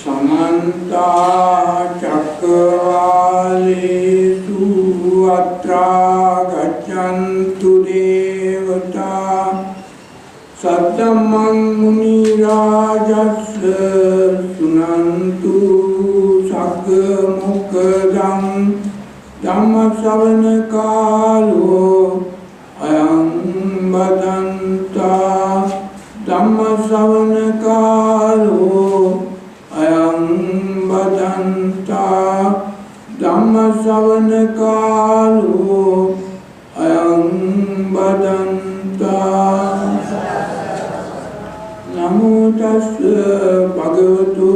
समन्ता चक्रवालेषु अत्रा गच्छन्तु देवता सद्धम्मं मुनिराजस्य शृण्वन्तु सक्कमुक्तं धम्मश्रवणकालो अयं बदन्ता धम्मश्रवणकालो अयं बदन्ता धम्मश्रवणकालो अयं बदन्ता नमो तस्से भगवतो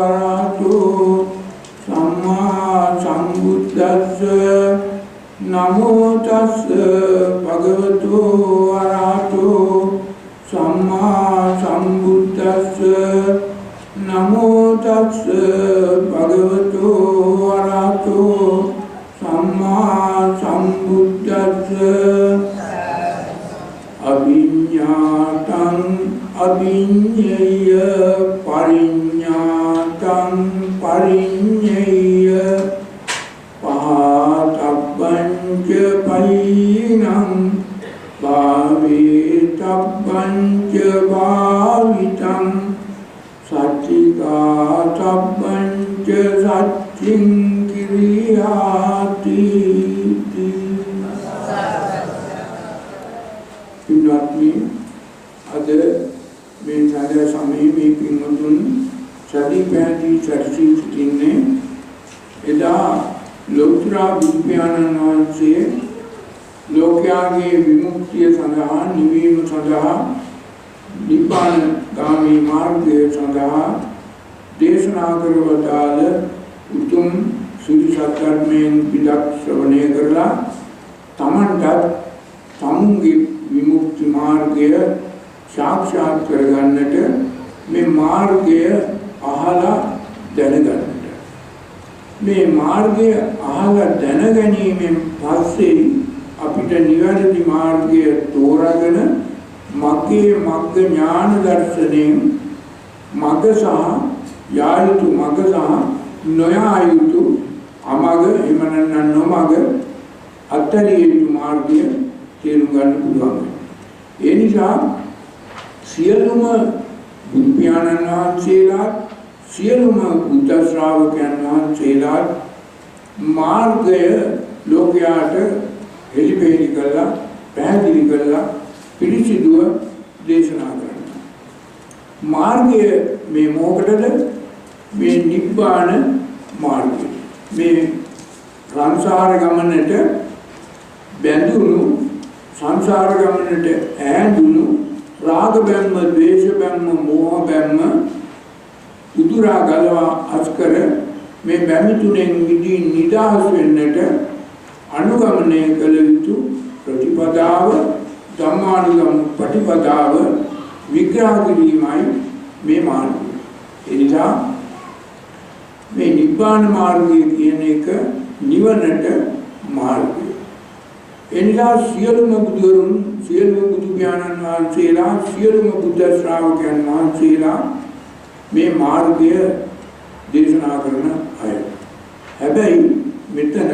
अरहतो सम्मा सम्बुद्धस्से नमो तस्से भगवतो अरहतो सम्मा सम्बुद्धस्से नमो तस्से भगवतो अरहतो सम्मा सम्बुद्धस्से अभिज्ञातं अभिज्ञेय परिज्ञातं परिज्ञेय पहातब्बं च पयिनं भावितब्बं च भावितं सच्चिकातब्बं च सच्चिं क्रियाति अद में सारे समय में पिंगुन सदी पैदी चर्ची ने इदा लोकरा विज्ञान से लोक्यागे विमुक्ति सदा निवीम सदा निपान गामी मार्ग सदा देशना करवताल उत्तम श्री सत्तर में विदक श्रवणे करला तमंतत तमुंगी विमुक्ति मार्गे साक्षात करगන්නට මේ මාර්ගය අහලා දැනගන්නට මේ මාර්ගය අහලා දැනගැනීමෙන් පස්සේ අපිට නිවැරදි මාර්ගය තෝරාගෙන මග්ගේ මග්ග ඥාන දර්ශනයෙන් මග සහ යා යුතු මග සහ නොයා යුතු අමග එහෙම නැත්නම් නොමග අත්හැරිය යුතු මාර්ගය තේරුම් ගන්න පුළුවන්. ඒ නිසා සියලුම බුදු පියාණන් වහන්සේලා සියලුම බුද්ධ ශ්‍රාවකයන් වහන්සේලා මාර්ගය ලෝකයාට එලිපෙලි කළා පැහැදිලි කළා පිළිසිදුව දේශනා කරනවා. මාර්ගය මේ මොකටද? මේ නිබ්බාන මාර්ගය. මේ සංසාර ගමනට බැඳුණු සංසාර ගමනට ඈඳුණු රාග බැම්ම, ද්වේෂ බැම්ම, මෝහ බැම්ම උදුරා ගලවා අස්කර මේ බැමි තුනෙන් මිදී නිදහස් වෙන්නට අනුගමනය කළ යුතු ප්‍රතිපදාව ධම්මානුගම ප්‍රතිපදාව විග්‍රහ කිරීමයි මේ මාර්ගය. ඒ නිසා මේ නිබ්බාන මාර්ගය කියන එක නිවනට මාර්ගය. එනිසා සියලුම බුදුරුන් සියලුම බුදු පියාණන් වහන්සේලා සියලුම බුද්ධ ශ්‍රාවකයන් වහන්සේලා මේ මාර්ගය දේශනා කරන අය. හැබැයි මෙතන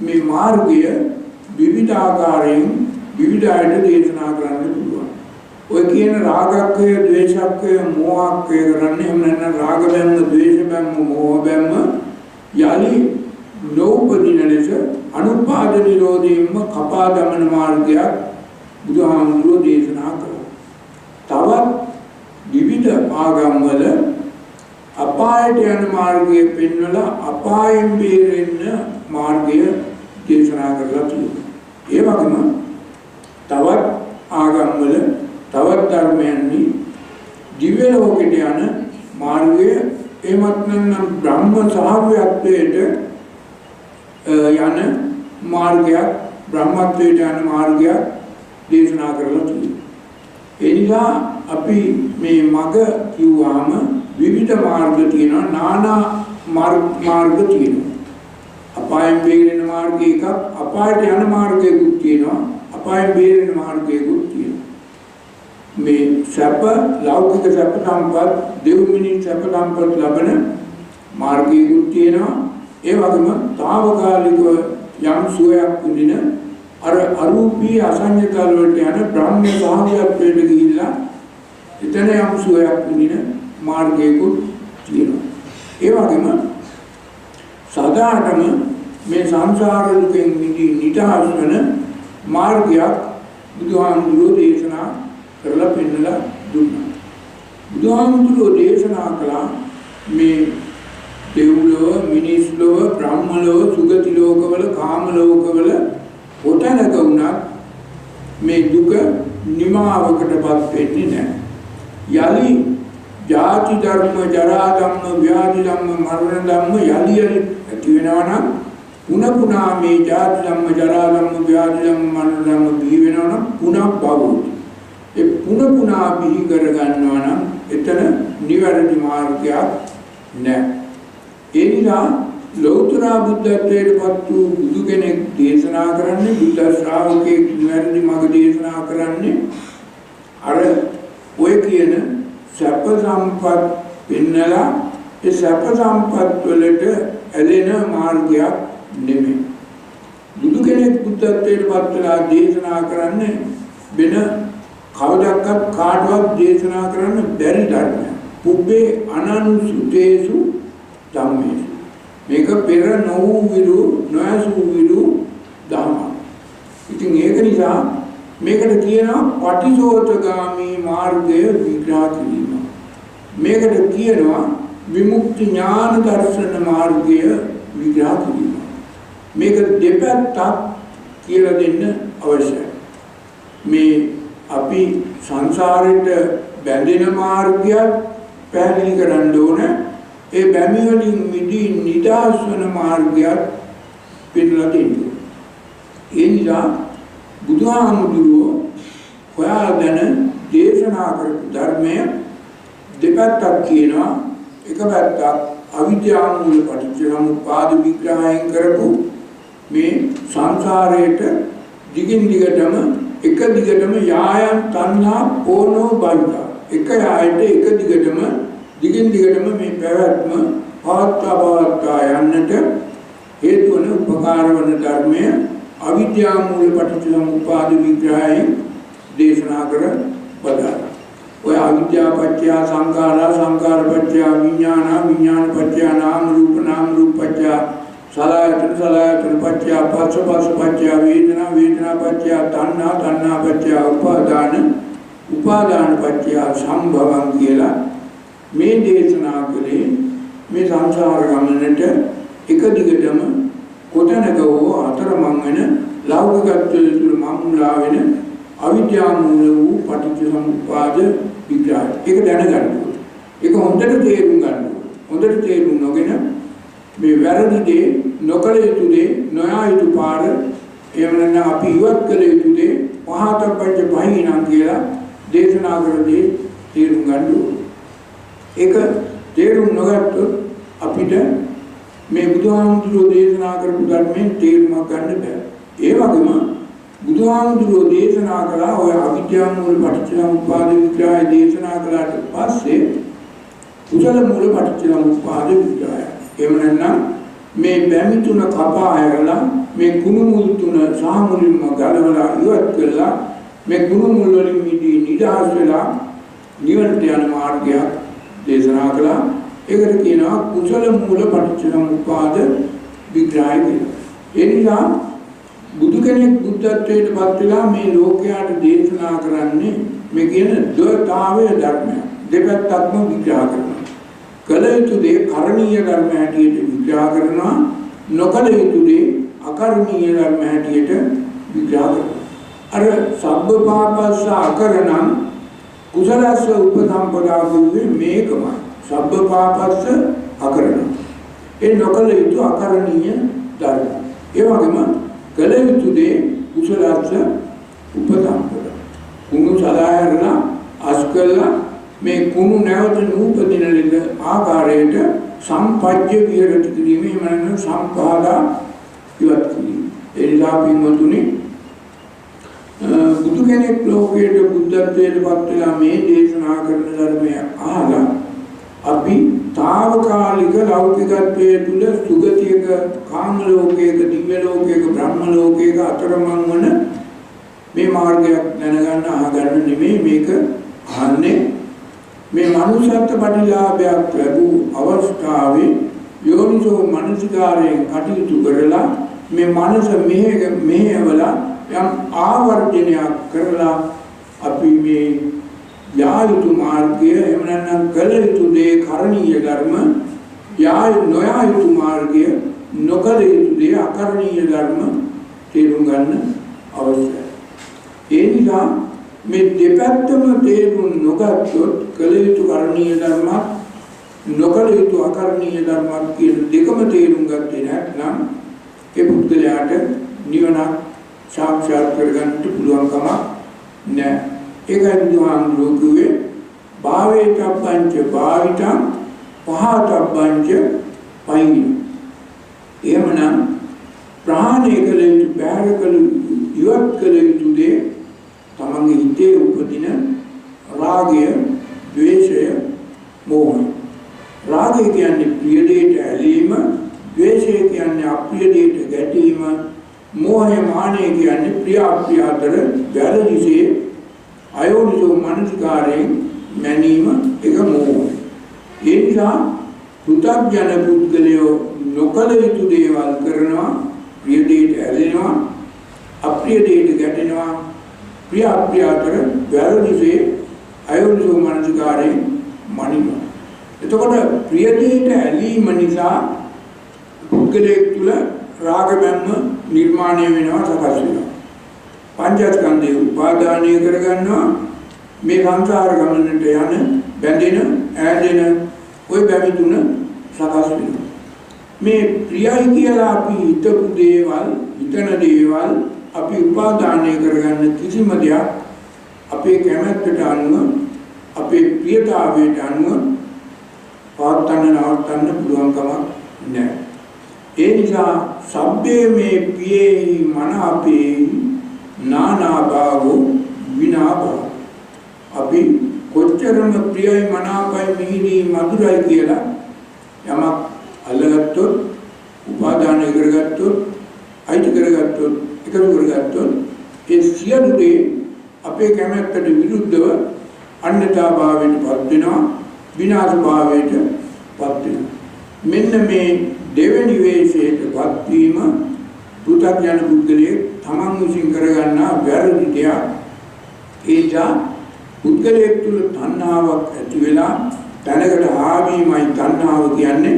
මේ මාර්ගය විවිධ ආකාරයෙන් විවිධ අයට දේශනා කරන්න පුළුවන්. ඔය කියන රාගක්කය, ද්වේෂක්කය, මෝහක්කය කරන්නේ එහෙම නැත්නම් රාග බැම්ම, ද්වේෂ බැම්ම, මෝහ බැම්ම යලි නෝපදින ලෙස අනුපාද නිරෝධයෙන්ම කපා දමන මාර්ගයක් බුදුහාමුදුරුවෝ දේශනා කළා. තවත් විවිධ ආගම්වල අපායට යන මාර්ගය පෙන්වලා අපායෙන් බේරෙන්න මාර්ගය දේශනා කරලා තියෙනවා. ඒ වගේම තවත් ආගම්වල තවත් ධර්මයන්හි දිව්‍ය ලෝකෙට යන මාර්ගය එමත් නම් බ්‍රහ්ම සාහව්‍යත්වයට යන මාර්ගයක් බ්‍රහ්මත්වයට යන මාර්ගයක් දේශනා කරලා තියෙනවා. ඒ නිසා අපි මේ මග කිව්වාම විවිධ මාර්ග තියෙනවා, নানা මාර්ග තියෙනවා. අපායෙන් බේරෙන මාර්ගය එකක්, අපායට යන මාර්ගයකුත් තියෙනවා, අපායෙන් බේරෙන මාර්ගයකුත් තියෙනවා. මේ සැප ලෞකික සැප සම්පත් දෙව්මිනිස් සැප සම්පත් ලබන මාර්ගයකුත් තියෙනවා. ඒ වගේම తాවකාලිකව යම් සුවයක් විඳින අර අරූපී අසඤ්ඤතල වලට යන බ්‍රහ්ම සාහිත්‍යයට ගිහිල්ලා එතන යම් සුවයක් විඳින මාර්ගයකුත් තියෙනවා. ඒ වගේම සදාටම මේ සංසාර දුකෙන් නිදහස් වෙන මාර්ගයක් බුදුහාමුදුරුවෝ දේශනා කරලා පෙන්නලා දුන්නා. බුදුහාමුදුරුවෝ දේශනා කළා මේ දෙව්ලොව, මිනිස් ලොව, බ්‍රහ්ම ලොව, සුගති ලෝකවල, කාම ලෝකවල කොතැනක වුණත් මේ දුක නිමාවකටපත් වෙන්නේ නැහැ. යලි ජාති ධර්ම, ජරා ධම්ම, ව්‍යාධි ධම්ම, මරණ ධම්ම යලි ඇති වෙනවා නම් පුනః මේ ජාති ධම්ම, ජරා ධම්ම, ව්‍යාධි ධම්ම, මරණ ධම්ම බිහි වෙනවා නම් පුනః භවෝති. ඒ පුනః බිහි කර ගන්නවා නම් එතන නිවැරදි මාර්ගයක් නැහැ. ඒ නිසා ලෞතර බුද්ධත්වයට පත් වූ බුදු කෙනෙක් දේශනා කරන්නේ, බුද්ධ ශ්‍රාවකෙක් නිවැරදි මඟ දේශනා කරන්නේ අර ඔය කියන සැප සම්පත් පෙන්නලා ඒ සැප සම්පත් වලට ඇලෙන මාර්ගයක් නෙමෙයි. බුදු කෙනෙක් බුද්ධත්වයට පත් වෙලා දේශනා කරන්නේ වෙන කවදාවත් කාටවත් දේශනා කරන්න බැරි ධර්මයක්. පුබ්බේ අනනුසුතේසු ධම්මේසු. මේක පෙර නොවූ විරු නොඇසූ විරු ධර්ම. ඉතින් ඒක නිසා මේකට කියනවා පටිසෝතගාමී මාර්ගය විග්‍රහ කිරීම. මේකට කියනවා විමුක්ති ඥාන දර්ශන මාර්ගය විග්‍රහ කිරීම. මේක දෙපැත්තක් කියලා දෙන්න අවශ්‍යයි. මේ අපි සංසාරයට බැඳෙන මාර්ගය පැහැදිලි කරන්න ඕන. ඒ බැමි වලින් මිදී නිදහස් වන මාර්ගයක් පෙන්නලා දෙන්න. ඒ නිසා බුදුහාමුදුරුවෝ හොයාගෙන දේශනා කරපු ධර්මය දෙපැත්තක් කියනවා. එක පැත්තක් අවිද්‍යා මූල පටිච්චසමුප්පාද විග්‍රහයෙන් කරපු මේ සංසාරයට දිගින් දිගටම එක දිගටම යායන් තණ්හා ඕනෝ බයිතා. එක යායට එක දිගටම දිගින් දිගටම මේ පැවැත්ම පවත්වා යන්නට හේතු වන උපකාර වන ධර්මය අවිද්‍යා මූල පටිච්චසමුප්පාද විග්‍රහයෙන් දේශනා කර වදාළා. ඔය අවිද්‍යා පත්‍ය සංඛාරා, සංඛාර පත්‍ය විඥාන, විඥාන පත්‍ය නාම රූප, නාම රූප පත්‍ය සලආයතන, සලආයතන පත්‍ය පස්ස, පස්ස පත්‍ය වේදනා, වේදනා පත්‍ය තණ්හා, තණ්හා පත්‍ය උපාදාන, උපාදාන පත්‍ය සම්භවං කියලා මේ දේශනා කලේ මේ සංසාර ගමනට එක දිගටම කොතැනක හෝ අතරමං වෙන ලෞකිකත්වයේ තුල මම්ලා වෙන අවිද්‍යා මූල වූ පටිච්චසමුප්පාද විග්‍රහය. ඒක දැනගන්න ඕනේ. ඒක හොඳට තේරුම් ගන්න ඕනේ. හොඳට තේරුම් නොගෙන මේ වැරදි දේ, නොකළ යුතු දේ, නොයා යුතු පාර, එහෙම නැත්නම් අපි ඉවත් කළ යුතු දේ පහතපච්ච බහිණන් කියලා දේශනා කරදී තේරුම් ගන්න ඕනේ. ඒක තේරුම් නොගත්තොත් අපිට මේ බුදුහාමුදුරුවෝ දේශනා කරපු ධර්මයෙන් තේරුමක් ගන්න බෑ. ඒ වගේම බුදුහාමුදුරුවෝ දේශනා කළා ඔය අවිද්‍යා මූල පටිච්චසමුප්පාද විග්‍රහය දේශනා කළාට පස්සේ කුසල මූල පටිච්චසමුප්පාද විග්‍රහය. එහෙම නැත්නම් මේ බැමි තුන කපා හැරලා මේ කුණු මුල් තුන සහ මුලින්ම ගලවලා ඉවත් කළා මේ කුණු මුල් වලින් මිදී නිදහස් වෙලා නිවනට යන මාර්ගයක් දේශනා කළා. ඒකට කියනවා කුසල මූල පටිච්චසමුප්පාද විග්‍රහය කියලා. ඒ නිසා බුදු කෙනෙක් බුද්ධත්වයට පත් වෙලා මේ ලෝකයට දේශනා කරන්නේ මේ කියන ද්වෛතාවය ධර්මය. දෙපැත්තක්ම විග්‍රහ කරනවා. කල යුතු දේ කරණීය ධර්ම හැටියට විග්‍රහ කරනවා. නොකල යුතු දේ අකරණීය ධර්ම හැටියට විග්‍රහ කරනවා. අර සබ්බ පාපස්ස අකරණං කුසලස්ස උපසම්පදා වූවේ මේකමයි. සබ්බ පාපස්ස අකරණං. ඒ නොකල යුතු අකරණීය ධර්ම. ඒ වගේම කල යුතු දේ කුසලස්ස උපසම්පදා. කුණු සදායරලා අස්කල්ලා මේ කුණු නැවත නූපදින ලෙස ආකාරයට සම්පජ්ජ විහෙරති කිරීමේ මනස සම්පාදා ඉවත් කිරීම. ඒ නිසා පින්වතුනි බුදු කෙනෙක් ලෝකයේ බුද්ධත්වයට පත් වෙලා මේ දේශනා කරන ධර්මය අහලා අපි తాවකාලික ලෞකිකත්වයේ තුල සුගතියක කාම ලෝකයක දිව්‍ය ලෝකයක බ්‍රහ්ම ලෝකයක අතරමං වන මේ මාර්ගයක් දැනගන්න අහගන්න නෙමෙයි මේක අහන්නේ මේ මනුෂ්‍යත්ව ප්‍රතිලාභයක් ලැබූ අවස්ථාවේ යෝනිසෝ මනසිකාරයෙන් කටයුතු කරලා මේ මනස මෙහෙवला යම් ආවර්ජනයක් කරලා අපි මේ යායුතු මාර්ගය එහෙම නැත්නම් කළ යුතු දේ කරණීය ධර්ම නොයායුතු මාර්ගය නොකළ යුතු දේ අකරණීය ධර්ම තේරුම් ගන්න අවශ්‍යයි. ඒ නිසා මේ දෙපැත්තම තේරුම් නොගත්තොත් කළ යුතු කරණීය ධර්මත් නොකළ යුතු අකරණීය ධර්මත් කියන දෙකම තේරුම් ගත්තේ නැත්නම් ඒ පුද්ගලයාට නිවන සාක්ෂාත් කරගන්න පුළුවන් කමක් නැහැ. ඒකයි බුදුහාමුදුරුවෝ කිව්වේ භාවේතබ්බංච භාවිතං පහතබ්බංච පයින්. එහෙමනම් ප්‍රහාණය කළ යුතු බැහැර කළ ඉවත් කළ යුතු දේ තමන්ගේ හිතේ උපදින රාගය, ද්වේෂය, මෝහය. රාගය කියන්නේ ප්‍රිය දෙයට ඇලීම, ද්වේෂය කියන්නේ අප්‍රිය දෙයට ගැටීම, මෝහය මානය කියන්නේ ප්‍රිය අප්‍රිය අතර වැරදිසේ අයෝනිසෝ මනසිකාරයෙන් මැනීම එක මෝහය. ඒ නිසා පෘථග්ජන පුද්ගලයෝ නොකළ යුතු දේවල් කරනවා, ප්‍රිය දෙයට ඇලෙනවා, අප්‍රිය දෙයට ගැටෙනවා, ප්‍රිය අප්‍රිය අතර වැරදිසේ අයෝනිසෝ මනසිකාරයෙන් මනිනවා. එතකොට ප්‍රිය දෙයට ඇලීම නිසා පුද්ගලයෙක් තුළ රාග බැම්ම නිර්මාණය වෙනවා, සකස් වෙනවා. පංචස්කන්ධය උපාදානය කරගන්නවා. මේ සංසාර ගමනට යන බැඳෙන ඈදෙන ওই බැමි තුන සකස් වෙනවා. මේ ප්‍රියයි කියලා අපි හිතපු දේවල්, හිතන දේවල් අපි උපාදානය කරගන්න කිසිම දෙයක් අපේ කැමැත්තට අනුව, අපේ ප්‍රියතාවයට අනුව පවත්වන්න නවත්තන්න පුළුවන් කමක් නැහැ. ඒ නිසා සබ්බේ මේ පියේහි මනාපේ නානා භාවෝ විනා භාව. අපි කොච්චරම ප්‍රියයි මනාපයි මිහිරි මధుරයි කියලා යමක් අල්ලගත්තොත්, උපාදානය කරගත්තොත්, අයිති කරගත්තොත්, එකතු කරගත්තොත් ඒ සියලු දේ අපේ කැමැත්තට විරුද්ධව අන්‍යතා භාවයට පත් වෙනවා, විනාශ භාවයට පත් වෙනවා. මෙන්න මේ දෙවෙනි වේශයට පත්වීම පෘථග්ජන පුද්ගලයේ තමන් විසින් කරගන්නා වැරදි දෙයක්. ඒජා පුද්ගලයෙක් තුළ තණ්හාවක් ඇති වෙලා දැනකට ආවීමයි තණ්හාව කියන්නේ.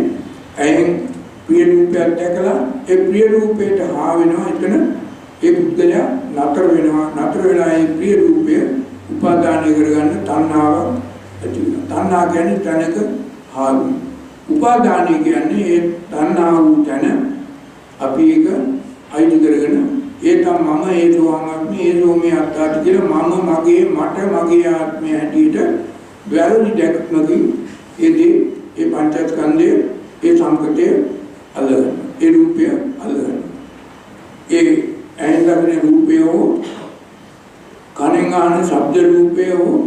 ඇයෙන් ප්‍රිය රූපයක් දැකලා ඒ ප්‍රිය රූපයට හා වෙනවා. එතන ඒ පුද්ගලයා නතර වෙනවා. නතර වෙලා ඒ ප්‍රිය රූපය උපාදානය කරගන්න තණ්හාවක් ඇති වෙනවා. තණ්හා කියන්නේ තැනක හාවීම. උපාදානය කියන්නේ ඒ තණ්හා වූ තැන අපි එක අයිති කරගෙන ඒතම් මම හේතුවමත්මි හේතුවමේ අත්තාට කියලා මම මගේ මට මගේ ආත්මය හැටියට වැරදි දැක්මකින් ඒ පංචස්කන්ධය ඒ සංකතය අල්ලගන්න. ඒ රූපය අල්ලගන්න. ඒ ඇහෙන් දකින රූපය හෝ කනෙන් අහන ශබ්ද රූපය හෝ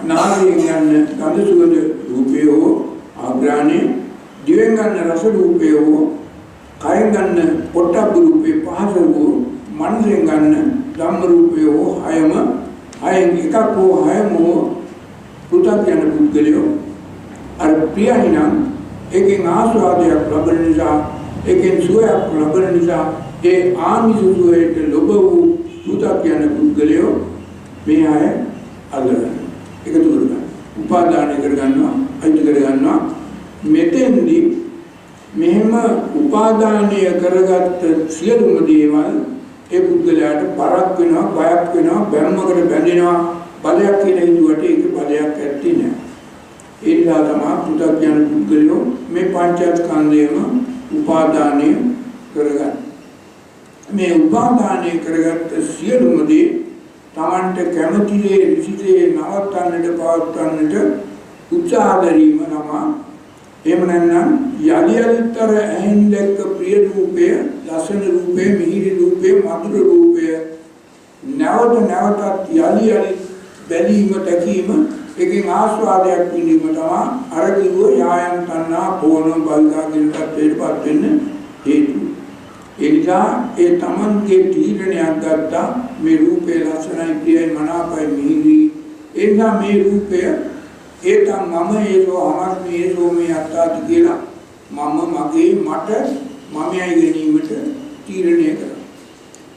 නාසයෙන් ගන්න ගඳ සුවඳ රූපය හෝ ආග්‍රාණය, දිවෙන් ගන්න රස රූපය හෝ කයෙන් ගන්න පොට්ටබ්බ රූපේ පහස හෝ මනසෙන් ගන්න ධම්ම රූපය හෝ හයම එකක් හෝ හයම හෝ පෘථග්ජන පුද්ගලයෝ අර ප්‍රියහිනම් එකෙන් ආස්වාදයක් ලබන නිසා, එකෙන් සුවයක් ලබන නිසා ඒ ආමිෂ සුවයට ලොබ වූ පෘථග්ජන පුද්ගලයෝ මේ අය අල්ලගන්න, එකතු කරගන්න, උපාදානය කරගන්නවා, අයිති කරගන්නවා. මෙතෙන්දී මෙහෙම උපාදානය කරගත්ත සියලුම දේවල් ඒ පුද්ගලයාට බරක් වෙනවා, බයක් වෙනවා, බැම්මකට බැඳෙනවා. බලයක් කියලා හිතුවට ඒක බලයක් ඇත්තේ නැහැ. ඒ නිසා තමයි පෘථග්ජන පුද්ගලයෝ මේ පංචස්කන්ධයම උපාදානය කරගන්නේ. මේ උපාදානය කරගත්ත සියලුම දේ තමන්ට කැමති දේ ඍෂිතේ නවත්තන්නට පවත්වන්නට උත්සාහ දරීම තමයි. එහෙම නැත්නම් යලියලිතර ඇහෙන් දැක්ක ප්‍රිය රූපය, ලස්සන රූපය, මිහිරි රූපය, මధుර රූපය නැවත නැවතත් යලි යලි බැලීම දැකීම එකෙන් ආස්වාදයක් විඳීම තමයි අර කිව්ව යායන් තණ්හා පෝන බල්ගා කියන තත්ත්වයටපත් වෙන්න හේතුව. ඒ නිසා ඒ තමන්ගේ තීරණයක් ගත්තා මේ රූපේ ලක්ෂණයි ප්‍රියයි මනාපයි මිහිරි. ඒ නිසා මේ රූපය ඒතම් මම ඒසෝ අමස්මි ඒසෝ මේ අත්තාති කියලා මම මගේ මට මමයි ගැනීමට තීරණය කරනවා.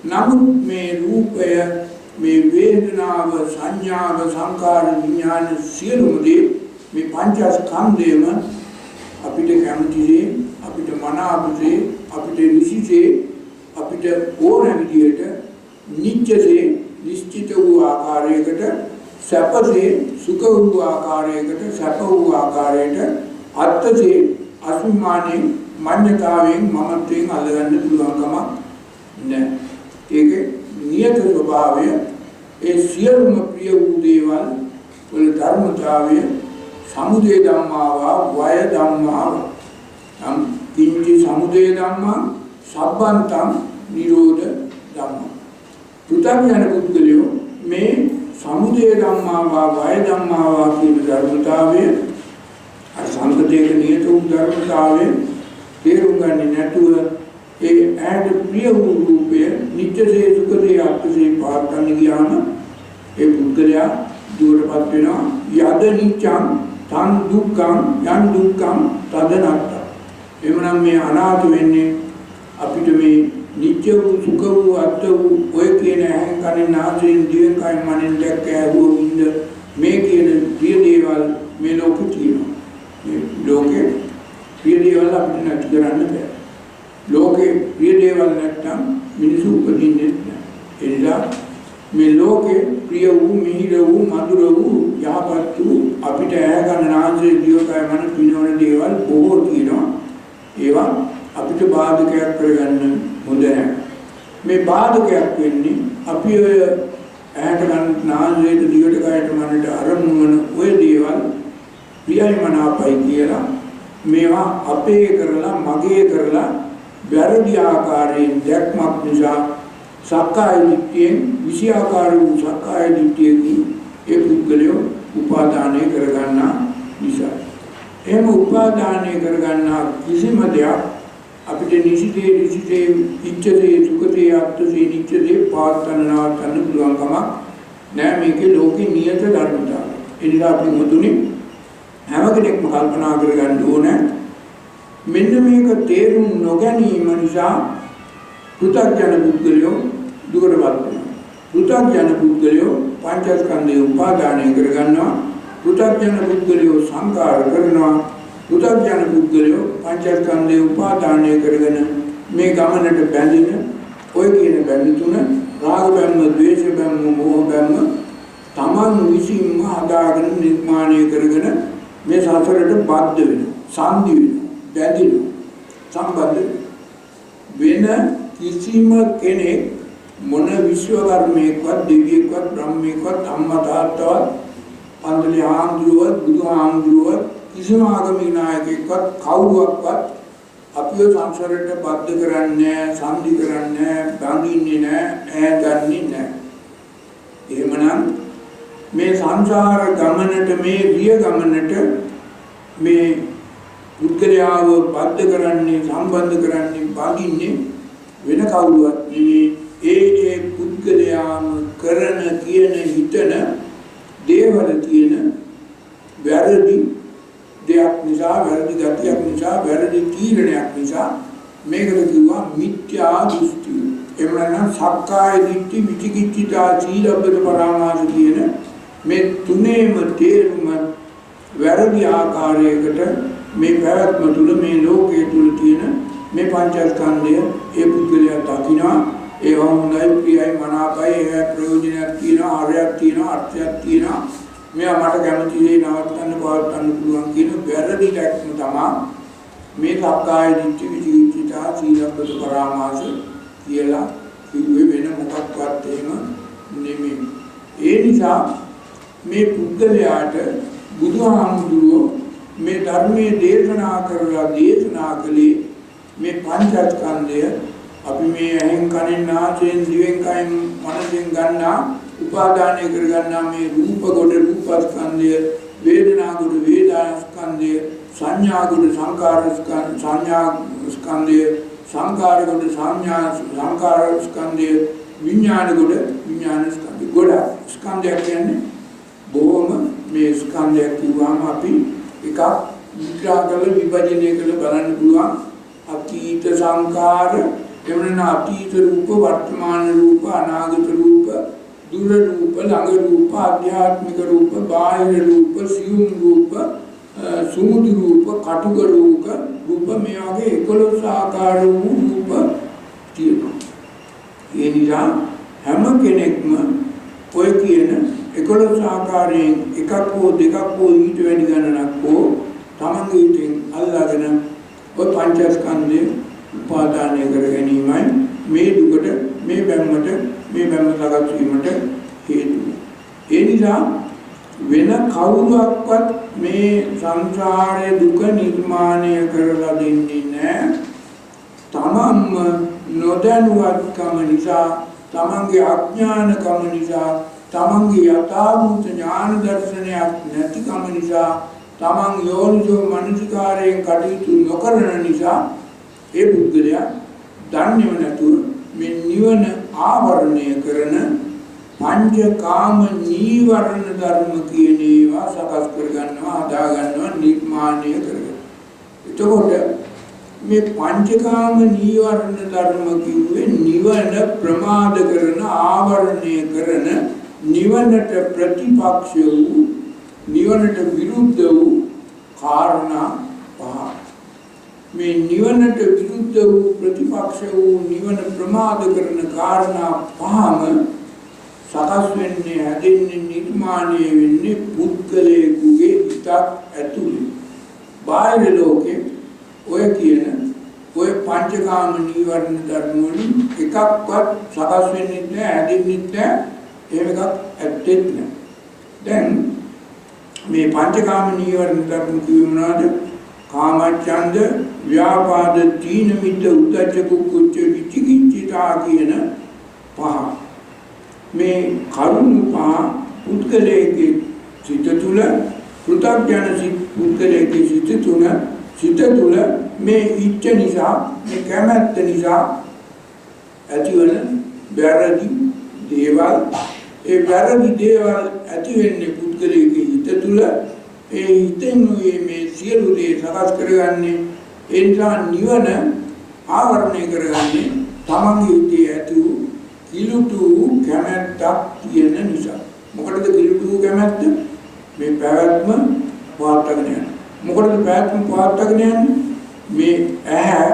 නමුත් මේ රූපය මේ වේදනාව සංඥාව සංකාර විඥාන සියලුම දේ මේ පංචස්කන්ධයම අපිට කැමතිසේ අපිට මනාපසේ අපිට නිසිසේ අපිට ඕන විදියට නිත්‍යසේ නිශ්චිත වූ ආකාරයකට සැපසේ සුඛ වූ ආකාරයකට සැප වූ ආකාරයට අත්සේ අසුමානේ මඤ්ඤතාවෙන් මමත්වයෙන් අල්ලගන්න පුළුවන් කමක් නැහැ. ඒකේ නියත ස්වභාවය ඒ සියලුම ප්‍රිය වූ දේවල් වල ධර්මතාවය සමුදය ධම්මාවා වය ධම්මාවා නම් කිංචි සමුදය ධම්මා සබ්බන්තං නිරෝධ ධම්මා. පුතඥ පුද්ගලයෝ මේ සමුදය ධම්මාවා වය ධම්මාවා කියන ධර්මතාවය අසංගතේක නියත වූ ධර්මතාවය තේරුම් ගන්නේ නැතුව ඒ ඇද ප්‍රිය වූ රූපය නිත්‍යසේ සුඛසේ අත්සේ පාත්තන්න ගියාම ඒ පුද්ගලයා දුරපත් වෙනවා. යද නිච්ඡං තන් දුක්ඛං යන් දුක්ඛං තදනත්ත. එමනම් මේ අනාථ වෙන්නේ අපිට මේ නිත්‍ය වූ සුඛ වූ අත්ත වූ ඔය කියන ඇහෙන් කනෙන් නාසයෙන් දිවෙන් කයින් මනෙන් දැක්ක ඇහුව විඳ මේ කියන ප්‍රිය දේවල් මේ ලෝකේ තියෙනවා. මේ ලෝකේ ප්‍රිය දේවල් අපිට නැති කරන්න බෑ. ලෝකේ ප්‍රිය දේවල් නැත්තම් මිනිසු උපදින්නේ නැහැ. ඒ නිසා මේ ලෝකේ ප්‍රිය වූ මිහිර වූ මధుර වූ යහපත් වූ අපිට ඇහැ කන නාසය දිවකය මන පිනවන දේවල් බොහෝ තියෙනවා. ඒවා අපිට බාධකයක් කරගන්න හොඳ නැහැ. මේ බාධකයක් වෙන්නේ අපි ඔය ඇහැට කන නාසයට දිවට කයට මනට අරමුණු වන ඔය දේවල් ප්‍රියයි මනාපයි කියලා මේවා අපේ කරලා මගේ කරලා වැරදි ආකාරයෙන් දැක්මක් නිසා සක්කාය දිට්ඨියෙන් විෂයාකාර වූ සක්කාය දිට්ඨියකින් ඒ පුද්ගලයෝ උපාදානය කරගන්නා නිසා. එහෙම උපාදානය කරගන්නා කිසිම දෙයක් අපිට නිසිතේ ඉච්ඡතේ සුඛතේ අත්ථේ නිච්ඡතේ පාත්තනනාතන පුළුවන් කමක් නෑ. මේකේ ලෝකේ නියත ධර්මතාවය. ඒ නිසා අපි මුදුනේ හැම කෙනෙක්ම කල්පනා කරගන්න ඕනේ මෙන්න මේක තේරුම් නොගැනීම නිසා පෘථග්ජන පුද්ගලයෝ දුකටපත් වෙනවා. පෘථග්ජන පුද්ගලයෝ පංචස්කන්ධය උපාදානය කරගන්නවා. පෘථග්ජන පුද්ගලයෝ සංකාර කරනවා. පෘථග්ජන පුද්ගලයෝ පංචස්කන්ධය උපාදානය කරගෙන මේ ගමනට බැඳෙන ඔය කියන බැඳ තුන රාග බැම්ම, ද්වේෂ බැම්ම, මෝහ බැම්ම තමන් විසින්ම හදාගෙන නිර්මාණය කරගෙන මේ සසරට බද්ධ වෙනවා. සංදි වෙනවා. බැඳිනු සම්බන්ධ වෙන කිසිම කෙනෙක් මොන විශ්වකර්මයකවත් දෙවියෙක්වත් බ්‍රහ්මයෙක්වත් අම්මා තාත්තවත් පන්දලේ ආන්දුරුවත් බුදුහාමුදුරුවත් කිසිම ආගමික නායකයෙක්වත් කවුරුවක්වත් අපිව සංසාරයට බද්ධ කරන්නේ සංදි කරන්නේ බඳින්නේ නැහැ ඈගන්නේ නැහැ. එහෙමනම් මේ සංසාර ගමනට මේ රිය ගමනට මේ පුද්ගලයාව බද්ධ කරන්නේ සම්බන්ධ කරන්නේ බඳින්නේ වෙන කවුරුවත් නෙවෙයි. ඒ පුද්ගලයාම කරන කියන හිතන දේවල් තියෙන වැරදි දෙයක් නිසා වැරදි ගතියක් නිසා වැරදි තීරණයක් නිසා මේකට කිව්වා මිත්‍යා දෘෂ්ටි. එමනම් සක්කාය දිට්ඨි විචිකිච්ඡා සීලබ්බත පරාමාස කියන මේ තුනේම තේරුම වැරදි ආකාරයකට මේ පැවැත්ම තුළ මේ ලෝකයේ තුල තියෙන මේ පංචස්කන්ධය ඒ පුද්ගලයා දකිනවා. ඒවා හොඳයි ප්‍රියයි මනාපයි ඒවා ප්‍රයෝජනයක් තියෙනවා ආර්යයක් තියෙනවා අර්ථයක් තියෙනවා. මේවා මට කැමති දේ නවත්තන්න පවත්වන්න පුළුවන් කියන වැරදි දැක්ම තමයි මේ සක්කාය දිට්ඨි විචිකිච්ඡා සීලබ්බත පරාමාස කියලා කිව්වේ. වෙන මොකක්වත් එහෙම නෙමෙයි. ඒ නිසා මේ පුද්ගලයාට බුදුහාමුදුරුවෝ මේ ධර්මයේ දේශනා කරලා දේශනා කළේ මේ පංචස්කන්ධය අපි මේ ඇහෙන් කනෙන් නාසයෙන් දිවෙන් කයෙන් මනසෙන් ගන්නා උපාදානය කරගන්නා මේ රූප කොට රූපස්කන්ධය, වේදනා කොට වේදනාස්කන්ධය, සංඥා කොට සංඥාස්කන්ධය, සංකාර කොට සංකාරස්කන්ධය, විඥාන කොට විඥානස්කන්ධය. ගොඩක් ස්කන්ධයක් කියන්නේ බොහොම මේ ස්කන්ධයක් කිව්වම අපි එකක් විග්‍රහ කරලා විභජනය කරලා බලන්න පුළුවන්. අතීත සංකාර, එවන අතීත රූප, වර්තමාන රූප, අනාගත රූප, දුර රූප, ළඟ රූප, ආධ්‍යාත්මික රූප, බාහිර රූප, සියුම් රූප, සුමුදු රූප, කටුක රූප, මේ වගේ 11 ආකාර වූ රූප තියෙනවා. ඒ නිසා හැම කෙනෙක්ම ඔය කියන 11 ආකාරයෙන් එකක් හෝ දෙකක් හෝ ඊට වැඩි ගණනක් හෝ තමන්ගේ හිතෙන් අල්ලාගෙන ඔය පංචස්කන්ධය උපාදානය කර ගැනීමයි මේ දුකට, මේ බැම්ම සකස් වීමට හේතුව. ඒ නිසා වෙන කවුරුවක්වත් මේ සංසාරයේ දුක නිර්මාණය කරලා දෙන්නේ නැහැ. තමන්ම නොදැනුවත්කම නිසා, තමන්ගේ අඥානකම නිසා, තමන්ගේ යථාභූත ඥාන දර්ශනයක් නැතිකම නිසා, තමන් යෝනිසෝ මනසිකාරයෙන් කටයුතු නොකරන නිසා ඒ පුද්ගලයා දන්නේම නැතුව මේ නිවන ආවරණය කරන පංචකාම නීවරණ ධර්ම කියන ඒවා සකස් කරගන්නවා, හදාගන්නවා, නිර්මාණය කරගන්නවා. එතකොට මේ පංචකාම නීවරණ ධර්ම කිව්වේ නිවන ප්‍රමාද කරන, ආවරණය කරන, නිවනට ප්‍රතිපක්ෂ වූ, නිවනට විරුද්ධ වූ කාරණා පහ. මේ නිවනට විරුද්ධ වූ, ප්‍රතිපක්ෂ වූ, නිවන ප්‍රමාද කරන කාරණා පහම සකස් වෙන්නේ, හැදෙන්නේ, නිර්මාණය වෙන්නේ පුද්ගලයෙකුගේ හිතක් ඇතුළේ. බාහිර ලෝකේ ඔය කියන ඔය පංචකාම නීවරණ ධර්ම වලින් එකක්වත් සකස් වෙන්නේ නැහැ, හැදෙන්නේ නැහැ. එහෙම එකක් ඇත්තෙත් නැහැ. දැන් මේ පංචකාම නීවරණ ධර්ම කියුණාද? කාමච්ඡන්ද, ව්‍යාපාද, තීන මිද්ද, උද්ධච්ච කුච්ච විචිකිච්ඡා කියන පහ. මේ කරුණු පහ පුද්ගලයේ සිත තුළ, පෘථග්ජන පුද්ගලයේ සිත තුළ මේ ඉච්ඡ නිසා, මේ කැමැත්ත නිසා ඇතිවන වැරදි දේවල්, ඒ වැරදි දේවල් ඇති වෙන්නේ පුද්ගලයේ හිත තුළ. ඒ හිතෙන් මේ සියලු දේ සකස් කරගන්නේ, ඒ නිසා නිවන ආවරණය කරගන්නේ තමන්ගේ හිතේ ඇති වූ කිලුටු කැමැත්තක් තියෙන නිසා. මොකටද කිලුටු කැමැත්ත? මේ පැවැත්ම පවත්වාගෙන යන්න. මොකටද පැවැත්ම පවත්වාගෙන යන්නේ? මේ ඇහැ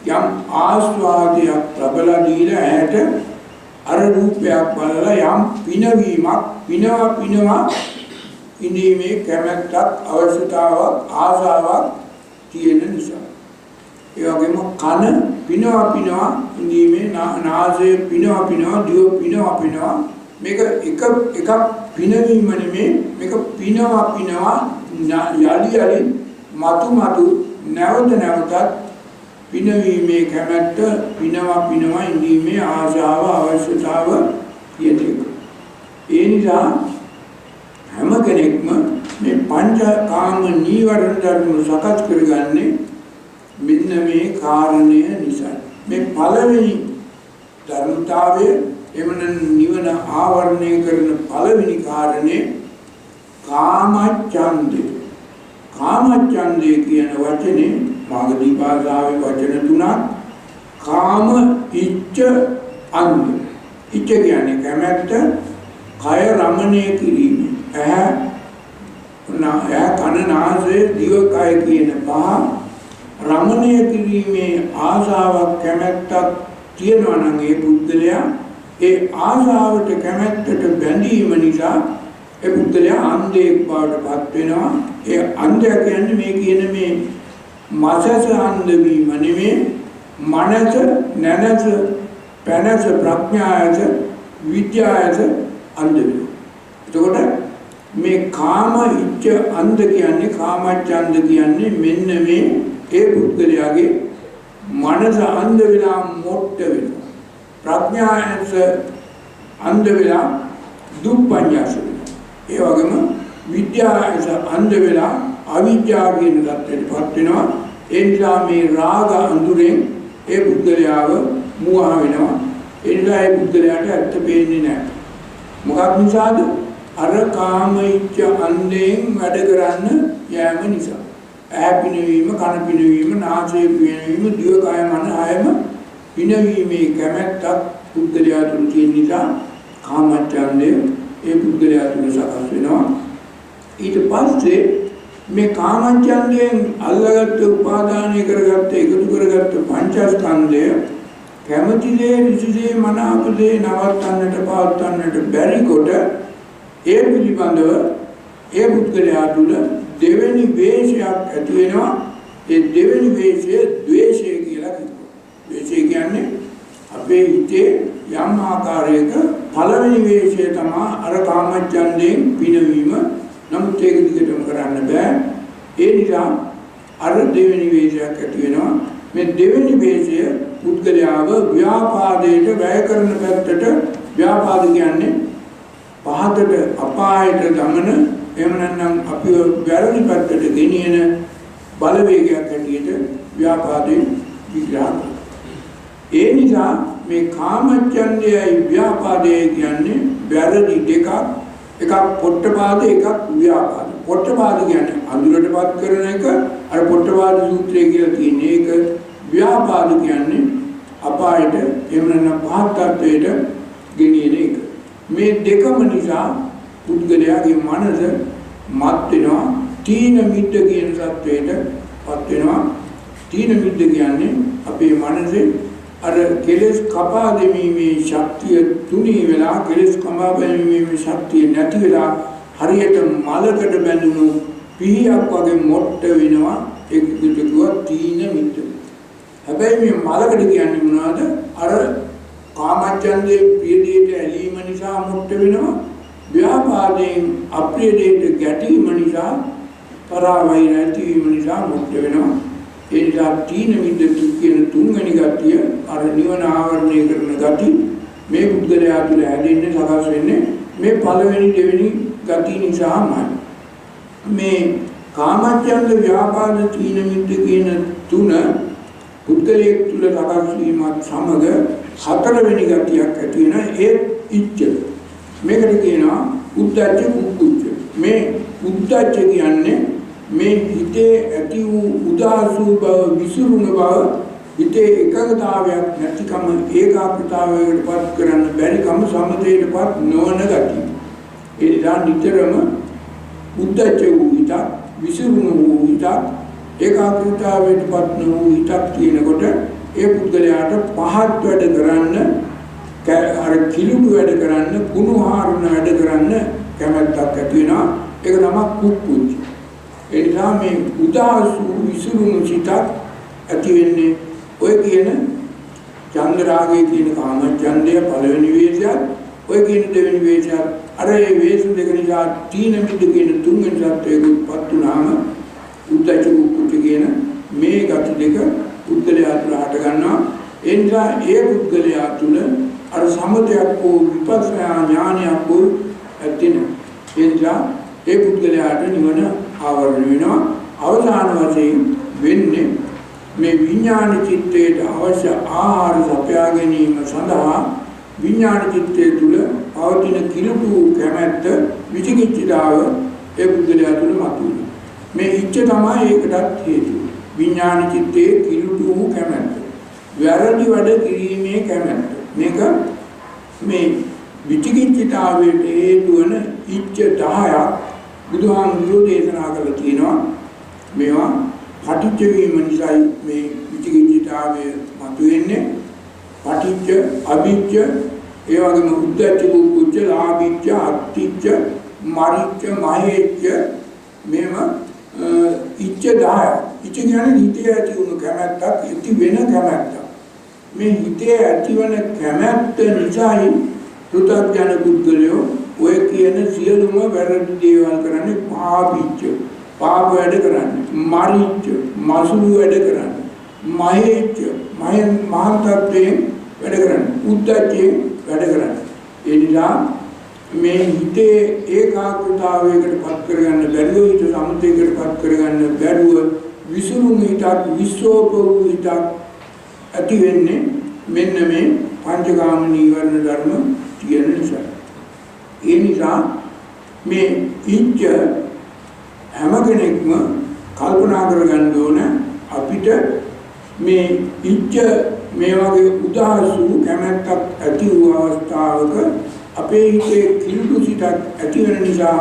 යම් ආස්වාදයක් ලැබලා දීලා ඇහැට අර රූපයක් බලලා යම් පිනවීමක්, පිනවා ඉඳීමේ කැමැත්තක්, අවශ්‍යතාවක්, ආසාවක් තියෙන නිසා. ඒ වගේම කන පිනවා ඉඳීමේ, නාසය පිනවා, දිව පිනවා. මේක එක පිනවීම නෙමෙයි, මේක පිනවා යලි මතු නැවතත් පිනවීමේ කැමැත්ත, පිනවා ඉඳීමේ ආශාව, අවශ්‍යතාව කියන එක. ඒ නිසා හැම කෙනෙක්ම මේ පංචකාම නීවරණ ධර්ම සකස් කරගන්නේ මෙන්න මේ කාරණය නිසා. මේ පළවෙනි ධර්මතාවය, එමන නිවන ආවරණය කරන පළවෙනි කාරණේ කාමච්ඡන්දය. කාමච්ඡන්දය කියන වචනේ මාගදී භාෂාවේ වචන තුනක්. කාම, ඉච්ඡ, අන්ධ. ඉච්ඡ කියන්නේ කැමැත්ත, කය රමණය කිරීම. ඇහැ, කන, නාසය, දිව, කය කියන පහ රමණය කිරීමේ ආශාවක්, කැමැත්තක් තියෙනවා නම් ඒ පුද්ගලයා ඒ ආශාවට, කැමැත්තට බැඳීම නිසා ඒ පුද්ගලයා අන්ධයෙක් බවට පත් වෙනවා. ඒ අන්ධයා කියන්නේ මේ කියන මේ මසස අන්ධ වීම නෙමෙයි, මනස, නැනස, පැනස, ප්‍රඥායස, විද්‍යායස අන්ධ වීම. එතකොට මේ කාම, ඉච්ඡ, අන්ධ කියන්නේ, කාමච්ඡන්ද කියන්නේ මෙන්න මේ ඒ පුද්ගලයාගේ මනස අන්ධ වෙලා මොට්ට වෙනවා. ප්‍රඥාස අන්ධ වෙලා දුප්පඤ්ඤාස වෙනවා. ඒ වගේම විද්‍යාස අන්ධ වෙලා අවිද්‍යාව කියන தත්ත්වයටපත් වෙනවා. ඒ නිසා මේ රාග අඳුරෙන් ඒ බුද්ධයාව මුවා වෙනවා. ඒ නිසා ඒ බුද්ධයාට ඇත්ත පේන්නේ නැහැ. මොකක් නිසාද? අර කාමීච්ඡ අන්ධයෙන් වැඩ කරන්න යෑම නිසා. ඇහැ පිනවීම, කන පිනවීම, නාසය පිනවීම, දිව කය මන ආයම පිනවීමේ කැමැත්තක් බුද්ධයා තුල තියෙන නිසා කාමච්ඡන්දය ඒ බුද්ධයා තුල සකස් වෙනවා. ඊට පස්සේ මේ කාමච්ඡන්දයෙන් අල්ලගත්ත උපාදානය කරගත්ත එකතු කරගත්ත පංචස්කන්ධය කැමැති දේ ඍජුදේ මනාපදේ නවත්තන්නට පවත්තන්නට බැරි කොට ඒ පිළිබඳව ඒ පුද්ගලයා තුළ දෙවෙනි වේශයක් ඇති වෙනවා. ඒ දෙවෙනි වේශය ද්වේෂය කියලා කියනවා. ද්වේෂය කියන්නේ අපේ හිතේ යම් ආකාරයක පළවෙනි වේශය තමයි අර කාමච්ඡන්දයෙන් පිනවීම. නමුත් ඒක දිගටම කරන්න බෑ. ඒ නිසා අර දෙවෙනි වේශයක් ඇති වෙනවා. මේ දෙවෙනි වේශය පුද්ගලයාව ව්‍යාපාදයට වැය කරන පැත්තට ව්‍යාපාද කියන්නේ පහතට අපායට ගමන එහෙම නැත්නම් අපිව වැරදි පැත්තට ගෙනියන බලවේගයක් හැටියට ව්‍යාපාදයෙන් විග්‍රහ කරනවා. ඒ නිසා මේ කාමච්ඡන්දයයි ව්‍යාපාදයයි කියන්නේ වැරදි දෙකක්. එකක් පොට්ටපාද එකක් ව්‍යාපාද. පොට්ටපාද කියන්නේ අඳුරටපත් කරන එක. අර පොට්ටපාද සූත්‍රය කියලා තියෙන එක. ව්‍යාපාද කියන්නේ අපායට එහෙම නැත්නම් පහත් තත්වයට ගෙනියන එක. මේ දෙකම නිසා පුද්ගලයාගේ මනස මත් වෙනවා. තීන මිද්ද කියන සත්වයටපත් වෙනවා. තීන මිද්ද කියන්නේ අපේ මනසේ අර කෙලෙස් කපා දැමීමේ ශක්තිය තුනී වෙලා කෙලෙස් කපා දැමීමේ ශක්තිය නැති වෙලා හරියට මලකට බැඳුණු පිහියක් වගේ මොට්ට වෙනවා. ඒක කිව්වා තීන මිද්ද. හැබැයි මේ මලකට කියන්නේ මොනවද? අර කාමච්ඡන්දේ ප්‍රිය දෙයට ඇලීම නිසා මොට්ට වෙනවා. ව්‍යාපාදයෙන් අප්‍රිය දෙයට ගැටීම නිසා පරාවයි නැතිවීම නිසා මොට්ට වෙනවා. ඒ නිසා තීන මිද්ද කියන තුන්වෙනි ගතිය අර නිවන ආවරණය කරන ගති මේ බුද්ධලයා තුළ හැදෙන්නේ සකස් වෙන්නේ මේ පළවෙනි දෙවෙනි ගති නිසාමයි. මේ කාමච්ඡන්ද ව්‍යාපාද තීන මිද්ද කියන තුන බුද්ධලයක් තුළ සකස් වීමත් සමග හතරවෙනි ගතියක් ඇති වෙන ඒ ඉච්ඡ. මේකට කියනවා උද්ධච්ච කුක්කුච්ච. මේ උද්ධච්ච කියන්නේ මේ හිතේ ඇති වූ උදාසු බව, විසිරුණු බව, හිතේ එකඟතාවයක් නැතිකම, ඒකාග්‍රතාවයකටපත් කරන්න බැරිකම, සමතේටපත් නොවන ගතිය. ඒ නිසා නිතරම උද්ධච්ච වූ හිතක්, විසිරුණු වූ හිතක්, ඒකාග්‍රතාවයටපත් නොවූ හිතක් තියෙනකොට ඒ පුද්ගලයාට පහත් වැඩ කරන්න, අර කිලුඩු වැඩ කරන්න, කුණු හාරන වැඩ කරන්න කැමැත්තක් ඇති වෙනවා. ඒක තමයි කුක්කුච්ච. ඒ නිසා මේ උදාසු විසිරුණු සිතක් ඇති වෙන්නේ ඔය කියන චන්ද්‍රාගයේ කියන කාමච්ඡන්දය පළවෙනි වේශයත්, ඔය කියන දෙවෙනි වේශයත්, අර ඒ වේශ දෙක නිසා තීන මිද්ද කියන තුන්වෙනි සත්‍යයකටපත් වුණාම උද්ධච්ච කුක්කුච්ච කියන මේ ගති දෙක පුද්ගලයා තුළ හට ගන්නවා. ඒ නිසා ඒ පුද්ගලයා තුළ අර සමතයක් හෝ විපස්සනා ඥානයක් හෝ ඇති නැහැ. ඒ නිසා ඒ පුද්ගලයාට නිවන ආවරණය වෙනවා. අවසාන වශයෙන් වෙන්නේ මේ විඥාන චිත්තයට අවශ්‍ය ආහාර සපයා ගැනීම සඳහා විඥාන චිත්තය තුළ පවතින කිලුටු කැමැත්ත, විචිකිච්ඡාව ඒ පුද්ගලයා තුළ මතුවෙනවා. මේ ඉච්ඡ තමයි ඒකටත් හේතුව. විඥාන චිත්තයේ කිලුටු කැමැත්ත, වැරදි වැඩ කිරීමේ කැමැත්ත. මේක මේ විචිකිච්ඡාවට හේතු වන ඉච්ඡ 10ක් බුදුහාමුදුරුවෝ දේශනා කරලා තියෙනවා. මේවා පටිච්ච වීම නිසායි මේ විචිකිච්ඡාවය මතුවෙන්නේ. පටිච්ච, අභිච්ච, ඒ වගේම උද්ධච්ච, කුක්කුච්ච, ලාභිච්ච, අත්තිච්ච, මරිච්ච, මහේච්ච, මේව ඉච්ඡ 10. ඉච්ඡ කියන්නේ හිතේ ඇති වුණු කැමැත්තක්, ඇති වෙන කැමැත්තක්. මේ හිතේ ඇතිවන කැමැත්ත නිසායි පෘථග්ජන පුද්ගලයෝ ඔය කියන සියලුම වැරදි දේවල් කරන්නේ. පාපිච්ච, පාප වැඩ කරන්නේ. මරිච්ච, මසුරු වැඩ කරන්නේ. මහේච්ච මහාන්තත්වයෙන් වැඩ කරන්නේ. උද්දච්චයෙන් වැඩ කරන්නේ. ඒ නිසා මේ හිතේ ඒකාග්‍රතාවයකට පත් කරගන්න බැරුව හිත සමතේකට පත් කරගන්න බැරුව විසුරුම් හිතක් විශ්වෝපවූ හිතක් ඇති වෙන්නේ මෙන්න මේ පංචකාම නීවරණ ධර්ම තියෙන නිසා. ඒ නිසා මේ ඉච්ඡ හැම කෙනෙක්ම කල්පනා කරගන්න ඕන අපිට මේ ඉච්ඡ මේ වගේ උදාසු කැමැත්තක් ඇති වූ අවස්ථාවක අපේ හිතේ කිලුටු සිතක් ඇති වෙන නිසා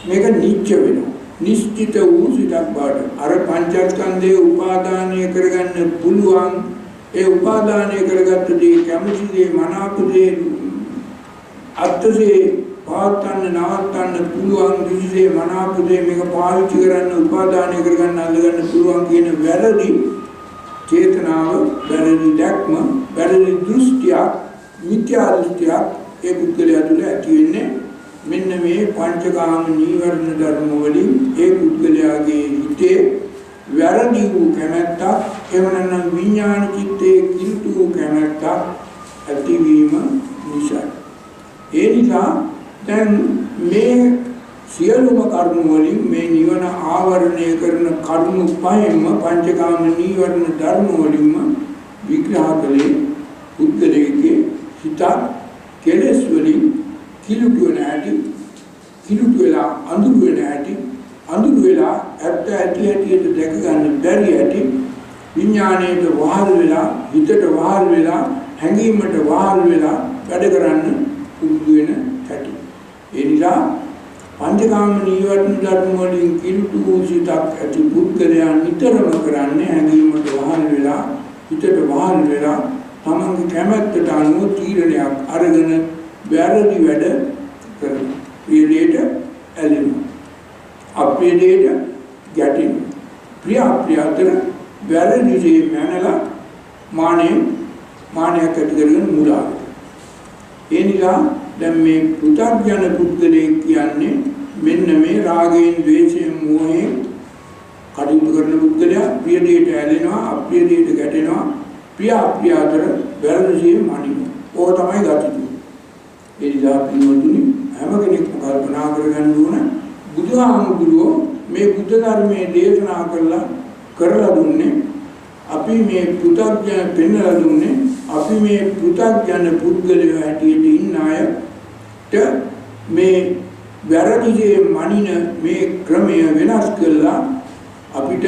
මේක නිච්ච වෙනවා. නිශ්චිත වූ සිතක් බවට අර පංචස්කන්ධයේ උපාදානය කරගන්න පුළුවන්. ඒ උපාදානය කරගත්ත දේ කැමති දේ මනාප දේ අත්සේ පාත්තන්න නවත්තන්න පුළුවන් විදිහේ මනාප දේ මේක පාවිච්චි කරන්න උපාදානය කරගන්න අල්ලගන්න පුළුවන් කියන වැරදි චේතනාව, වැරදි දැක්ම, වැරදි දෘෂ්ටිය, මිත්‍යා දෘෂ්ටිය ඒ පුද්ගලයා තුළ ඇති වෙන්නේ මෙන්න මේ පංචකාම නීවරණ ධර්ම වලින් ඒ පුද්ගලයාගේ හිතේ වැරදි වූ කැමැත්තක්, එහෙම නැත්නම් විඥාන චිත්තයේ කිලුටු වූ කැමැත්තක් ඇතිවීම නිසා. ඒ නිසා දැන් මේ සියලුම කර්ම වලින් මේ නිවන ආවරණය කරන කර්ම පහෙන්ම පංචකාම නීවරණ ධර්ම වලින්ම විග්‍රහ කළේ පුද්ගලයේ හිත කෙලෙස් වලින් කිලුටු වෙන ඇති, කිලුටු වෙලා අඳුර වෙන ඇති, අඳුර වෙලා ඇත්ත ඇති ඇටියට දැක ගන්න බැරි ඇති, විඥාණයට වහල් වෙලා, හිතට වහල් වෙලා, හැඟීමට වහල් වෙලා වැඩ කරන්න පුරුදු වෙන ඇති. ඒ නිසා පංචකාම නීවරණ ධර්ම වලින් කිලුටු වූ සිතක් ඇති පුද්ගලයා නිතරම කරන්නේ හැඟීමට වහල් වෙලා, හිතට වහල් වෙලා තමන්ගේ කැමැත්තට අනුව තීරණයක් අරගෙන වැරදි වැඩ කරනවා. ප්‍රිය දෙයට ඇලෙනවා. අප්‍රිය දෙයට ගැටෙනවා. ප්‍රිය අප්‍රිය අතර වැරදි දේ මැනලා මානයක් ඇති කරගෙන මුලා වෙනවා. ඒ නිසා දැන් මේ පුතග්ජන පුද්ගලයෙක් කියන්නේ මෙන්න මේ රාගයෙන්, ද්වේෂයෙන්, මෝහයෙන් කටයුතු කරන පුද්ගලයා ප්‍රිය දෙයට ඇලෙනවා, අප්‍රිය දෙයට ගැටෙනවා. ප්‍රිය අප්‍රිය අතර වැරදි දේ මනිනවා. ඕක තමයි ගතිය. ඒ නිසා පින්වතුනි හැම කෙනෙක්ම කල්පනා කරගන්න ඕන බුදුහාමුදුරුවෝ මේ බුද්ධ ධර්මයේ දේශනා කරලා දුන්නේ අපි මේ පුතග්ජන පෙන්වලා දුන්නේ අපි මේ පුතග්ජන පුද්ගලයෝ හැටියට ඉන්න අයට මේ වැරදිසේ මනින මේ ක්‍රමය වෙනස් කළා අපිට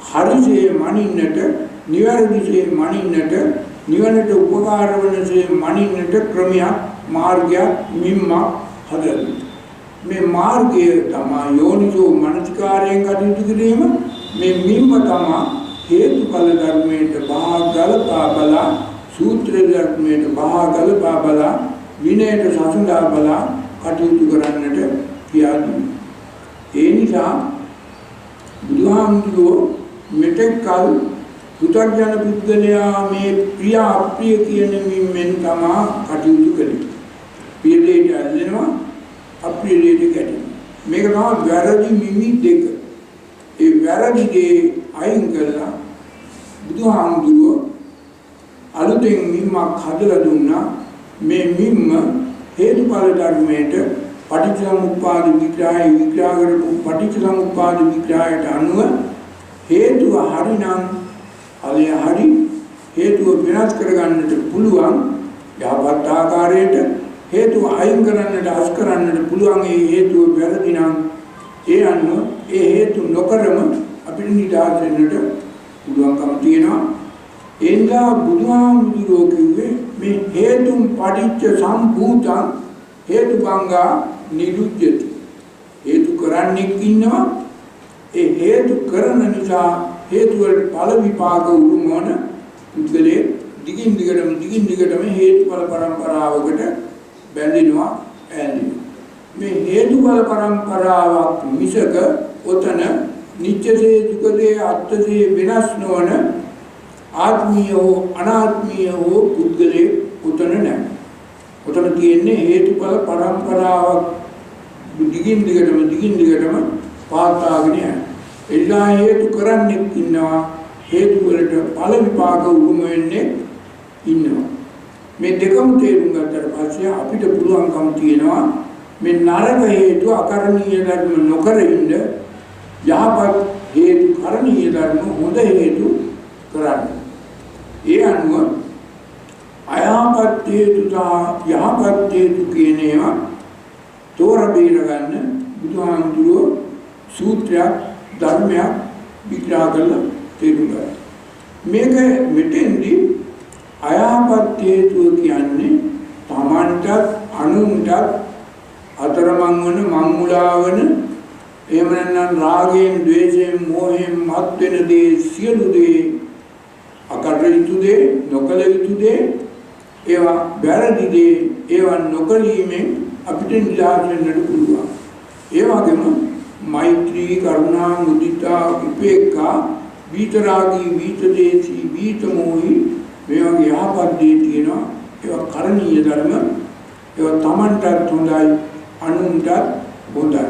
හරිසේ මනින්නට, නිවැරදිසේ මනින්නට, නිවනට උපකාර වනසේ මනින්නට ක්‍රමයක්, මාර්ගයක්, මිම්මක් හදලා. මේ මාර්ගය තමයි යෝනිසෝ මනසිකාරයෙන් කටයුතු කිරීම. මේ මිම්ම තමයි හේතුඵල ධර්මයට බාගලපා බලා, සූත්‍ර ධර්මයට බාගලපා බලා, විනයට සසඳා බලා කටයුතු කරන්නට කියා දුන්නා. ඒ නිසා බුදුහාමුදුරුවෝ මෙතෙක් කල පුතග්ජන පුද්ගලයා මේ ප්‍රිය අප්‍රිය කියන මිම්මෙන් තමයි කටයුතු කළේ. ප්‍රිය දෙයට ඇලෙනවා, අප්‍රිය දෙයට ගැටෙනවා. මේක තමයි වැරදි මිමි දෙක. ඒ වැරදි දේ අයින් කළා බුදුහාමුදුරුවෝ අලුතෙන් මිම්මක් හදලා දුන්නා. මේ මිම්ම හේතුඵල ධර්මයට පටිච්චසමුප්පාද විග්‍රහය විග්‍රහ කරපු පටිච්චසමුප්පාද විග්‍රහයට අනුව හේතුව හරිනම් ඵලය හරි, හේතුව වෙනස් කරගන්නට පුළුවන් යහපත් ආකාරයට, හේතුව අයින් කරන්නට අස් කරන්නට පුළුවන් ඒ හේතුව වැරදි නම් ඒ අනුව ඒ හේතු නොකරම අපිට නිදහස් වෙන්නට පුළුවන්කම තියෙනවා. ඒ නිසා බුදුහාමුදුරුවෝ කිව්වේ මේ හේතුම් පටිච්ච සම්භූතං හේතුබංගා නිරුද්ධති. හේතු කරන්නේ ඉන්නවා. ඒ හේතු කරන නිසා හේතු වල ඵල විපාක උරුමවන පුද්ගලයේ දිගින් දිගටම හේතුඵල පරම්පරාවකට බැඳෙනවා ඇලෙනවා. මේ හේතුඵල පරම්පරාවක් මිසක ඔතන නිත්‍යසේ දුකසේ අත්‍යසේ වෙනස් නොවන ආත්මීය හෝ අනාත්මීය හෝ පුද්ගලයේ උතන නැහැ. උතන තියෙන්නේ හේතුඵල පරම්පරාවක් දිගින් දිගටම පාතාගෙන යන. එල්ලා හේතු කරන්නේ ඉන්නවා, හේතු වලට ඵල විපාක උරුම වෙන්නේ ඉන්නවා. මේ දෙකම තේරුම් ගත්තට පස්සේ අපිට පුළුවන්කම තියෙනවා මේ නරක හේතු අකරණීය ධර්ම නොකර ඉන්න යහපත් හේතු කරණීය ධර්ම හොඳ හේතු කරන්න. ඒ අනුව අයහපත් හේතු සහ යහපත් හේතු කියන ඒවා තෝර බේර ගන්න බුදුහාමුදුරුවෝ සූත්‍රයක් ධර්මයක් විග්‍රහ කරලා තේරුම් ගන්නවා. මේක මෙතෙන්දී අයහපත් හේතුව කියන්නේ තමන්ටත් අනුන්ටත් අතරමං වන මංමුලා වන එහෙම නැත්නම් රාගයෙන් ද්වේෂයෙන් මෝහයෙන් මත් වෙන දේ සියලු දේ අකටයුතු දේ නොකළ යුතු දේ ඒවා වැරදි දේ ඒවා නොකළීමෙන් අපිට නිදහස් වෙන්නට පුළුවන්. ඒ වගේම මෛත්‍රී කරුණා මුදිතා උපේක්ඛා විතරාගී විතදේසී විතමෝහි මේ වගේ යහපත් දේ තියෙනවා. ඒවා කරණීය ධර්ම. ඒවා තමන්ටත් හොඳයි අනුන්ටත් හොඳයි.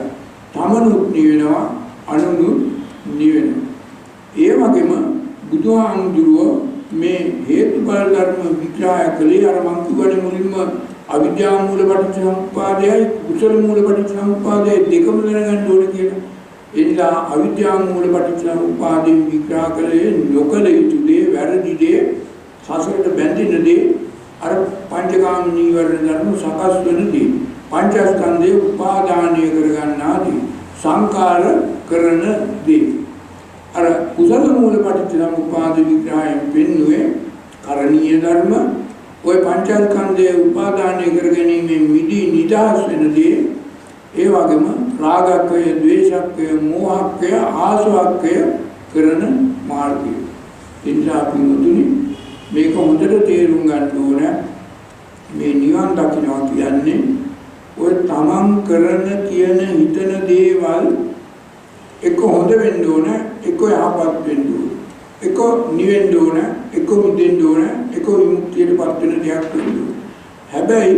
තමනුත් නිවෙනවා අනුනුත් නිවෙනවා. ඒ වගේම බුදුහාමුදුරුවෝ මේ හේතුඵල ධර්ම විග්‍රහය කළේ අර මං කියවනේ මුලින්ම අවිද්‍යා මූල පටිච්චසමුප්පාදයයි කුසල මූල පටිච්චසමුප්පාදයයි දෙකම දැනගන්න ඕනේ කියලා. එනිසා අවිද්‍යා මූල පටිච්චසමුප්පාදයෙන් විග්‍රහ කළේ නොකල යුතු දේ වැරදි දේ සසරට බැඳෙන දේ අර පංචකාම නීවරණ ධර්ම සකස් වෙන දේ පංචස්කන්ධය උපාදානය කරගන්නා දේ සංකාර කරන දේ අර කුසල මූල පටිච්චසමුප්පාද විග්‍රහයෙන් පෙන්වුවේ කරණීය ධර්ම ඔය පංචස්කන්ධය උපාදානය කරගැනීමෙන් මිදී නිදහස් වෙන දේ ඒ වගේම රාගක්කය ද්වේෂක්කය මෝහක්කය ආසවක්කය කරන මාර්ගය. එනිසා පින්වතුනි මේක හොඳට තේරුම් ගන්න ඕන. මේ නිවන් දකින්නවා කියන්නේ ඔය තමන් කරන කියන හිතන දේවල් එක හොඳ වෙන්න ඕන, එක යහපත් වෙන්න ඕන, එක නිවෙන්න ඕන, එක මුදෙන්න ඕන, එක විමුක්තියටපත් වෙන දෙයක් වෙන්න ඕන. හැබැයි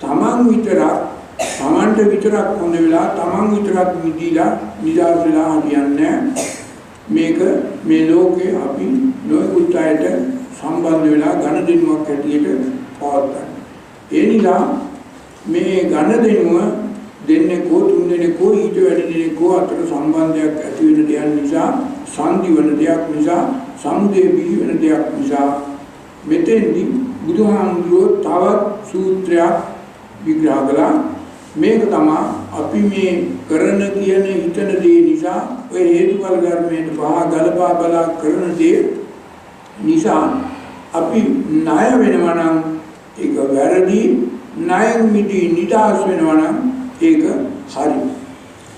තමන් විතරක් තමන්ට විතරක් හොඳ වෙලා තමන් විතරක් මිදීලා නිදහස් වෙලා හරියන්නේ මේක මේ ලෝකේ අපි නොයෙකුත් අයට සම්බන්ධ වෙලා ඝන දිනුවක් හැටියට පවත්වන්න. ඒ නිසා මේ ඝන දිනුව දෙන්නේ කෝ තුන් දෙනේ කෝ ඊට වැඩි දෙනේ කෝ අතර සම්බන්ධයක් ඇති වෙන දෙයක් නිසා සංදි වෙන දෙයක් නිසා සමුදේ බිහි වෙන දෙයක් නිසා මෙතෙන්දී බුදුහාමුදුරුවෝ තවත් සූත්‍රයක් විග්‍රහ කළා. මේක තමයි අපි මේ කරන කියන හිතන දේ නිසා ඔය හේතුඵල ධර්මයට පහ ගලපා බලා කරන දේ නිසා අපි ණය වෙනවා නම් ඒක වැරදි, ණයෙන් මිදී නිදහස් වෙනවා නම් ඒක හරි.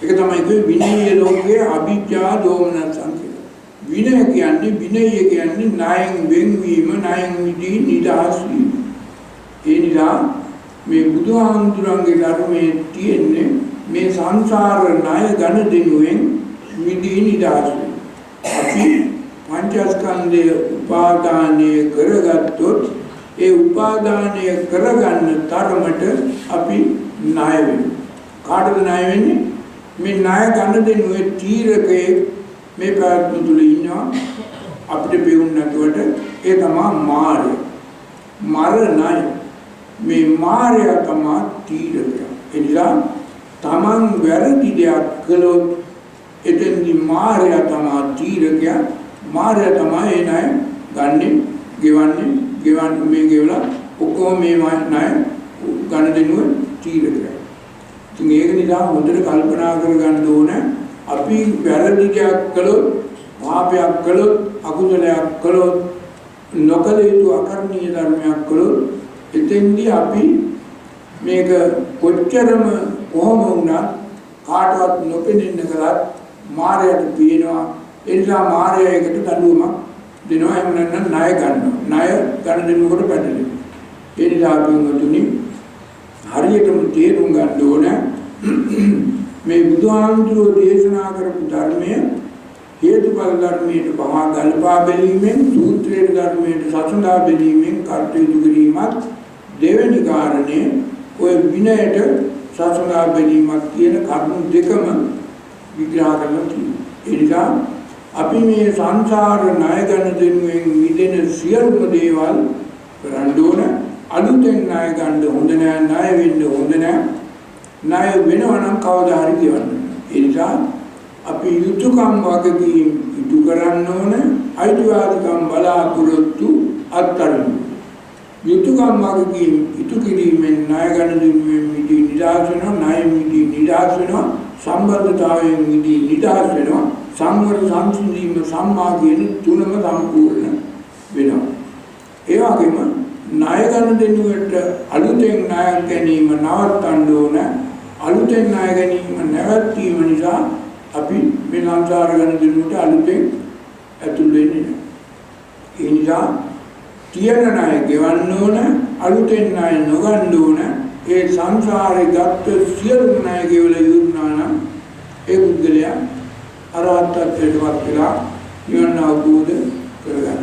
ඒක තමයි කිව්වේ විනය ලෝකයේ අභිජ්ජා දෝමනසං කියලා. විනය කියන්නේ ණයෙන් වෙන්වීම, ණයෙන් මිදී නිදහස් වීම. ඒ නිසා මේ බුදුහාමුදුරන්ගේ ධර්මයේ තියෙන්නේ මේ සංසාර ණය ඝන දිනුවෙන් මිදී නිදහස් වෙන. අපි පංචස්කන්ධය උපාදානය කරගත්තොත් ඒ උපාදානය කරගන්න තරමට අපි ණය වෙනවා. කාටද ණය වෙන්නේ? මේ ණය ඝන දිනුවේ තීරකයේ මේ ප්‍රාර්ථන තුල ඉන්නවා අපිට බෙවුන් නැතුවට ඒ තමයි මාරය. මරණය මේ මායя තමයි තීරකය. ඒ නිසා තමන් වැරදි දෙයක් කළොත් එතෙන්දි මායя තමයි තීරකය. මායя තමයි ඒ ණය ගන්නෙ, ගෙවන්නේ මේ ගෙවලා ඔක්කොම මේ ණය ගන්න දෙනුව තීරකය. ඉතින් ඒක නිසා හොඳට කල්පනා කරගන්න ඕන අපි වැරදි දෙයක් කළොත්, පාපයක් කළොත්, අකුසලයක් කළොත්, නොකල යුතු අකරණීය ධර්මයක් කළොත් එතෙන්දී අපි මේක කොච්චරම කොහොම වුණත් කාටවත් නොපෙනෙන්න කලත් මායයට පේනවා. ඒ නිසා මායයකට දඬුවමක් දෙනවා. එහෙම නැත්නම් ණය ගන්නවා. ණය ගන්න දෙනකොට පැටලෙනවා. ඒ නිසා අපි මුතුනි හරියටම තේරුම් ගන්න ඕන මේ බුදුහාමුදුරුවෝ දේශනා කරපු ධර්මය හේතුඵල ධර්මයට පහ ගල්පා බැලීමෙන්, සූත්‍රයේ ධර්මයට සසඳා බැලීමෙන් කටයුතු කිරීමත් දෙවෙනි කාරණේ ඔය විනයට සසඳා බැලීමක් කියන කරුණු දෙකම විග්‍රහ කරලා තියෙනවා. ඒ නිසා අපි මේ සංසාර ණය ගන්න දෙනුවෙන් මිදෙන සියලුම දේවල් කරන්න ඕන. අලුතෙන් ණය ගන්න හොඳ නෑ, ණය වෙන්න හොඳ නෑ. ණය වෙනවා නම් කවදා හරි ගෙවන්න. ඒ නිසා අපි යුතුයකම් වගකීම් ඉටු කරන්න ඕන. අයිතිවාසිකම් බලාපොරොත්තු අත්හරින්න. යුතුයකම් වගකීම් ඉටු කිරීමෙන් ණය ගන්න දෙනුවෙන් මිදී නිදහස් වෙනවා. ණය මිදී නිදහස් වෙනවා. සම්බන්ධතාවයෙන් මිදී නිදහස් වෙනවා. සංවර සංසිඳීම සම්මා කියන තුනම සම්පූර්ණ වෙනවා. ඒ වගේම ණය ගන්න දෙනුවට අලුතෙන් ණය ගැනීම නවත්තන්න ඕන. අලුතෙන් ණය ගැනීම නැවැත්වීම නිසා අපි මේ සංසාර ගන්න දෙනුවට අලුතෙන් ඇතුල් වෙන්නේ නැහැ. ඒ නිසා තියෙන ණය ගෙවන්න ඕන, අලුතෙන් ණය නොගන්න ඕන. ඒ සංසාරේ ගත්ත සියලු ණය ගෙවලා ඉවරනා නම් ඒ පුද්ගලයා අරහත්ත්වයටපත් වෙලා නිවන අවබෝධ කරගන්න.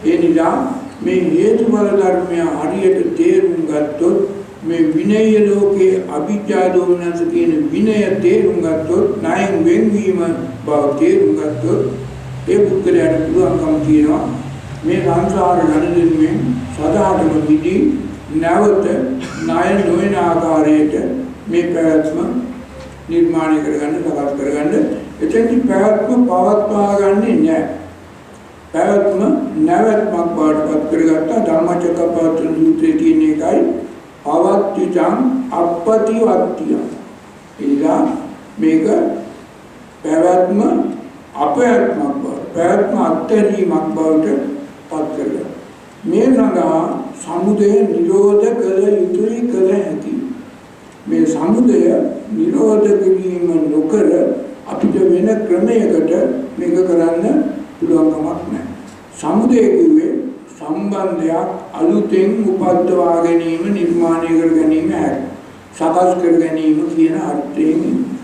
ඒ නිසා මේ හේතුඵල ධර්මය හරියට තේරුම් ගත්තොත් මේ විනය ලෝකයේ අවිජ්ජා දෝමනස කියන විනය තේරුම් ගත්තොත් ණයෙන් වෙන්වීම බව තේරුම් ගත්තොත් ඒ පුද්ගලයාට පුළුවන්කම තියෙනවා මේ සංසාර ගණනෙන් සදාටම පිටි නැවත ණය නොවන ආකාරයට මේ පැවැත්ම නිර්මාණය කරගන්න, සකස් කරගන්න. එතෙන්දි පැවැත්ම පවත්වා ගන්නේ නැහැ. පැවැත්ම නැවැත්මක් බවට පත් කරගත්තා. ධම්මචක්කපවත්තන සූත්‍රයේ තියෙන එකයි පවත්තිචං අපපතිවත්තිය. එනිසා මේක පැවැත්ම අපැවැත්මක් බවට, පැවැත්ම අත්හැරීමක් බවට පත් කරගත්තා. මේ සඳහා සමුදය නිරෝධ කළ යුතුයි, කළ හැකියි. මේ සමුදය නිරෝධ කිරීම නොකර අපිට වෙන ක්‍රමයකට මේක කරන්න පුළුවන්කමක් නැහැ. සමුදය කිව්වේ සම්බන්ධයක් අලුතෙන් උපද්දවා ගැනීම, නිර්මාණය කර ගැනීම, සකස් කර ගැනීම කියන අර්ථයෙන්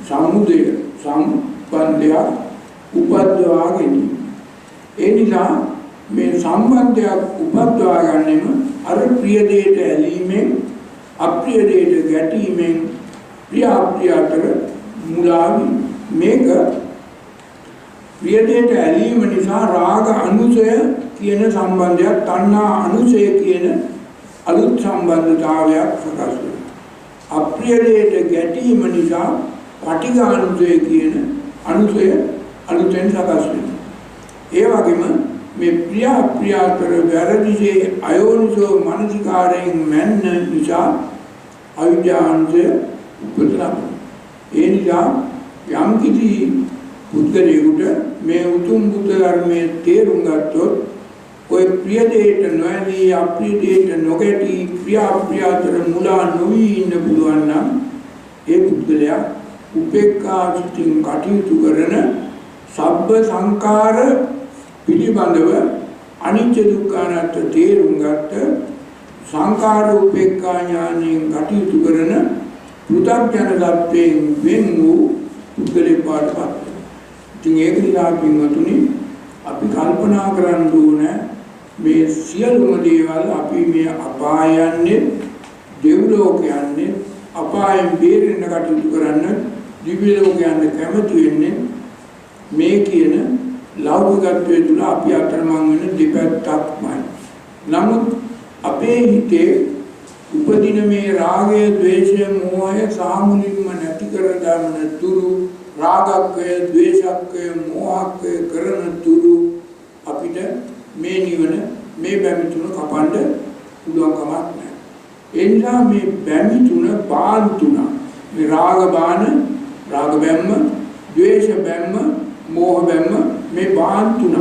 සමුදය සම්බන්ධයක් උපද්දවා ගැනීම. ඒ නිසා මේ සම්බන්ධයක් උපද්දවා ගැනීම අර ප්‍රිය දෙයට ඇලීමෙන්, අප්‍රිය දෙයට ගැටීමෙන් ප්‍රිය අප්‍රිය අතර මුලා වීම. මේක ප්‍රිය දෙයට ඇලීම නිසා රාග අනුසය කියන සම්බන්ධයක්, තණ්හා අනුසය කියන අලුත් සම්බන්ධතාවයක් සකස් වෙනවා. අප්‍රිය දෙයට ගැටීම නිසා පටිඝ අනුසය කියන අනුසය අලුතෙන් සකස් වෙනවා. ඒ වගේම මේ ප්‍රිය අප්‍රිය අතර වැරදිසේ අයෝනිසෝ මනසිකාරයෙන් මැන්න නිසා අවිද්‍යාවන්තය උපදලා. ඒ නිසා යම් කිසි පුද්ගලයෙකුට මේ උතුම් බුද්ධ ධර්මයේ තේරුම් ගත්තොත් કોઈ ප්‍රිය දෙයට නොඇලී අප්‍රිය දෙයට නොගැටී ප්‍රිය අප්‍රිය අතර මුලා නොවි ඉන්න පුළුවන් නම් ඒ පුද්ගලයා උපේක්ඛා සිතින් කටයුතු කරන සබ්බ සංකාර පිළිබඳව අනිත්‍ය දුක්ඛ අනාත්ම තේරුම් ගත්ත සංකාර උපේක්ඛා ඥානයෙන් කටයුතු කරන පෘථග්ජන ධර්මයෙන් වෙන් වූ පුද්ගලෙක් පාඩපත් වෙනවා. ඉතින් ඒක නිසා පින්වතුනි අපි කල්පනා කරන්න ඕන මේ සියලුම දේවල් අපි මේ අපාය යන්නේ, දෙව්ලෝක යන්නේ, අපායෙන් බේරෙන්න කටයුතු කරන්න, දිව්‍ය ලෝක යන්න කැමති වෙන්නේ මේ කියන ලෞකිකත්වයේ තුල අපි අතරමං වෙන දෙපැත්තක්මයි. නමුත් අපේ හිතේ උපදින මේ රාගය, ද්වේෂය, මෝහය සාමුලින්ම නැති කර ගන්න තුරු, රාගක්කය, ද්වේෂක්කය, මෝහක්කය කරන තුරු අපිට මේ නිවන, මේ බැමි තුන කපන්න පුළුවන් කමක් නැහැ. ඒ නිසා මේ බැමි තුන බාන් තුන, මේ රාග බාන, රාග බැම්ම, ද්වේෂ බැම්ම, මෝහ බැම්ම, මේ බාන් තුන.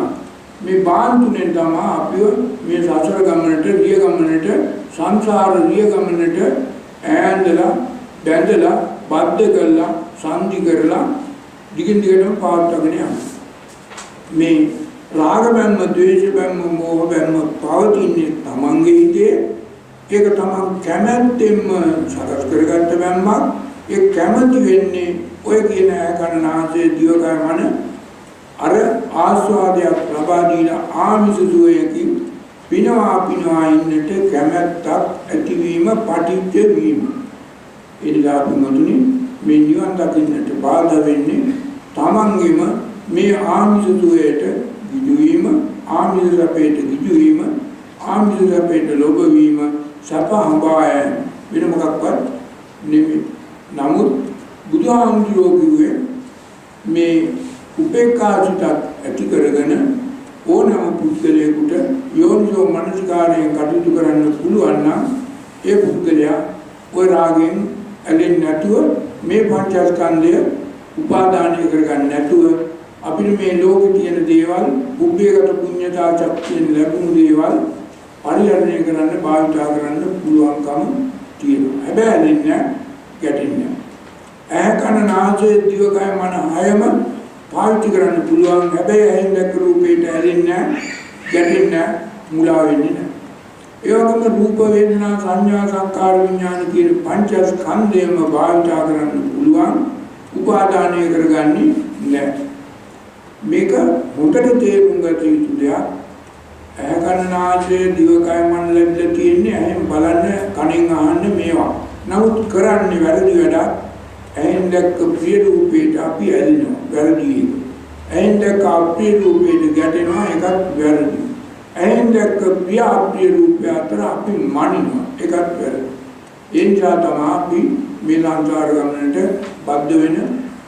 මේ බාන් තුනෙන් තමයි අපි මේ සසර ගමනට, රිය ගමනට, සංසාර රිය ගමනට ඈඳලා, බැඳලා, බද්ධ කරලා, සංදි කරලා දිගින් දිගටම පාත්වගෙන යනවා. මේ රාග බැම්ම, ද්වේෂ බැම්ම, මෝහ බැම්ම පවතින්නේ තමන්ගේ හිතේ. ඒක තමන් කැමැත්තෙන්ම සකස් කරගත්ත බැම්මක්. ඒ කැමැති වෙන්නේ ඔය කියන කනනාසය දිවකය මන අර ආස්වාදයක් ලබා දීලා ආමිෂ සුවයකින් පිනවා ඉන්නට කැමැත්තක් ඇතිවීම, පටිච්ච වීම. එනිසා තුමුතුනි මේ නිවන් දකින්නට බාධා වෙන්නේ තමන්ගේම මේ ආමිෂ සුවයට ගිජු වීම, ආමිෂ සැපයට ගිජු වීම, ආමිෂ සැපයට ලෝභ වීම සැප හඹාය වෙන මොකක්වත් නෙමෙයි. නමුත් බුදුහාමුදුරුවෝ කිව්වේ මේ උපේක්ඛාසිතක් ඇති කරගෙන ඕනම පුද්ගලයෙකුට යෝනිසෝ මනසිකාරයෙන් කටයුතු කරන්න පුළුවන් නම් ඒ පුද්ගලයා ඔය රාගයෙන් ඇලෙන්නේ නැතුව මේ පංචස්කන්ධය උපාදානය කරගන්න නැතුව අපිට මේ ලෝකේ තියෙන දේවල් බුද්ධිගත පුඤ්ඤතා ශක්තියෙන් ලැබුණු දේවල් පරිහරණය කරන්න භාවිතා කරන්න පුළුවන්කම තියෙනවා. හැබැයි නෑ ගැටෙන්නේ. ඇහ කන නාසය දිවකය මන හයම පාවිච්චි කරන්න පුළුවන්. හැබැයි ඇහෙන් දැක්ක රූපේට ඇලෙන්නේ නෑ, ගැටෙන්නේ නෑ, මුලා වෙන්නේ නෑ. ඒ වගේම රූප වේදනා සංඥා සංකාර විඥාන කියන පංචස්කන්ධයම භාවිතා කරන්න පුළුවන්. උපාදානය කරගන්නේ නෑ. මේක හොඳට තේරුම් ගත යුතු දෙයක්. ඇහ කන නාසය දිවකය මන ලැබිලා තියෙන්නේ ඇහෙන් බලන්න කනෙන් අහන්න මේවා. නමුත් කරන්නේ වැරදි වැඩක්. ඇහෙන් දැක්ක ප්‍රිය රූපේට අපි ඇලෙනවා වැරදි එක. ඇහෙන් දැක්ක අප්‍රිය රූපේට ගැටෙනවා ඒකත් වැරදි. ඇහෙන් දැක්ක ප්‍රිය අප්‍රිය රූපය අතර අපි මනිනවා ඒකත් වැරදි. ඒ නිසා තමයි අපි මේ සංසාර ගමනට බද්ධ වෙන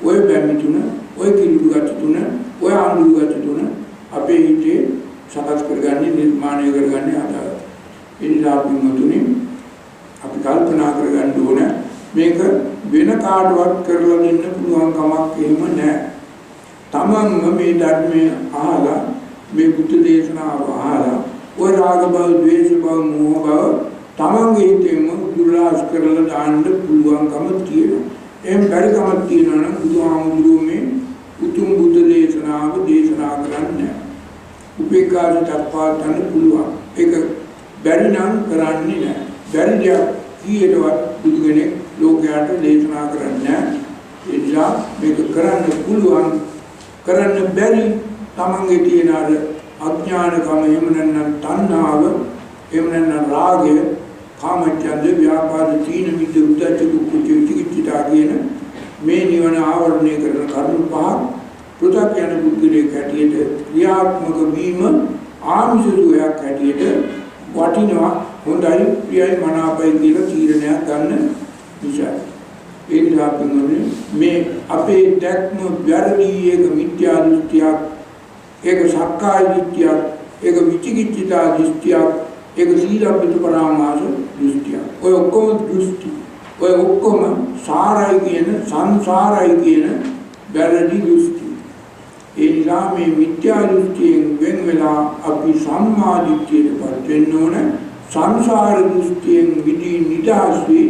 ඔය බැමි තුන, ඔය කිලුඩු ගති තුන, ඔය ආඳුරු ගති තුන අපේ හිතේ සකස් කරගන්නේ නිර්මාණය කරගන්නේ ආදාය. ඒ නිසා අපි මුතුනේ අපි කල්පනා කරගන්න ඕන මේක වෙන කාටවත් කරලා දෙන්න පුළුවන් කමක් එහෙම නැහැ. තමන්ම මේ ධර්මයේ අහලා මේ බුද්ධ දේශනාව අහලා ඔය රාග බව, ද්වේෂ බව, මෝහ බව තමන්ගේ හිතේම දුර්ලාභ කරලා දාන්න පුළුවන්කම තියෙනවා. එහෙම පරිකමක් තියෙනවා නම් බුදුහාමුදුරුවෝ මේ උතුම් බුද්ධ දේශනාව දේශනා කරන්නේ උපේක්ඛාට පාතන්න පුළුවන්. ඒක බැරි නම් කරන්නේ නැහැ. බැරි දෙයක් කීයටවත් බුදු කෙනෙක් ලෝකයට දේශනා කරන්නේ නැහැ. ඒ නිසා මේක කරන්න පුළුවන්. කරන්න බැරි තමන්ගේ තියෙන අර අඥානකම, එහෙම නැත්නම් තණ්හාව, එහෙම නැත්නම් රාගය, කාමච්ඡන්ද, ව්‍යාපාද, තීන මිද්ද, උද්ධච්ච, කුච්ච, විචිකිච්ඡා කියන මේ නිවන ආවරණය කරන කරුණු පහ පෘථග්ජන බුද්ධිලේ හැටියට ක්‍රියාත්මක වීම ආමිෂ සුවයක් හැටියට වටිනවා. හොඳයි, ප්‍රියයි, මනාපයි කියලා තීරණයක් ගන්න නිසා. ඒ නිසා මේ අපේ දැක්ම වැරදි, ඒක මිත්‍යා දෘෂ්ටියක්, ඒක සක්කාය දිට්ඨියක්, ඒක විචිකිච්ඡා දෘෂ්ටියක්, ඒක සීලබ්බත පරාමාස දෘෂ්ටියක්. ඔය ඔක්කොම දෘෂ්ටි, ඔය ඔක්කොම සාරයි කියන, සංසාරයි කියන වැරදි දෘෂ්ටි. ඒ නිසා මේ මිත්‍යා දෘෂ්ටියෙන් වෙන් වෙලා අපි සම්මා දිට්ඨියටපත් වෙන්න ඕන. සංසාර දෘෂ්ටියෙන් විදී නිදහස් වී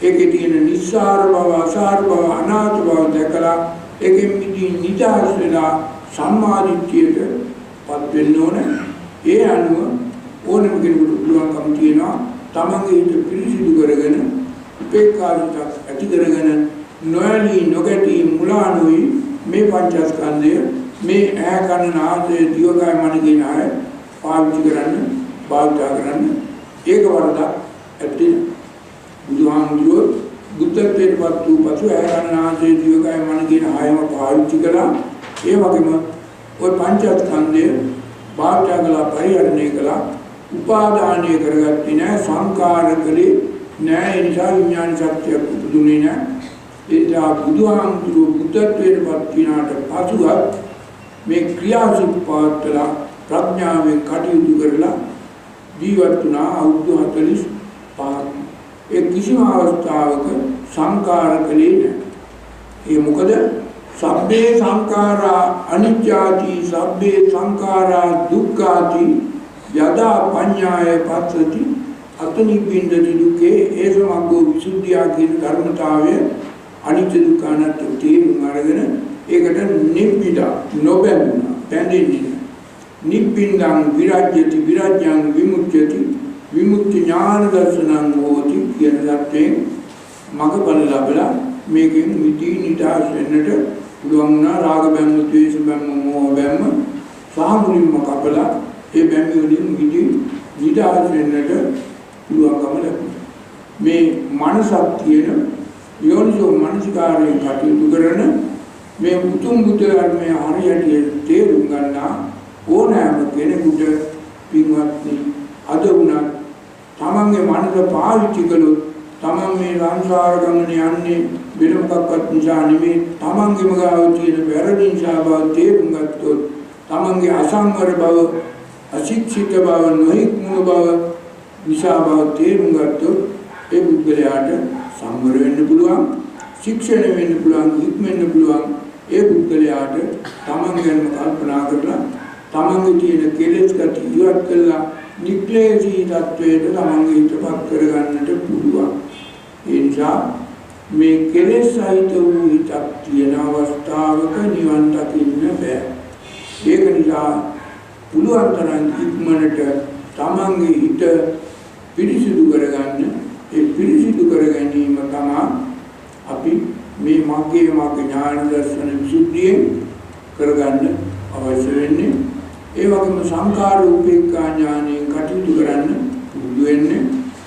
ඒකේ තියෙන නිස්සාර බව, අසාර බව, අනාත්ම බව දැකලා ඒකෙන් විදී නිදහස් වෙලා සම්මා දිට්ඨියටපත් වෙන්න ඕන. ඒ අනුව ඕනම කෙනෙකුට පුළුවන්කම තියෙනවා තමන්ගේ හිත පිරිසිදු කරගෙන උපේක්ඛාට ඇති කරගෙන නොයලී නොගැටී මුලා නොවි මේ පංචස්කන්ධය, මේ ඇහ කන නාසය දිවකය මන කියන අය පාවිච්චි කරන්න, භාවිතා කරන්න. ඒක වරදක් ඇත්තේ. බුදුහාමුදුරුවෝ බුද්ධත්වයට පත් වූ පසු ඇහ කන නාසය දිවකය මන කියන අයම පාවිච්චි කළා. ඒ වගේම ඔය පංචස්කන්ධය භාවිතා කළා, පරිහරණය කළා, උපාදානය කරගත්තේ නැහැ, සංකාර කළේ නැහැ. ඒ නිසා විඥාන ශක්තියක් උපදුනේ නැහැ. ඒ බුදුහාමුදුරුවෝ බුද්ධත්වයට පත් වුණාට පසුවත් මේ ක්‍රියාසිත පාත්තලා ප්‍රඥාවෙන් කටයුතු කරලා ජීවත් වුණා අවුරුදු 45ක්. ඒ කිසිම අවස්ථාවක සංකාර කළේ නැහැ. ඒ මොකද සබ්බේ සංඛාරා අනිච්චාති, සබ්බේ සංඛාරා දුක්ඛාති, යදා පඤ්ඤාය පස්සති අතනිබ්බින්දති දුක්ඛේ ඒසමග්ගෝ විසුද්ධිය කියන ධර්මතාවය අනිත්‍ය දුක්ඛ අනාත්ම තේරුම් අරගෙන ඒකට නිබ්බිදා නොබැඳුනා, බැඳෙන්නේ නිබ්බින්දං විරජ්‍යති, විරජ්‍යං විමුච්ඡති, විමුක්ති ඥාන දර්ශනං හෝති කියන ධර්මයෙන් මඟඵල ලැබලා මේකෙන් මිදී නිදහස් වෙන්නට පුළුවන් වුණා. රාග බැම්ම, ද්වේෂ බැම්ම, මෝහ බැම්ම සාමුලින්ම කපලා ඒ බැම්ම වලින් මිදී නිදහස් වෙන්නට පුළුවන්කම ලැබුණා. මේ මනසක් තියෙන යෝනිසෝ මනසිකාරයෙන් කටයුතු කරන මේ උතුම් බුද්ධ ධර්මයේ හරියට තේරුම් ගන්න ඕනෑම කෙනෙකුට පින්වත්නි අද වුණත් තමන්ගේ මනස පාවිච්චි කළොත් තමන් මේ සංසාර ගමනේ යන්නේ වෙන මොකක්වත් නිසා නෙමෙයි තමන්ගේම ගාව තියෙන වැරදි නිසා බව තේරුම් ගත්තොත් තමන්ගේ අසංවර බව අශික්ෂිත බව නොහික්මුණු බව නිසා බව තේරුම් ගත්තොත් ඒ බුද්ධයාට සම්වර වෙන්න පුළුවන් ශික්ෂණය වෙන්න පුළුවන් හික්මෙන්න පුළුවන් ඒ බුද්ධයාට තමන් ගැන කල්පනා කරලා තමන්ගේ තියෙන කෙලෙස් ගති ඉවත් කළා නික්ලේශී තත්වයට තමන්ගේ හිතපත් කරගන්නට පුළුවන් ඒ නිසා මේ කෙලෙස් සහිත වූ හිතක් තියෙන අවස්ථාවක නිවන් දකින්න බෑ ඒක නිසා පුළුවන් තරම් ඉක්මනට තමන්ගේ හිත පිරිසිදු කරගන්න ඒ පිරිසිදු කර ගැනීම තමයි අපි මේ මග්ගේ ඥාන දර්ශන විසුද්ධියෙන් කරගන්න අවශ්‍ය වෙන්නේ ඒ වගේම සංකාර උපේක්ඛා ඥානයෙන් කටයුතු කරන්න පුරුදු වෙන්නේ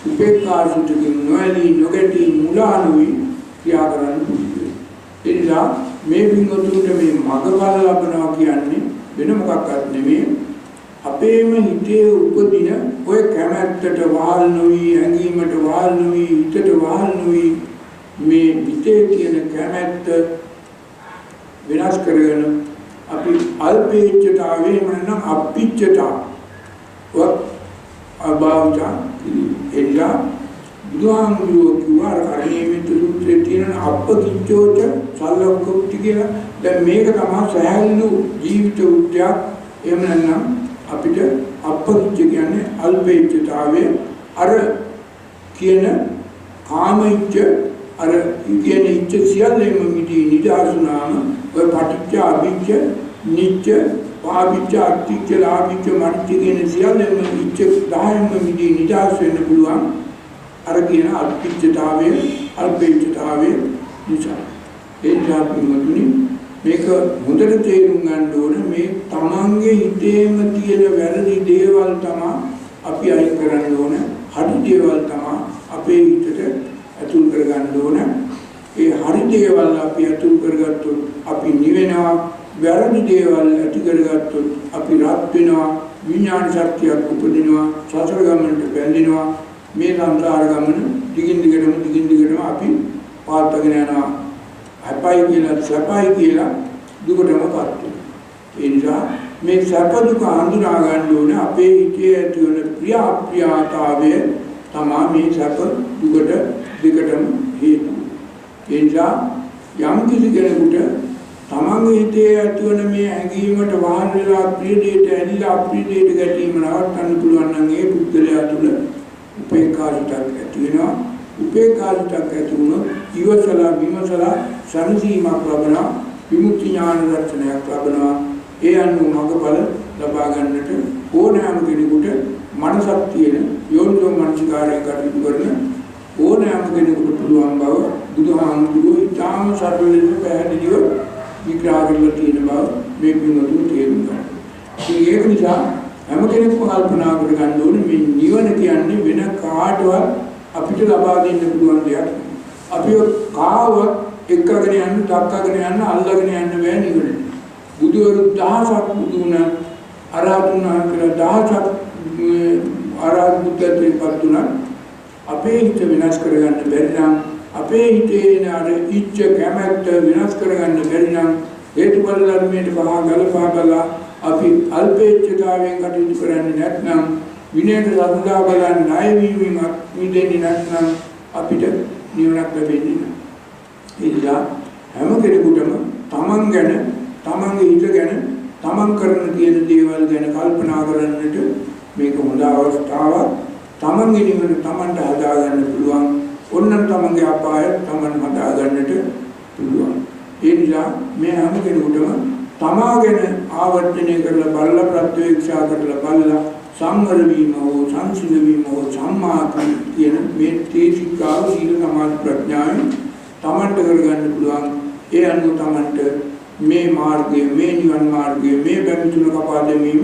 උපේක්ඛා සිතකින් නොඇලී නොගැටී මුලා නොවි ක්‍රියා කරන්න පුරුදු වෙන්න. ඒ නිසා මේ විමුක්තියට මේ මගඵල ලබනවා කියන්නේ වෙන මොකක්වත් නෙමෙයි අපේම හිතේ උපදින ඔය කැමැත්තට වහල් නොවි ඇඟීමට වහල් නොවි හිතට වහල් නොවි මේ හිතේ තියෙන කැමැත්ත විනාශ කරගෙන අපි අල්පේච්ඡතාවේ මනනම් අපිච්ඡතාව අභාවචා එල්ලා බුදුහාමුදුරුවෝ කිව්වා කරණීයමිත සූත්‍රයේ තියෙන අපකිච්ඡෝච සල්ලක්කුට්ටි කියලා දැන් මේක තමයි සහැල්ලු ජීවිත උත්‍යක් එහෙම නැත්නම් අපිට අපකිච්ඡ කියන්නේ අල්පේච්ඡතාවේ අර කියන කාමයිච්ඡ අර කියන ඉච්ඡ සියල්ලම මිදී නිදාසුනාම ඔය පටිච්ච අභිච්ඡ නිච්ච පාවිච්ච අත්තිච්ච ලාභිච්ච මනිච්ච කියන සියල්ලම ඉච්ඡ 10ම මිදී නිදාස් වෙන්න පුළුවන් අර කියන අල්පේච්ඡතාවය අල්පේච්ඡතාවය නිසා ඒ ඥාපිමුතුනි මේක හොඳට තේරුම් ගන්න ඕන මේ තමන්ගේ හිතේම තියෙන වැරදි දේවල් තමයි අපි අයින් කරන්න ඕන හරි දේවල් තමයි අපේ හිතට ඇතුල් කරගන්න ඕන ඒ හරි දේවල් අපි ඇතුල් කරගත්තොත් අපි නිවෙනවා වැරදි දේවල් ඇති කරගත්තොත් අපි රත් වෙනවා විඥාන ශක්තියක් උපදිනවා සසර ගමනට බැඳෙනවා මේ සංසාර ගමන දිගින් දිගටම අපි පාත්ගෙන යනවා අපයි කියලා සපයි කියලා දුකටමපත් වෙනවා ඒ නිසා මේ සැප දුක හඳුනා ගන්න ඕනේ අපේ හිතේ ඇති වෙන ප්‍රිය අප්‍රියතාවය තමයි මේ සැප දුකට දෙකටම හේතුව ඒ නිසා යම් කිසි කෙනෙකුට තමන්ගේ හිතේ ඇති වෙන මේ ඇඟීමට වහල් වෙලා ප්‍රිය දෙයට ඇලිලා අප්‍රිය දෙයට ගැටීම නවත්තන්න පුළුවන් නම් ඒ පුද්ගලයා තුළ උපේක්ඛාසිතක් ඇති වෙනවා උපේක්ඛාසිතක් ඇති වුණොත් ඉවසලා විමසලා සම්සීමක් ලබනවා විමුක්ති ඥාන දර්ශනයක් ලබනවා ඒ අනුව මඟඵල ලබා ගන්නට ඕනෑම කෙනෙකුට මනසක් තියෙන යෝනිසෝ මනසිකාරය කටයුතු කරන ඕනෑම කෙනෙකුට පුළුවන් බව බුදුහාමුදුරුවෝ ඊටාම සරල ලෙස පැහැදිලිව විග්‍රහ කරලා තියෙන බව මේ පින්වතුන් තේරුම් ගන්න. ඒක නිසා හැම කෙනෙක්ම කල්පනා කර ගන්න ඕනේ මේ නිවන කියන්නේ වෙන කාටවත් අපිට ලබා දෙන්න පුළුවන් දෙයක්. අපි කාවත් එක්කගෙන යන්න, දක්කගෙන යන්න, අල්ලගෙන යන්න බෑ නිවනට. බුදුවරු 1000ක් බුදු වුණා, අරහතුන් වහන්සේලා 1000ක් අරහත් බුද්ධත්වයට පත් වුණා. අපේ හිත විනාශ කරගන්න බැරි නම් අපේ හිතේ නාර ඉච්ඡ කැමැත්ත විනාශ කරගන්න බැරි නම් හේතුඵල ධර්මයට ගලපා බලලා අපි අල්පේච්ඡතාවයෙන් කටයුතු කරන්නේ නැත්නම් විනයට සඳහා බලන්නේ ණය වීමක් නිදෙන්නේ නැත්නම් අපිට නිවනක් ලැබෙන්නේ නැහැ. ඒ නිසා හැම කෙනෙකුටම තමන් ගැන, තමන්ගේ හිත ගැන, තමන් කරන තියෙන දේවල් ගැන කල්පනා කරන්නට මේක හොඳ අවස්ථාවක්. තමන්ගේ නිවන තමන්ට හදා ගන්න පුළුවන්. ඔන්න තමන්ගේ අපාය තමන් හදා ගන්නට පුළුවන්. ඒ නිසා මේ හැම කෙනෙකුටම තමා ගැන ආවර්තනය කරලා බලලා ප්‍රත්‍යක්ෂා කරලා බලලා සංවර වීම හෝ සංසිඳ වීම හෝ සම්මා කියන මේ තේසිකාව සීල සමාධි ප්‍රඥාවෙන් තමන්ට කරගන්න පුළුවන්. ඒ අනුව තමන්ට මේ මාර්ගය, මේ නිවන් මාර්ගය, මේ බැමි තුන කපා දැමීම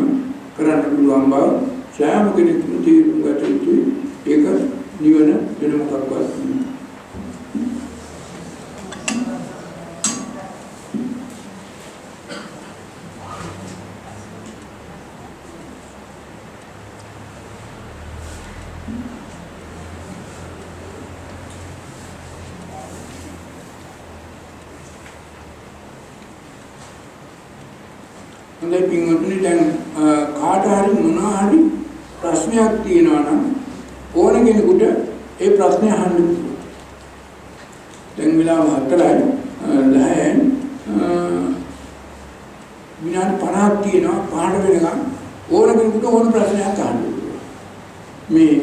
කරන්න පුළුවන් බව සෑම කෙනෙකුම තේරුම් ගත යුතුයි. ඒක නිවන වෙන මොකක්වත් නෙවෙයි. හොඳයි පින්වත්නි දැන් කාට හරි මොනවා හරි ප්‍රශ්නයක් තියෙනවා නම් ඕන කෙනෙකුට ඒ ප්‍රශ්නේ අහන්න පුළුවන්. දැන් වෙලාව 4යි 10යි විනාඩි 50ක් තියෙනවා 5ට වෙනකන් ඕන කෙනෙකුට ඕන ප්‍රශ්නයක් අහන්න පුළුවන්. මේ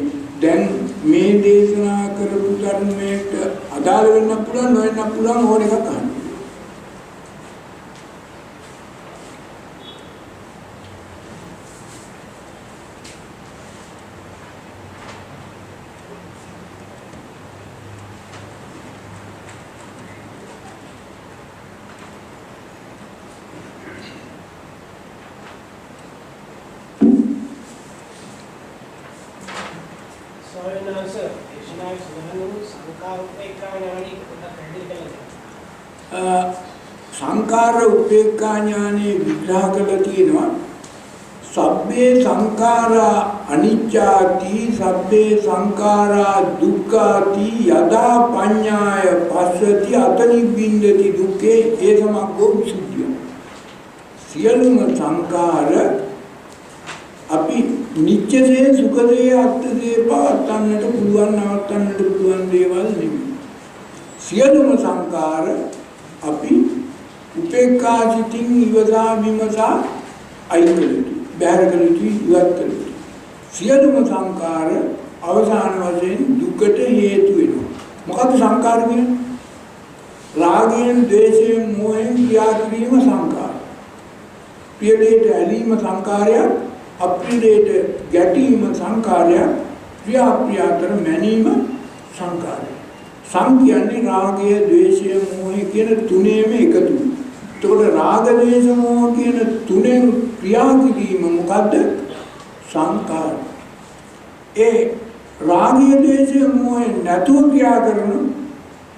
දැන් මේ දේශනා කරපු ධර්මයට අදාළ වෙන්න පුළුවන් නොවෙන්න පුළුවන් ඕන එකක් අහන්න. සංකාර උපේක්ඛා ඥානේ විග්‍රහ කරලා තියෙනවා සබ්බේ සංඛාරා අනිච්චාති සබ්බේ සංඛාරා දුක්ඛාති යදා පඤ්ඤාය පස්සති අතනිබ්බින්දති දුක්ඛේ ඒ සමග්ගෝ විසුද්ධිය සියලුම සංඛාර අපි නිත්‍යසේ සුඛසේ අත්ථසේ පවත්තන්නට පුළුවන් නවත්තන්නට පුළුවන් දේවල් නෙමෙයි සියලුම සංඛාර අපි උපේක්ඛා සිතින් ඉවසා විමසා අයිකලටි බැහැරකලටි ඉවත් කළටි සියලුම සංඛාර අවසාන වශයෙන් දුකට හේතු වෙනවා මොකද සංඛාර කියන්නේ රාගයෙන් ද්වේෂයෙන් මෝහයෙන් ක්‍රියා කිරීම සංඛාර ප්‍රියදේට ඇලීම සංඛාරයක් අප්‍රියදේට ගැටීම සංඛාරයක් ක්‍රියාප්‍රිය අතර මැනීම සංඛාරයක් සංඛ්‍යන්නේ රාගය ද්වේෂය මෝහය කියන තුනේම එකතු. එතකොට රාග ද්වේෂ මෝහ කියන තුනෙන් ක්‍රියා කිරීම මොකද්ද? සංඛාර. ඒ රාගය ද්වේෂය මෝහය නැතුව ක්‍රියා කරන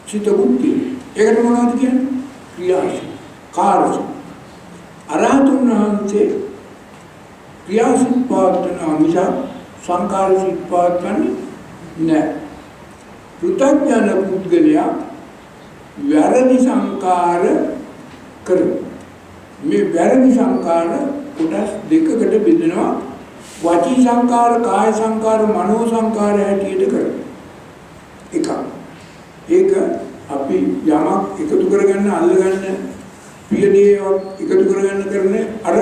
චිත්ත බුද්ධි. ඒකට මොනවද කියන්නේ? ක්‍රියාශීල. කාර්යශීල. අරහතුන් වහන්සේ ක්‍රියාශීල පාවතන මිස සංඛාරශීල පාවතන්නේ නැහැ. පෘථග්ජන පුද්ගලයා වැරදි සංකාර කරනවා. මේ වැරදි සංකාර කොටස් දෙකකට බෙදෙනවා. වචී සංකාර, කාය සංකාර, මනෝ සංකාර හැටියට කරනවා. එකක්. ඒක අපි යමක් එකතු කරගන්න, අල්ලගන්න, ප්‍රිය දේවල් එකතු කරගන්න කරන අර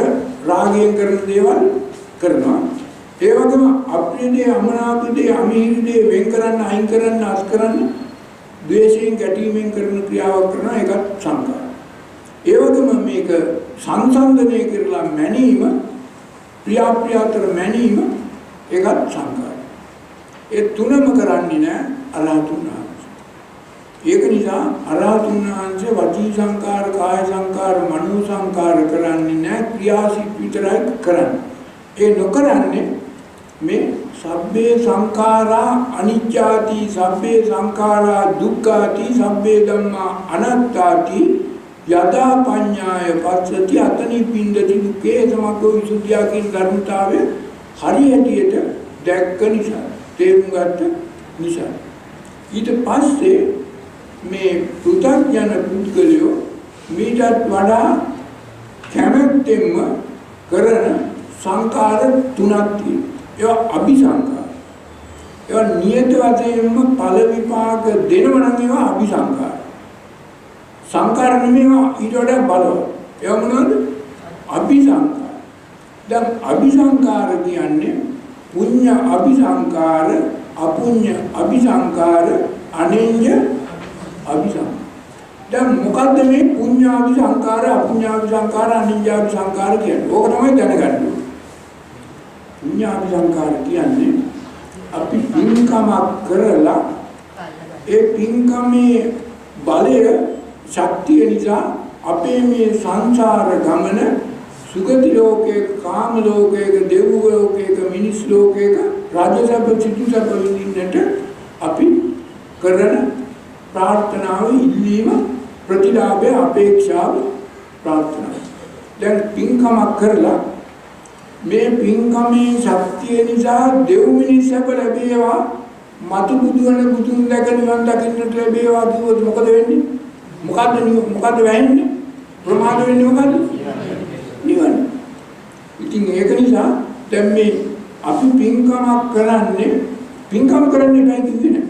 රාගයෙන් කරන දේවල් කරනවා. ඒ වගේම අප්‍රිය දේ, අමනාප දේ, අමිහිරි දේ වෙන් කරන්න, අයින් කරන්න, අස් කරන්න, ද්වේෂයෙන් ගැටීමෙන් කරන ක්‍රියාවක් කරනවා. ඒකත් සංකාර. ඒ වගේම මේක සංසන්දනය කරලා මැනීම, ප්‍රියාප්‍රිය අතර මැනීම ඒකත් සංකාර. ඒ තුනම කරන්නේ නැහැ අරහතුන් වහන්සේ. ඒක නිසා අරහතුන් වහන්සේ වචී සංකාර, කාය සංකාර, මනෝ සංකාර කරන්නේ නැහැ, ක්‍රියාසිට විතරයි කරන්නේ. ඒ නොකරන්නේ මේ සබ්බේ සංඛාරා අනිච්චාති සබ්බේ සංඛාරා දුක්ඛාති සබ්බේ ධම්මා අනාත්තාති යදා පඤ්ඤාය පස්සති අතනි පින්දති දුක්ඛේ සමග්ගෝ විසුද්ධිය කියන ධර්මතාවය හරියටියට දැක්ක නිසා තේරුම් ගත්ත නිසා ඊට පස්සේ මේ පෘථග්ජන පුද්ගලයෝ මීටත් වඩා කැමැත්තෙන්ම කරන සංකාර තුනක් තියෙනවා. ඒවා අபிසංකාර. ඒවා නියත වශයෙන්ම ඵල විපාක දෙනවා නම් ඒවා අபிසංකාර. සංකාර නෙමෙයි ඊට වඩා බලවත්. ඒවා මොනවද? අபிසංකාර. දැන් අபிසංකාර කියන්නේ පුඤ්ඤ අபிසංකාර, අපුඤ්ඤ අபிසංකාර, අනෙඤ්ඤ අபிසංකාර. දැන් මොකද්ද මේ පුඤ්ඤ අபிසංකාර, අපුඤ්ඤ අபிසංකාර, අනෙඤ්ඤ අபிසංකාර කියන්නේ? ඕක තමයි දැනගන්න ඕනේ. පුඤ්ඤාභි සංකාර කියන්නේ අපි පින්කමක් කරලා ඒ පින්කමේ බලය ශක්තිය නිසා අපේ මේ සංසාර ගමන සුගති ලෝකයේ, කාම ලෝකයේ, දෙව් ලෝකයේ, මිනිස් ලෝකයේ රාජසබ්බ චිතුසබ්බ විඳින්නට අපි කරන ප්‍රාර්ථනාව, ඉල්ලීම, ප්‍රතිලාභය, අපේක්ෂාව, ප්‍රාර්ථනාව. දැන් පින්කමක් කරලා මේ පින්කමේ ශක්තිය නිසා දෙව් මිනිස් සැප ලැබේවා මතු බුදුන් දැක නිවන් දකින්නට ලැබේවා කිව්වොත් මොකද වෙන්නේ? මොකද්ද වෙන්නේ? ප්‍රමාද වෙන්නේ මොකද්ද? නිවන. ඉතින් ඒක නිසා දැන් මේ අපි පින්කමක් කරන්නේ පින්කම් කරන්නේ නැහැ කියන්නේ.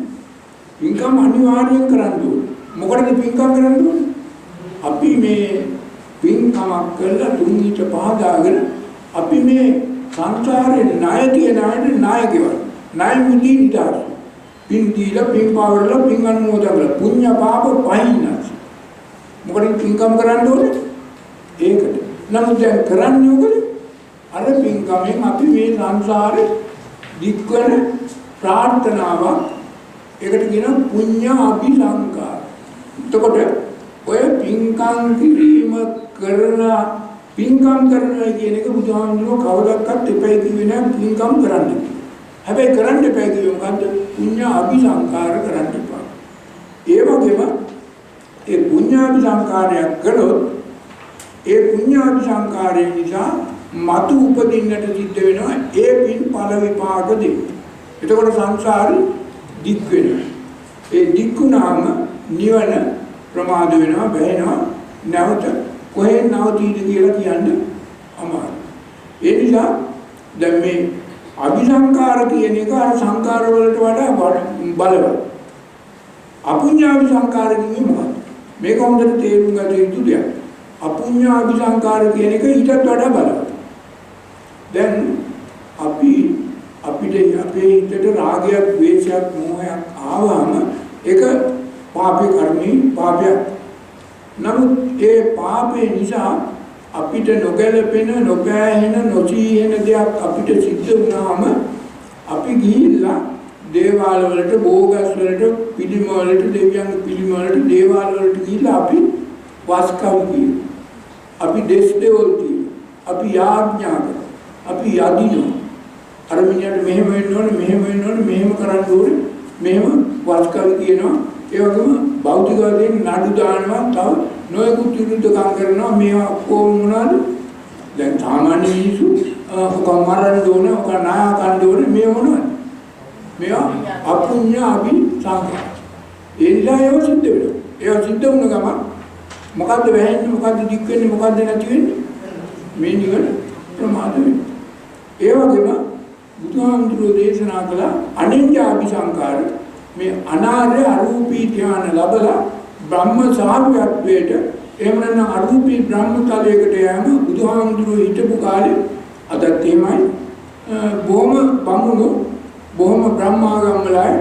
පින්කම් අනිවාර්යෙන් කරන්න ඕනේ. මොකටද පින්කම් කරන්න ඕනේ? අපි මේ පින්කමක් කරලා තුන්හිත පහදාගෙන අපි මේ සංසාරේ ණය තියන අයට ණය ගෙවන. ණය මුදී නිදාන. පින් දීලා පින් පාවරලා පින් අනුමෝදන් කරලා පුණ්‍ය පාප පහින්නස්. මොකටද පින්කම් කරන්න ඕනේ? ඒකට. නමුත් දැන් කරන්නේ මොකද? අර පින්කමෙන් අපි මේ සංසාරේ දික්වන ප්‍රාර්ථනාවක් ඒකට කියන පුඤ්ඤ අபிසංකාර. එතකොට ඔය පින්කම් කිරීම කරනවා කියන එක බුදුහාමුදුරුවෝ කවදාවත් එපයි කිව්වේ නැහැ පින්කම් කරන්න. හැබැයි කරන්න එපයි කිව්වේ මොකද්ද? පුඤ්ඤ අபிසංකාර කරන්න එපා. ඒ වගේම ඒ පුඤ්ඤ අபிසංකාරයක් කළොත් ඒ පුඤ්ඤ අபிසංකාරය නිසා මතු උපදින්නට සිද්ධ වෙනවා ඒ පින් ඵල විපාක දෙක. එතකොට සංසාරේ දික් වෙනවා. ඒ දික්ුණාම නිවන ප්‍රමාද වෙනවා, බැහැනවා. නැවත කොහෙන් නවතීද කියලා කියන්න අමාරුයි. ඒ නිසා දැන් මේ අபிසංකාර කියන එක අර සංකාර වලට වඩා බලවත්. අපුඤ්ඤාபிසංකාර කියන්නේ මොකක්ද? මේක හොඳට තේරුම් ගන්න යුතු දෙයක්. අපුඤ්ඤාபிසංකාර කියන එක ඊටත් වඩා බලවත්. දැන් අපිට අපේ හිතට රාගයක්, ද්වේෂයක්, මෝහයක් ආවම ඒක පාපේ කර්මී පාපයක්. නමුත් ඒ පාපේ නිසා අපිට නොගැලපෙන, නොපෑහෙන, නොචීහෙන දෙයක් අපිට සිද්ධ වුණාම අපි ගිහිල්ලා දේවාල වලට, බෝගස් වලට, පිළිම වලට, දෙවියන්ගේ පිළිම වලට, දේවාල වලට ගිහිල්ලා අපි වස්කම් කියනවා. අපි දෙස් දෙවල් කියනවා. අපි යාඥා කරනවා. අපි යදිනවා. අර මිනිහට මෙහෙම වෙන්න ඕනේ, මෙහෙම වෙන්න ඕනේ, මෙහෙම කරන්න ඕනේ, මෙහෙම වස්කම් කියනවා. ඒ වගේම භෞතික වශයෙන් නඩු දානවා, තව නොයෙකුත් විරුද්ධකම් කරනවා. මේවා කොහොම මොනවාද? දැන් සාමාන්‍ය මිනිස්සු කොහොමරන් දෝන, නාය කන්න ඕනේ මේ මොනවද? මේවා අපුඤ්ඤ අபிසංකාර. ඒ නිසා ඒව සිද්ධ වෙනවා. ඒව සිද්ධ වුණ ගමන් මොකද්ද වෙන්නේ? මොකද්ද දික් වෙන්නේ? මොකද්ද නැති වෙන්නේ? මේ නිවන ප්‍රමාද වෙනවා. ඒ වගේම බුදුහාමුදුරුවෝ දේශනා කළ අනිඤ්ඤාபிසංකාර මේ අනාර්ය අරූපී ධ්‍යාන ලැබලා බ්‍රහ්ම සාර්වත්වයට එහෙම නැත්නම් අරූපී බ්‍රහ්ම තලයකට යෑම බුදුහාමුදුරුවෝ හිටපු කාලේ අදත් එහෙමයි බොහොම බමුණු බොහොම බ්‍රහ්මාගම් වලයි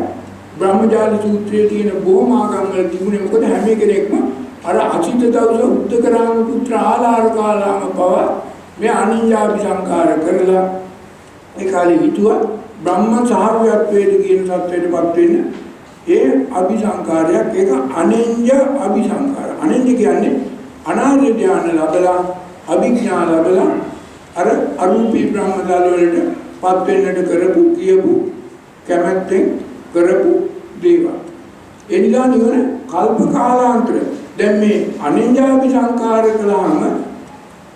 බ්‍රහ්මජාල සූත්‍රයේ තියෙන බොහොම ආගම් වල තිබුණේ මොකද හැම කෙනෙක්ම අර අචිත දවස උද්දකරාම පුත්‍ර ආලාර කාලාම පව මේ අනිඤ්ඤාபிසංකාර කරලා ඒ කාලේ හිතුවා බ්‍රහ්ම සාර්වත්වයට කියන සත්‍යයටපත් වෙන්න ඒ අபிසංකාරයක් ඒක අනිඤ්ඤ අபிසංකාර. අනිඤ්ඤ කියන්නේ අනාර්ය ධ්‍යාන ලැබලා අභිඥා ලැබලා අර අරූපී බ්‍රහ්මදාල වලට පත් වෙන්නට කරපු කියපු කැමැත්තෙන් කරපු දේවල්. ඒ නිසා නිවන කල්ප කාලාන්තර දැන් මේ අනිඤ්ඤාபிසංකාර කළාම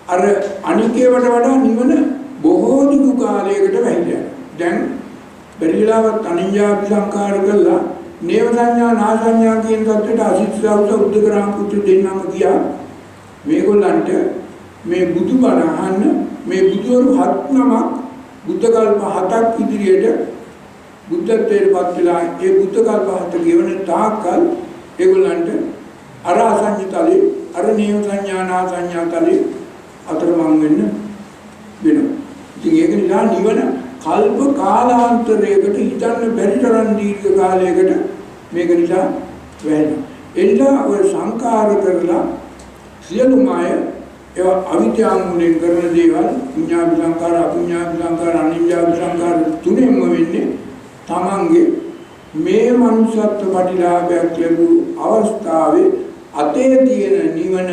අර අනිකේවට වඩා නිවන බොහෝ දිගු කාලයකට වැහිලා. දැන් බැරිලාවත් අනිඤ්ඤාபிසංකාර කළා නේව සංඥා නා සංඥා කියන தත්ත්වයට අසිතසවස උද්දකරාම පුත්‍ර දෙන්නම ගියා. මේගොල්ලන්ට මේ බුදුබණ අහන්න මේ බුදුවරු 7 නමක් බුද්ධ කල්ප 7ක් ඉදිරියට බුද්ධත්වයට පත් වෙලා ඒ බුද්ධ කල්ප 7 ගෙවන තාක්කල් ඒගොල්ලන්ට අර අසංඥිතලේ අර නේව සංඥා නා සංඥා තලේ අතරමං වෙන්න වෙනවා. ඉතින් ඒක නිසා නිවන කල්ප කාලාන්තරයකට හිතන්න බැරි තරම් දීර්ඝ කාලයකට මේක නිසා වෙනවා. එනිසා ඔය සංකාර කරලා සියලුම අය ඒවා අවිද්‍යාවුලින් කරන දේවල් පුඤ්ඤාபிසංකාර, අපුඤ්ඤාபிසංකාර, අනිඤ්ඤාபிසංකාර තුනෙන්ම වෙන්නේ තමන්ගේ මේ මනුෂ්‍යත්ව ප්‍රතිලාභයක් ලැබූ අවස්ථාවේ අතේ තියෙන නිවන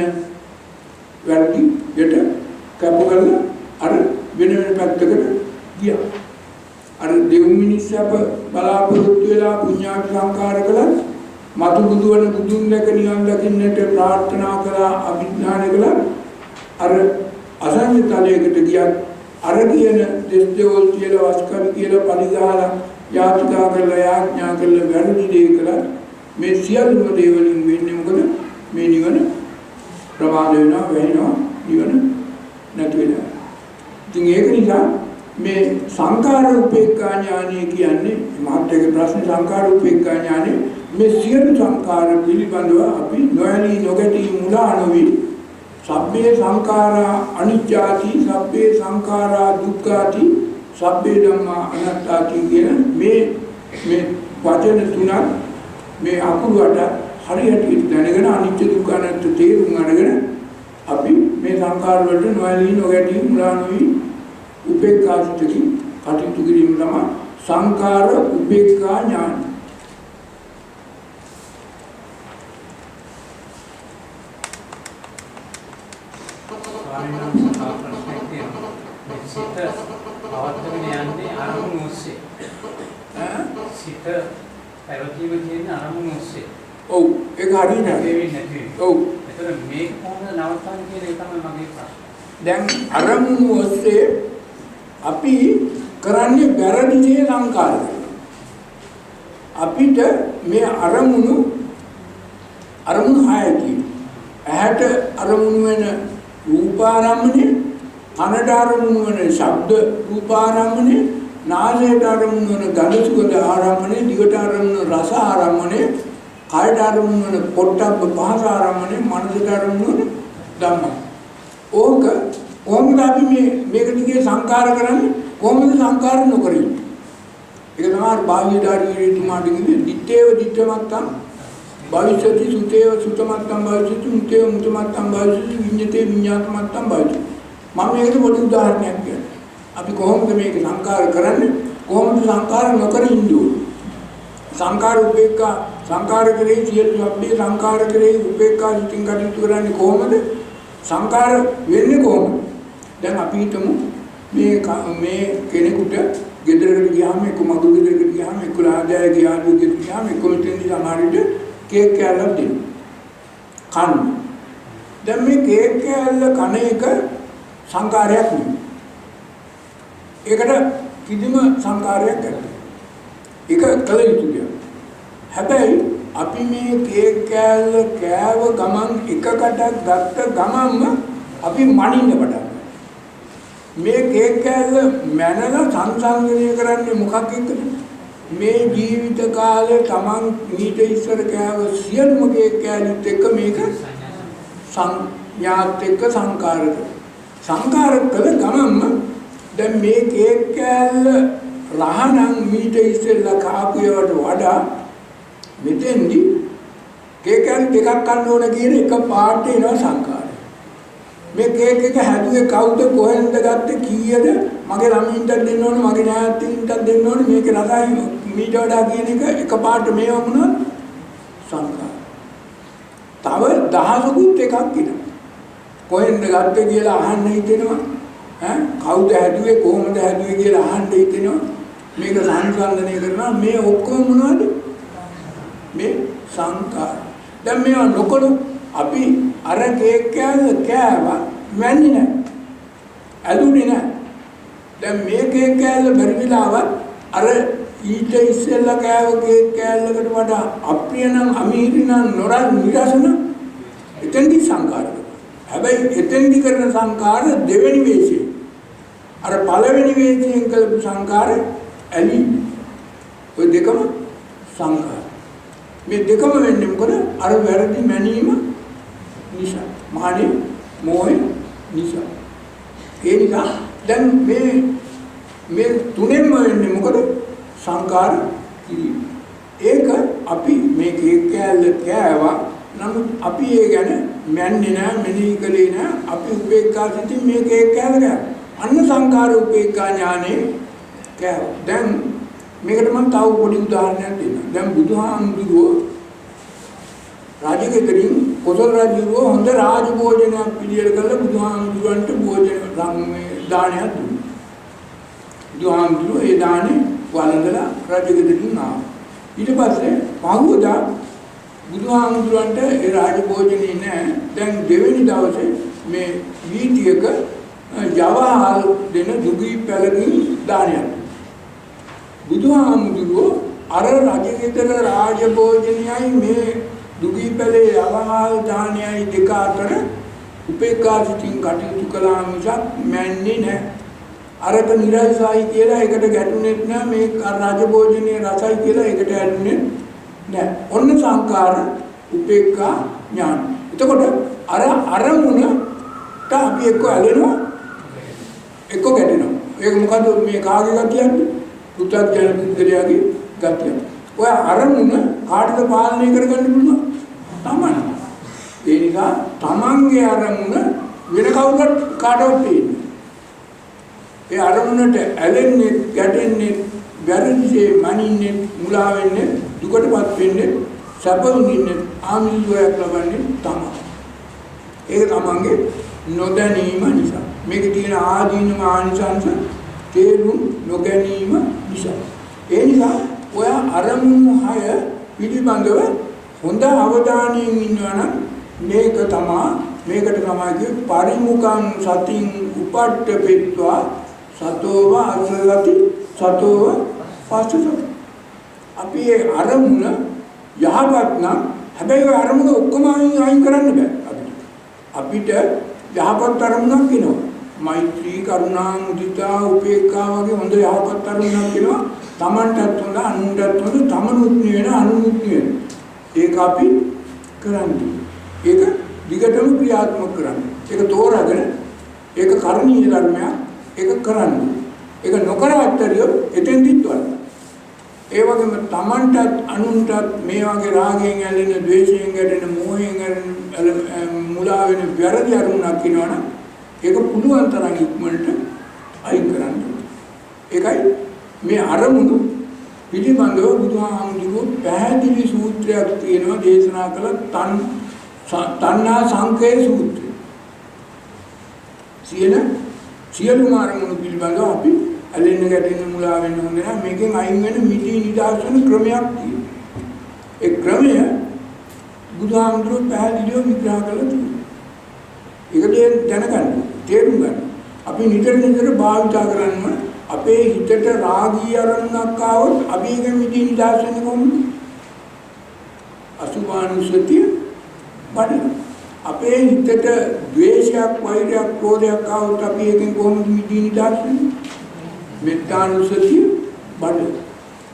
වැඩියට කැපකල අර වෙන පැත්තකට ගියා. අර දෙව් මිනිස්සුප බලාපොරොත්තු වෙලා පුඤ්ඤාபிසංකාර කළා මතු බුදුවන බුදුන් දැක නිවන් දකින්නට ප්‍රාර්ථනා කළා අභිඥාන කළා අර අසංඥතලයකට ගියා අර කියන දෙස්දෙවල් කියලා වස්කල් කියලා පරිගහලා යාචනා කරලා යාඥා කරලා වැරදි දේ කළා මේ සියලුම දේවලින් වෙන්නේ මොකද මේ නිවන ප්‍රමාද වෙනවා වෙනවා නිවන නැති වෙනවා. ඉතින් ඒක නිසා මේ සංඛාර උපේක්ඛා ඥානය කියන්නේ මාත්‍රික ප්‍රශ්න සංඛාර උපේක්ඛා ඥානය මේ සියලු සංඛාර පිළිබඳව අපි නොයලී නොගැටි මුලා නොවි සබ්බේ සංඛාරා අනිච්චාති සබ්බේ සංඛාරා දුක්ඛාති සබ්බේ ධම්මා අනාත්තාති කියන මේ වචන තුනක් මේ අකුරට හරියට දැනගෙන අනිත්‍ය දුක්ඛ අනාත්ම තේරුම් අරගෙන අපි මේ සංඛාර වලට නොයලී නොගැටි මුලා නොවි උපේක්ඛාසිතකින් කටයුතු කිරීම තමයි සංඛාර උපේක්ඛා ඥාන. සිත පවත්වගෙන යන්නේ අරමුණු ඔස්සේ. සිත පැවතීම කියන්නේ අරමුණු ඔස්සේ. ඔව් ඒක හරියට නැති. ඔව්. ඒතර මේ කොහොමද නවත්තන්නේ කියන එක තමයි මගේ ප්‍රශ්නේ. දැන් අරමුණු ඔස්සේ අපි කරන්නේ වැරදි දේ සංකාර කරනවා. අපිට මේ අරමුණු 6යි. ඇහැට අරමුණු වෙන රූපාරම්මණය, කනට අරමුණු වෙන ශබ්ද රූපාරම්මණය, නාසයට අරමුණු වෙන ගඳ සුවඳ ආරම්මණය, දිවට අරමුණු රස ආරම්මණය, කයට අරමුණු වෙන පොට්ටබ්බ පහස ආරම්මණය, මනසට අරමුණු වෙන ධම්ම. ඕක කොහොමද අපි මේක දිගේ සංකාර කරන්නේ? කොහොමද සංකාර නොකරන්නේ? ඒක තමයි බාහිරාරියේ තුමාට කියන්නේ දිත්තේව දිත්තමත්තම් භවිෂ්‍යති සුතේව සුතමත්තම් භවිෂ්‍යති මුතේව මුතමත්තම් භවිෂ්‍යති විඤ්ඤතේ විඤ්ඤාතමත්තම් භවිෂ්‍යති. මම මේකට පොඩි උදාහරණයක් කියන්නම්. අපි කොහොමද මේක සංකාර කරන්නේ? කොහොමද සංකාර නොකර ඉන්නේ? සංකාර උපේක්ඛා සංකාර කරේ සියලු සබ්බේ සංකාර කරේ උපේක්ඛා සිතින් කටයුතු කරන්නේ කොහොමද? සංකාර වෙන්නේ කොහොමද? දැන් අපි හිතමු මේ කෙනෙකුට ගෙදරකට ගියාම එක්ක මගු ගෙදරකට ගියාම එක්ක ආදාය ගියාම ගෙදරට ගියාම එක්ක මෙතෙන්දි සමහරවිට කේක් කෑල්ලක් දෙනවා. කන්න. දැන් මේ කේක් කෑල්ල කන එක සංකාරයක් නෙවෙයි. ඒකට කිසිම සංකාරයක් නැහැ. ඒක කල යුතු දෙයක්. හැබැයි අපි මේ කේක් කෑල්ල කෑව ගමන් එකකටක් ගත්ත ගමන්ම අපි මනින්න පටන් ගන්නවා. මේ කේක් කෑල්ල මැනලා සංසංගනය කරන්නේ මොකක් එක්කද? මේ ජීවිත කාලේ Taman ඊට ඉස්සර කෑව සියලුම කේක් කෑල්ලත් එක්ක මේක සංඥාත් එක්ක සංකාර කළ ගමන්ම දැන් මේ කේක් කෑල්ල රහණන් ඊට ඉස්සෙල්ලා කාපුවට වඩා මෙතෙන්දි කේක් කෑල්ල දෙකක් ගන්න ඕන කියන එක පාට එනවා සංකාරය. මේ කේක් එක හැදුවේ කවුද කොහෙන්ද ගත්තේ කීයද මගේ ළමින්ට දෙන්න ඕන මගේ ඥාතියින්ට දෙන්න ඕන මේක රසයි මීට වඩා කියන එක එකපාරට මේව වුණා සංකාර. තව දහසකුත් එකක් ඉන්නවා. කොහෙන්ද ගත්තේ කියලා අහන්න හිතෙනවා. කවුද හැදුවේ කොහොමද හැදුවේ කියලා අහන්න හිතෙනවා. මේක සංසන්දනය කරනවා මේ ඔක්කොම මොනවද? මේ සංකාර. දැන් මේවා නොකළු අපි අර කේක් කෑවා මැන්නේ නැහැ. ඇදුනේ නැහැ. දැන් මේ කේක් කෑල්ල බැරි වෙලාවත් අර ඊට ඉස්සෙල්ලා කෑව කේක් කෑල්ලකට වඩා අප්‍රිය නම් අමීරි නම් නිරසන එතෙන්දි සංකාර කරනවා. හැබැයි එතෙන්දි කරන සංකාර දෙවෙනි වේශය. අර පළවෙනි වේශයෙන් කළපු සංකාර ඇලි. ඔය දෙකම සංකාර. මේ දෙකම වෙන්නේ මොකද? අර වැරදි මැනීම නිසා. මානෙ මොහේ නිසා. ඒ නිසා දැන් මේ තුනෙන්ම වෙන්නේ මොකද? සංකාර කිරීම. ඒක අපි මේ කේක් කෑල්ල කෑවා. නමුත් අපි ඒ ගැන මැන්නේ නැහැ, මෙනෙහි කළේ නැහැ. අපි උපේක්ඛා සිතින් මේ කේක් කෑල්ල කෑවා. අන්න සංකාර උපේක්ඛා ඥානෙ කෑවා. දැන් මේකට මම තව පොඩි උදාහරණයක් දෙන්නම්. දැන් බුදුහාමුදුරුවෝ රාජකෙතරින් කොසල් රජුව හොඳ රාජ භෝජනයක් පිළියෙල කළා බුදුහාමුදුරන්ට දානයක් දුන්නා. බුදුහාමුදුරුවෝ ඒ දානේ වළඳලා රජකෙතරින් ආවා. ඊට පස්සේ පහුවදා බුදුහාමුදුරන්ට ඒ රාජ භෝජනේ නැහැ. දැන් දෙවෙනි දවසේ මේ වීතියක යවහල් දෙන දුගී පැලකින් දානයක්. බුදුහාමුදුරුවෝ අර රජගෙදර රාජභෝජනයයි මේ දුගී පැලේ යවහල් දානයයි දෙක අතර උපේක්ෂා සිතින් කටයුතු කළා මිසක් මැන්නේ නැහැ. අරක නිරසයි කියලා එකට ගැටුනේත් නැහැ. මේ රාජභෝජනයේ රසයි කියලා එකට ඇලුනේ නැහැ. ඔන්න සංකාර උපේක්ෂා ඥාන. එතකොට අර අරමුණට අපි එක්ක ඇලෙනවා එක්ක ගැටෙනවා. ඒක මොකද මේ කාගේ ගතියක්ද? පුත්තජන පුද්ගලයාගේ ගතිය. ඔය අරමුණ කාටද පාලනය කරගන්න පුළුවන්? තමන්. ඒ නිසා තමන්ගේ අරමුණ වෙන කවුරුත් කාටවත් දෙන්නේ. ඒ අරමුණට ඇලෙන්නේ, ගැටෙන්නේ, වැරදිසේ මනින්නේ, මුලා වෙන්නේ, දුකටපත් වෙන්නේ, සැපුනින්නේ, ආමිෂයක් ලබන්නේ තමයි. ඒක තමන්ගේ නොදැනීම නිසා. මේකේ තියෙන ආදීනම ආනිසංස තේරුම් නොගැනීම නිසා. ඒ නිසා ඔය අරමුණු 6 පිළිබඳව හොඳ අවධානයෙන් ඉන්නවා නම් මේකට තමයි පරිමුඛං සතින් උපට්ඨපෙත්වා සතෝව අසලති සතෝව පස්සසති. අපි ඒ අරමුණ යහපත් නම් හැබැයි ඔය අරමුණ ඔක්කොම අයින් කරන්න බෑ අපිට යහපත් අරමුණක් එනවා. මෛත්‍රී කරුණා මුදිතා උපේක්ඛා වගේ හොඳ යහපත් අරමුණක් එනවා. තමන්ටත් හොඳ අනුන්ටත් හොඳ තමනුත් නිවෙන අනුනුත් නිවෙන. ඒක අපි කරන්නේ. ඒක දිගටම ක්‍රියාත්මක කරන්නේ. ඒක තෝරාගෙන ඒක කර්මීය ධර්මයක්. ඒක කරන්නේ. ඒක නොකර අත්තරියොත් එතෙන්දිත් වල. ඒ වගේම තමන්ටත් අනුන්ටත් මේ වගේ රාගයෙන් ඇලෙන, ද්වේෂයෙන් ගැටෙන, මෝහයෙන් ඇලෙන මුලා වෙන වැරදි අරමුණක් ඉනවනම් ඒක පුළුවන් තරම් ඉක්මනට අයින් කරන්න. ඒකයි මේ අරමුණු පිළිබඳව බුදුහාමුදුරුවෝ පැහැදිලි සූත්‍රයක් තියෙනවා දේශනා කළ තණ්හා සංකේ සූත්‍රය. සියලුම අරමුණු පිළිබඳව අපි ඇලෙන්න ගැටෙන්න මුලා වෙන්න හොඳ නැහැ. මේකෙන් අයින් වෙන මිදී නිදාසන ක්‍රමයක් තියෙනවා. ඒ ක්‍රමය බුදුහාමුදුරුවෝ පැහැදිලිව විග්‍රහ කළා තියෙනවා. ඒක දැනගන්න, තේරුම් ගන්න. අපි නිතර භාවිතා කරන්න අපේ හිතට රාගී අරමුණක් ආවොත් අපි ඒක මිදී නිදාසන්නේ කොහොමද? අසුභානුසතිය වඩන. අපේ හිතට ද්වේෂයක්, වෛරයක්, ක්‍රෝධයක් ආවොත් අපි ඒකෙන් කොහොමද මිදී නිදාසන්නේ? මෙත්තානුසතිය වඩන.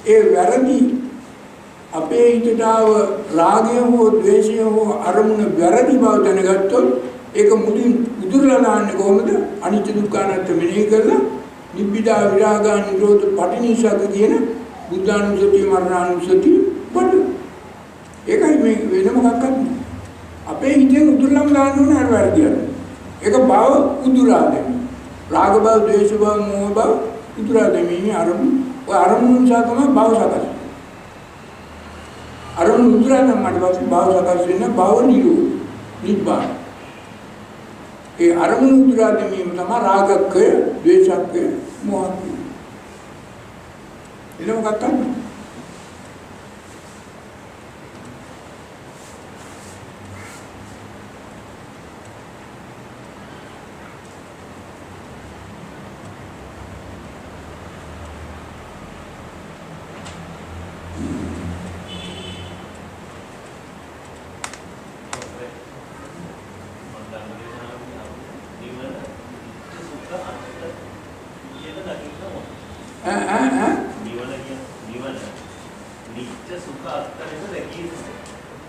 ඒ වැරදි අපේ හිතට ආව රාගය හෝ ද්වේෂය හෝ අරමුණ වැරදි බව දැනගත්තොත් ඒක මුලින් උදුරලා දාන්නේ කොහොමද? අනිත්‍ය දුක්ඛ අනාත්ම මෙනෙහි කරලා නිබ්බිදා විරාගා නිරෝධ පටිනිසග්ග කියන බුද්ධානුස්සතිය මරණානුස්සතිය වඩන. ඒකයි මේ වෙන මොකක්වත් නෑ. අපේ හිතෙන් උදුරලම දාන්න ඕනේ අර වැරදියට. ඒක බව උදුරා දෙන්න. රාග බව, ද්වේෂ බව, මෝහ බව උදුරා දෙමින් අරමුණ. ඔය අරමුණ නිසා තමයි භව සකස්. අරමුණ උදුරා නම් මට පස්සේ භව සකස් වෙන භව නිරෝධ නිබ්බාන. ඒ අරමුණ උදුරා දෙමීම තමයි රාගක්කය, ද්වේෂක්කය, මෝහක්කය. එන මොකක්ද?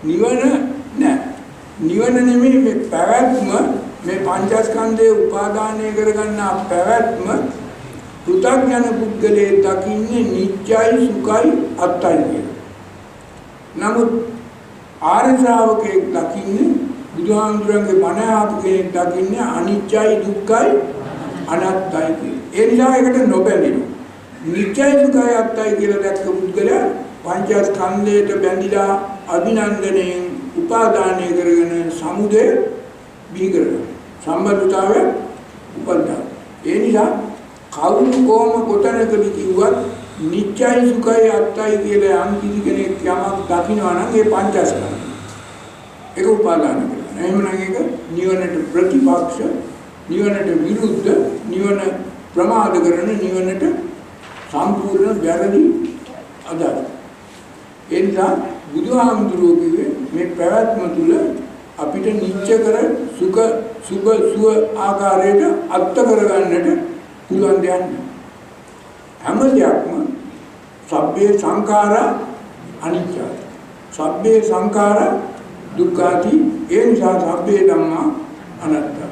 නිවන නෑ. නිවන නෙමෙයි මේ පැවැත්ම, මේ පංචස්කන්ධයේ උපාදානය කරගන්න පැවැත්ම පෘථග්ජන පුද්ගලයේ දකින්නේ නිත්‍යයි, සුඛයි, අත්තයි කියලා. නමුත් ආර්ය ශ්‍රාවකයෙක් දකින්නේ බුදුහාමුදුරන්ගේ බණ ආපු කෙනෙක් දකින්නේ අනිත්‍යයි, දුක්ඛයි, අනාත්තයි කියලා. ඒ නිසා ඒකට නොබැඳෙනවා. නිත්‍යයි, සුඛයි, අත්තයි කියලා දැක්ක පුද්ගලයා පංචස්කන්ධයට බැඳිලා අභිනන්දනයෙන් උපාදානය කරගෙන සමුදය බිහි කරගන්න. සම්බන්ධතාවය උපන්නා. ඒ නිසා කවුරු කොහොම කොතනකදී කිව්වත් නිත්‍යයි, සුඛයි, අත්තයි කියලා යම් කිසි කෙනෙක් යමක් දකිනවා නම් ඒ පංචස්කන්ධය ඒක උපාදාන කරනවා. එහෙම නම් ඒක නිවනට ප්‍රතිපක්ෂ නිවනට විරුද්ධ නිවන ප්‍රමාද කරන නිවනට සම්පූර්ණ වැරදි අදහස්. ඒ නිසා බුදුහාමුදුරුවෝ කිව්වේ මේ පැවැත්ම තුල අපිට නිත්‍ය කර සුඛ සුභ සුව ආකාරයට අත්ත කරගන්නට පුළුවන් දෙයක් නෑ. හැම දෙයක්ම සබ්බේ සංඛාරා අනිත්‍යයි. සබ්බේ සංඛාරා දුක්ඛාති. ඒ නිසා සබ්බේ ධම්මා අනාත්තයි.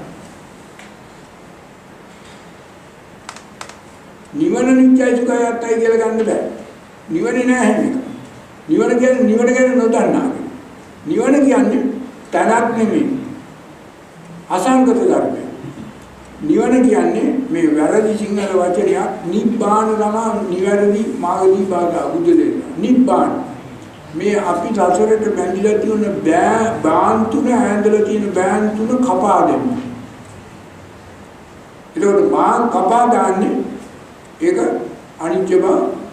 නිවන නිත්‍යයි සුඛයි අත්තයි කියලා ගන්න බෑ. නිවනේ නෑ හැම එක. නිවන කියන්නේ නොදන්නා. නිවන කියන්නේ තනක් නෙමෙයි. අසංගත ධර්මය. නිවන කියන්නේ මේ වැරදි සිංහල වචනයක් නිබ්බාන තමයි නිවැරදි මාර්ගී බාධා බුද්ධ දෙන්නා. නිබ්බාන මේ අපි සසරට බැඳිලා තියෙන බාන් තුන ඇඳලා තියෙන බෑන් තුන කපා දෙන්න. ඒකට බාන් කපා දාන්නේ ඒක අනිත්‍ය බව,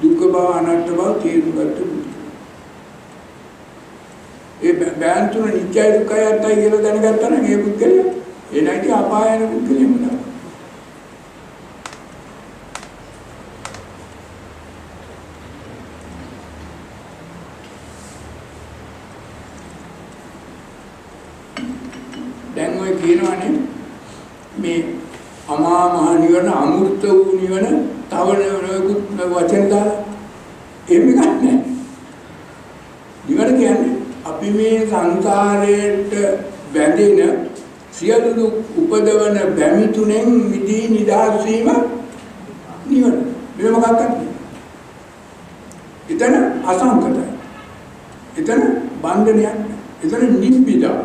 දුක්ඛ බව, අනාත්ම බව තේරුම් ගන්න. ඒ බෑන් තුන නිත්‍යයි දුක්ඛයි අත්තයි කියලා දැනගත්තා නම් ඒ පුද්ගලයා ඒ නැති අපායන පුද්ගලයෙක් නෑ. දැන් ඔය කියනවානේ මේ අමා මහ නිවන අමෘත වූ නිවන තව නොයෙකුත් වචන දාලා එහෙම ගන්නෑ. නිවන කියන්නේ අපි මේ සංසාරයට බැඳෙන සියලු දුක් උපදවන බැමි තුනෙන් මිදී නිදහස් වීම නිවන. මේ මොකක්ද? එතන අසංකතයි. එතන බන්ධනයක්. එතන නිබ්බිදා.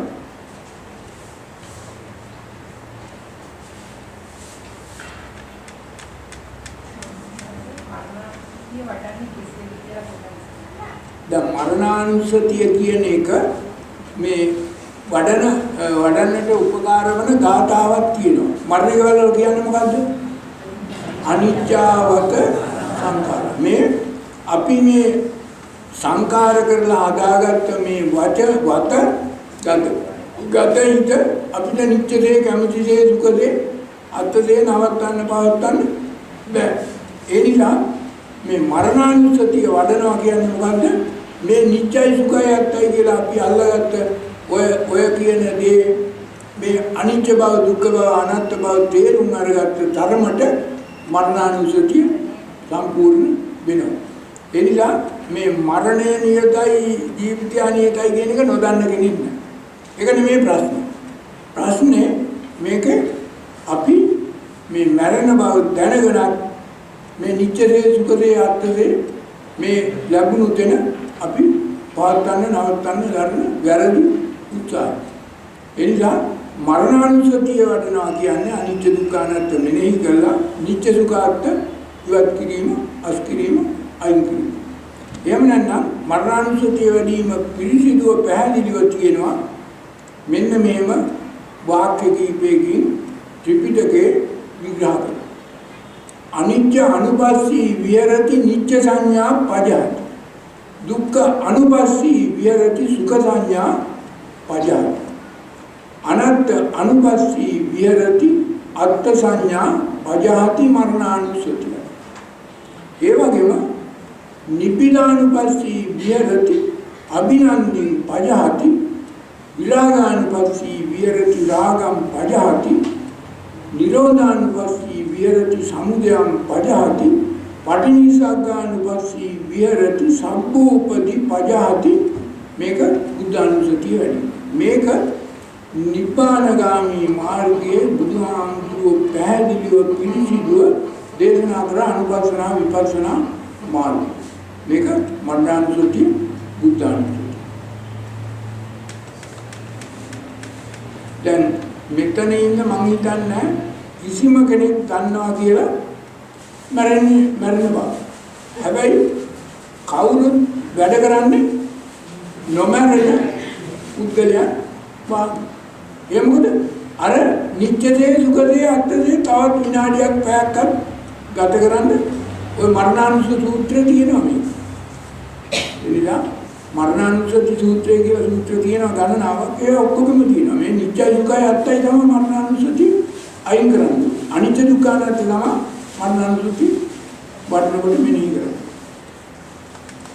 දැන් මරණානුස්සතිය කියන එක මේ වඩන්නට උපකාර වන ගාථාවක් තියෙනවා. මරණය වල කියන්නේ මොකද්ද? අනිච්චවත සංඛාර. මේ අපි මේ සංඛාර කරලා හදාගත්ත මේ වත ගතිත අපිට නිත්‍ය දේ, කැමති දේ, සුඛ දේ, අත් දේ නවත්තන්න පවත්තන්න බෑ. ඒ නිසා මේ මරණානුස්සතිය වඩනවා කියන්නේ මොකද්ද? මේ නිත්‍යයි සුඛයි අත්තයි කියලා අපි අල්ලගත්ත ඔය කියන දේ මේ අනිත්‍ය බව, දුක්ඛ බව, අනාත්ම බව තේරුම් අරගත්ත තරමට මරණානුස්සතිය සම්පූර්ණ වෙනවා. ඒ නිසා මේ මරණය නියතයි, ජීවිතය නියතයි කියන එක නොදන්න කෙනෙක් නෑ. ඒක නෙමෙයි ප්‍රශ්නේ. ප්‍රශ්නේ මේක අපි මේ මරණ බව දැනගෙන මේ නිත්‍යදේ, සුඛදේ, අත්දේ මේ ලැබුණු තැන අපි පවත්වන්න, නවත්තන්න ගන්න වැරදි උත්සාහය. ඒ නිසා මරණානුස්සතිය වඩනවා කියන්නේ අනිත්‍ය දුක්ඛ අනාත්ම මෙනෙහි කරලා නිත්‍ය සුඛ අත්ත ඉවත් කිරීම, අස් කිරීම, අයින් කිරීම. එහෙම නැත්නම් මරණානුස්සතිය වැඩිම පිළිසිදුව පැහැදිලිව කියනවා මෙන්න මේම වාක්‍ය කීපයකින් ත්‍රිපිටකේ විග්‍රහ කරනවා. අනිත්‍ය අනුපස්සී විහෙරති නිත්‍ය සංඥා පජාති. දුක්ඛ අනුපස්සී විහෙරති සුඛ සංඥා පජාති. අනත්ත අනුපස්සී විහෙරති අත්ථ සංඥා පජාති මරණානුස්සතිය. ඒ වගේම නිබ්බිදානුපස්සී විහෙරති අභිනන්දින් පජාති. විරාගානුපස්සී විහෙරති රාගම් පජාති. නිරෝධානුපස්සී විහෙරති සමුදයං පජාති. පටිනිස්සග්ගානුපස්සී විහෙරති සම්භූපති පජාති. මේක බුද්ධානුස්සතිය වැඩි. මේක නිබ්බානගාමී මාර්ගයේ බුදුහාමුදුරුවෝ පැහැදිලිව පිළිසිදුව දේශනා කර අනුපස්සනා විපස්සනා මාර්ගය. මේක මරණානුස්සතිය, බුද්ධානුස්සතිය. දැන් මෙතන ඉන්න මං හිතන්නේ කිසිම කෙනෙක් දන්නවා කියලා මරණ බව. හැබැයි කවුරුත් වැඩ කරන්නේ නොමරන පුද්ගලයන් වාගේ. ඒ මොකද අර නිත්‍යදේ, සුඛදේ, අත්දේ තවත් විනාඩියක් පැයක්වත් ගත කරන්න ඔය මරණානුස්සති සූත්‍රය තියෙනවා මේ. එනිසා මරණානුස්සති සූත්‍රය කියලා සූත්‍ර තියෙනවා ගණනාවක්. ඒ ඔක්කොම තියෙනවා. මේ නිත්‍ය සුඛය අත්තයි තමයි මරණානුස්සති අයින් කරන්න. අනිත්‍ය දුක්ඛ අනාත්ම තමයි මරණානුසුති වඩනකොට මෙනෙහි කරන්නේ.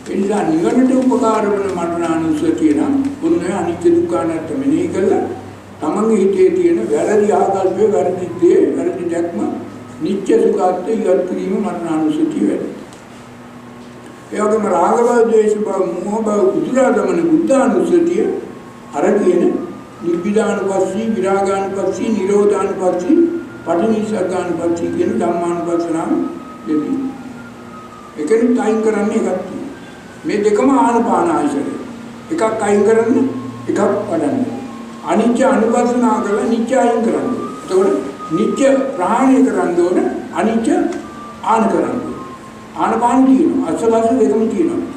ඒ නිසා නිවනට උපකාර වන මරණානුසතිය නම් උන්නේ අනිත්‍ය දුක්ඛ අනාත්ම මෙනෙහි කළා තමන්ගේ හිතේ තියෙන වැරදි ආකල්පය වැරදි දේ වැරදි දැක්ම නිත්‍ය සුඛාත් ඉවත් කිරීම මරණානුසතිය වෙයි. ඒ වගේම රාග බව, ද්වේෂ බව, මෝහ බව උදුරා දමන බුද්ධානුසතිය අර කියන නිබ්බිදානුපස්සී, විරාගානුපස්සී, නිරෝධානුපස්සී, පටිනිස්සග්ගානුපස්සී කියන ධම්මානුපස්සනාව දෙවි. එකෙන් අයින් කරන්නේ එකක් තියෙනවා. මේ දෙකම ආනපාන ආයතනය. එකක් අයින් කරන්න, එකක් වඩන්න. අනිත්‍ය අනුපස්සනා කරලා නිත්‍ය අයින් කරන්න. එතකොට නිත්‍ය ප්‍රහාණය කරන්න ඕන, අනිත්‍ය ආන කරන්න ඕන. ආනපාන තියෙනවා. අස්සවාස දෙකම තියෙනවා.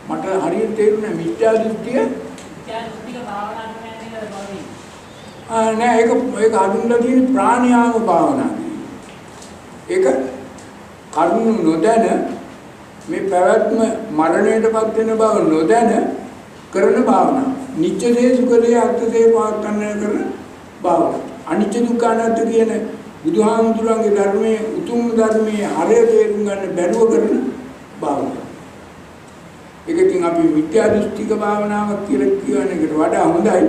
මට හරියට තේරුණා මිත්‍යා දෘෂ්ටිය නෑ ඒක හඳුන්වලා තියෙන ප්‍රාණයාම භාවනාව. ඒක කරුණු නොදැන මේ පැවැත්ම මරණයටපත් වෙන බව නොදැන කරන භාවනාව. නිත්‍ය දේ සුඛ දේ අර්ථ දේ පාත්තන්න කරන භාවනාව. අනිත්‍ය දුක්ඛ අනාත්ම කියන බුදුහාමුදුරන්ගේ ධර්මයේ උතුම් ධර්මයේ හරය තේරුම් ගන්න බැරුව කරන භාවනාව. ඒකකින් අපි මිත්‍යා දෘෂ්ටික භාවනාවක් කියලා කියන එකට වඩා හොඳයි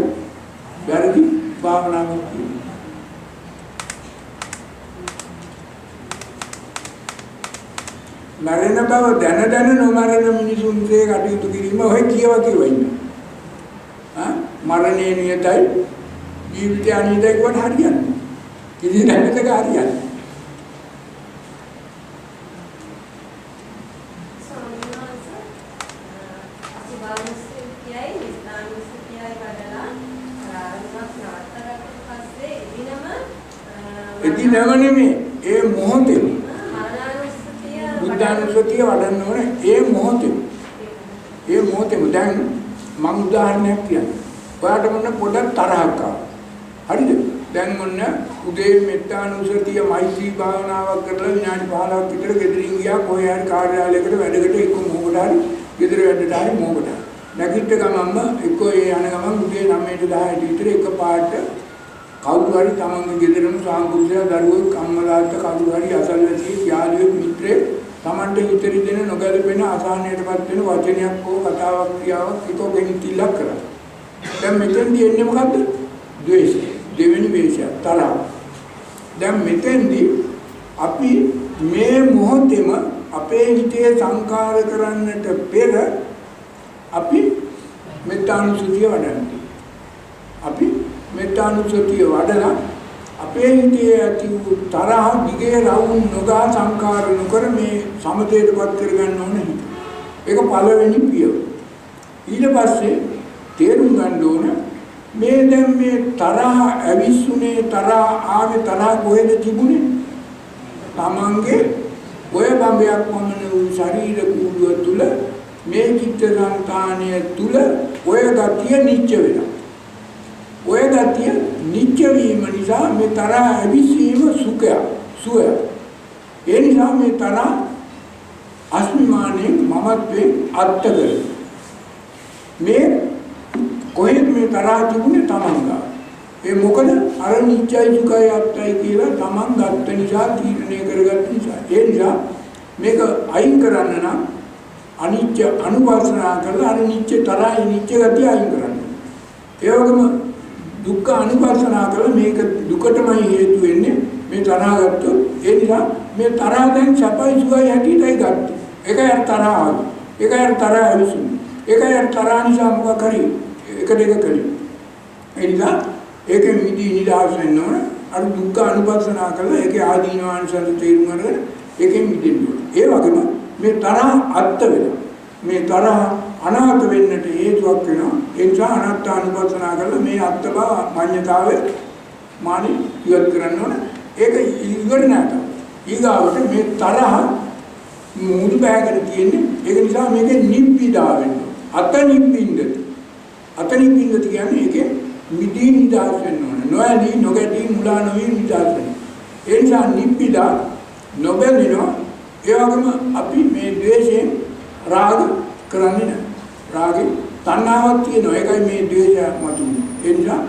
වැරදි භාවනාවක් කියන්නේ. මරණ බව දැන නොමරන මිනිසුන්ගේ කටයුතු කිරීම ඔය කියව ඉන්න. මරණය නියතයි ජීවිතය අනිත්‍යයි කොට හරියන්නේ. කිසි නැතික හරියන්නේ. එදිනම ඒ මොහොතේ බුද්ධානුස්සතිය වඩන්න ඕනේ ඒ මොහොතේ. ඒ මොහොතේ දැන් මම උදාහරණයක් කියන්නම්. ඔයාට මොන පොඩක් තරහක් ආවා. හරිද? දැන් මොන්න උදේ මෙත්තානුස්සතිය මෛත්‍රී භාවනාවක් කරලා විනාඩි 15ක් විතර ගෙදරින් ගියා කොහේ හරි කාර්යාලයකට වැඩකට එක්ක මොකට හරි ගෙදර වැඩට හරි මොකට. නැගිට ගමන්ම එක්ක ඒ යන ගමන් උදේ 9ට 10ට විතර එකපාරට කවුරු හරි තමන්ගේ ගෙදරම සාම්පූර්ණ දරුවෙක් අම්මලාට කවුරු හරි අසල්වැසියෙක් යාළුවෙක් මිත්‍රයෙක් තමන්ට උත්තරී දෙන නොගැලපෙන අසහනයටපත් වෙන වචනයක් හෝ කතාවක් ක්‍රියාවක් එකෝගෙන් තිලක් කරා. දැන් මෙතෙන්දී එන්නේ මොකද්ද? ද්වේෂය. දෙවෙනි වේශය තරහ. දැන් මෙතෙන්දී අපි මේ මොහොතේම අපේ හිතේ සංකාර කරන්නට පෙර අපි මෙත්තානුස්සතිය වඩන්නේ. අපි මෙත්තානුස්සතිය වඩලා අපේ හිතේ ඇති වූ තරහ දිගේ රවුම් නොගා සංකාර නොකර මේ සමතේටපත් කරගන්න ඕනේ. ඒක පළවෙනි පියවර. ඊට පස්සේ තේරුම් ගන්න ඕන මේ දැන් මේ තරහ ඇවිස්සුනේ තරහ ආවේ තරහ කොහෙද තිබුණේ? තමන්ගේ ඔය බඹයක් වමන වූ ශරීර කූඩුව තුල මේ චිත්ත සංතානය තුල ඔය ගතිය නිච්ච වෙනවා. ඔය ගතිය නිච්ච වීම නිසා මේ තරහ ඇවිස්සීම සුවය. ඒ නිසා මේ තරහ අස්මිමානේ මමත්වේ අත්කර. මේ කොහෙද මේ තරහ තිබුණේ තමන්ගා. ඒ මොකද අර නිච්චයි සුඛයි අත්යි කියලා තමන් ගත්ත නිසා තීරණය කරගත්ත නිසා. ඒ නිසා මේක අයින් කරන්න නම් අනිත්‍ය අනුපස්සනා කරලා අර නිච්ච තරහයි නිච්ච ගතිය අයින් කරන්න. ඒ වගේම දුක්ඛ අනුපස්සනා කරලා මේක දුකටමයි හේතු වෙන්නේ මේ තරහ ගත්තොත්. ඒ නිසා මේ තරහ දැන් සපයි සුඛයි හැටියටයි ගත්තේ. ඒකයි අර තරහ ආවේ. ඒකයි අර තරහ ඇවිස්සුනේ. ඒකයි අර තරහ නිසා මොකක් හරි එක දෙක කලේ. ඒ නිසා ඒකෙ මිදී නිදහස් වෙන්න ඕන. අර දුක්ඛ අනුපස්සනා කරලා ඒකේ ආදීනවාංශය තේරුම් ගන්න ඒකෙන් මිදෙන්න ඕන. ඒ වගේම මේ තරහ අත්ත වෙනවා. මේ තරහ අනාගත වෙන්නට හේතුවක් වෙනවා. ඒ නිසා අනාත්මානුපස්සනා කරලා මේ අත්ත බව මඤ්ඤතාවේ මානි ඉවත් කරන්න ඕන. ඒක ඉවර නෑ. ඊගාවට මේ තරහ මුළු බෑගට තියෙන්නේ. ඒක නිසා මේකේ නිබ්බිදා වෙන්න. අත නිබ්බින්ද කියන්නේ ඒකේ මිදී නිදාස් වෙන්න ඕන. නොඇලී නොගැටී මුලා නොවි නිදාස් වෙන්න. ඒ නිසා නිබ්බිදා නොබැඳෙනවා. ඒ වගේම අපි මේ ද්වේෂයෙන් රාග කරන්නේ නැහැ. රාගේ තණ්හාවක් තියෙනවා. ඒකයි මේ ද්වේෂය මතුනේ. ඒ නිසා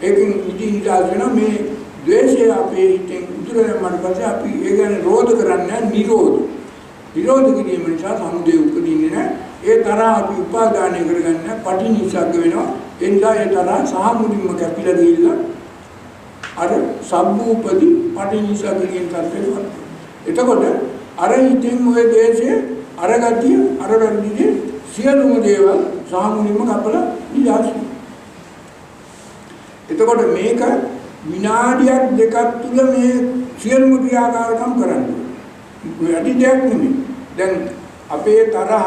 ඒකෙන් මිදී නිදාස් වෙනවා. මේ ද්වේෂය අපේ හිතෙන් උතුරනට පස්සේ අපි ඒ කියන්නේ රෝධ කරන්නේ නිරෝධ. විරෝධ කිරීම නිසා සමුදය උපදින්නේ නැහැ. ඒ තරහ අපි උපාදානය කරගන්න පටිනිසග්ග වෙනවා. ඒ නිසා ඒ තරහ සහ මුලින්ම කැපිලා ගිහිල්ලා අර සම්මූපදී පටිනිසග්ග කියන තත්ත්වෙට. එතකොට අර හිතෙන් ඔය දේශයේ අර ගතිය අර වැඩිදී සියලුම දේවල් සහ මුලින්ම කපලා නිදාස්. එතකොට මේක විනාඩියක් දෙකක් තුල මේ සියලුම ක්‍රියාකාරකම් කරන්නේ. වැඩි දෙයක් නෙමෙයි. දැන් අපේ තරහ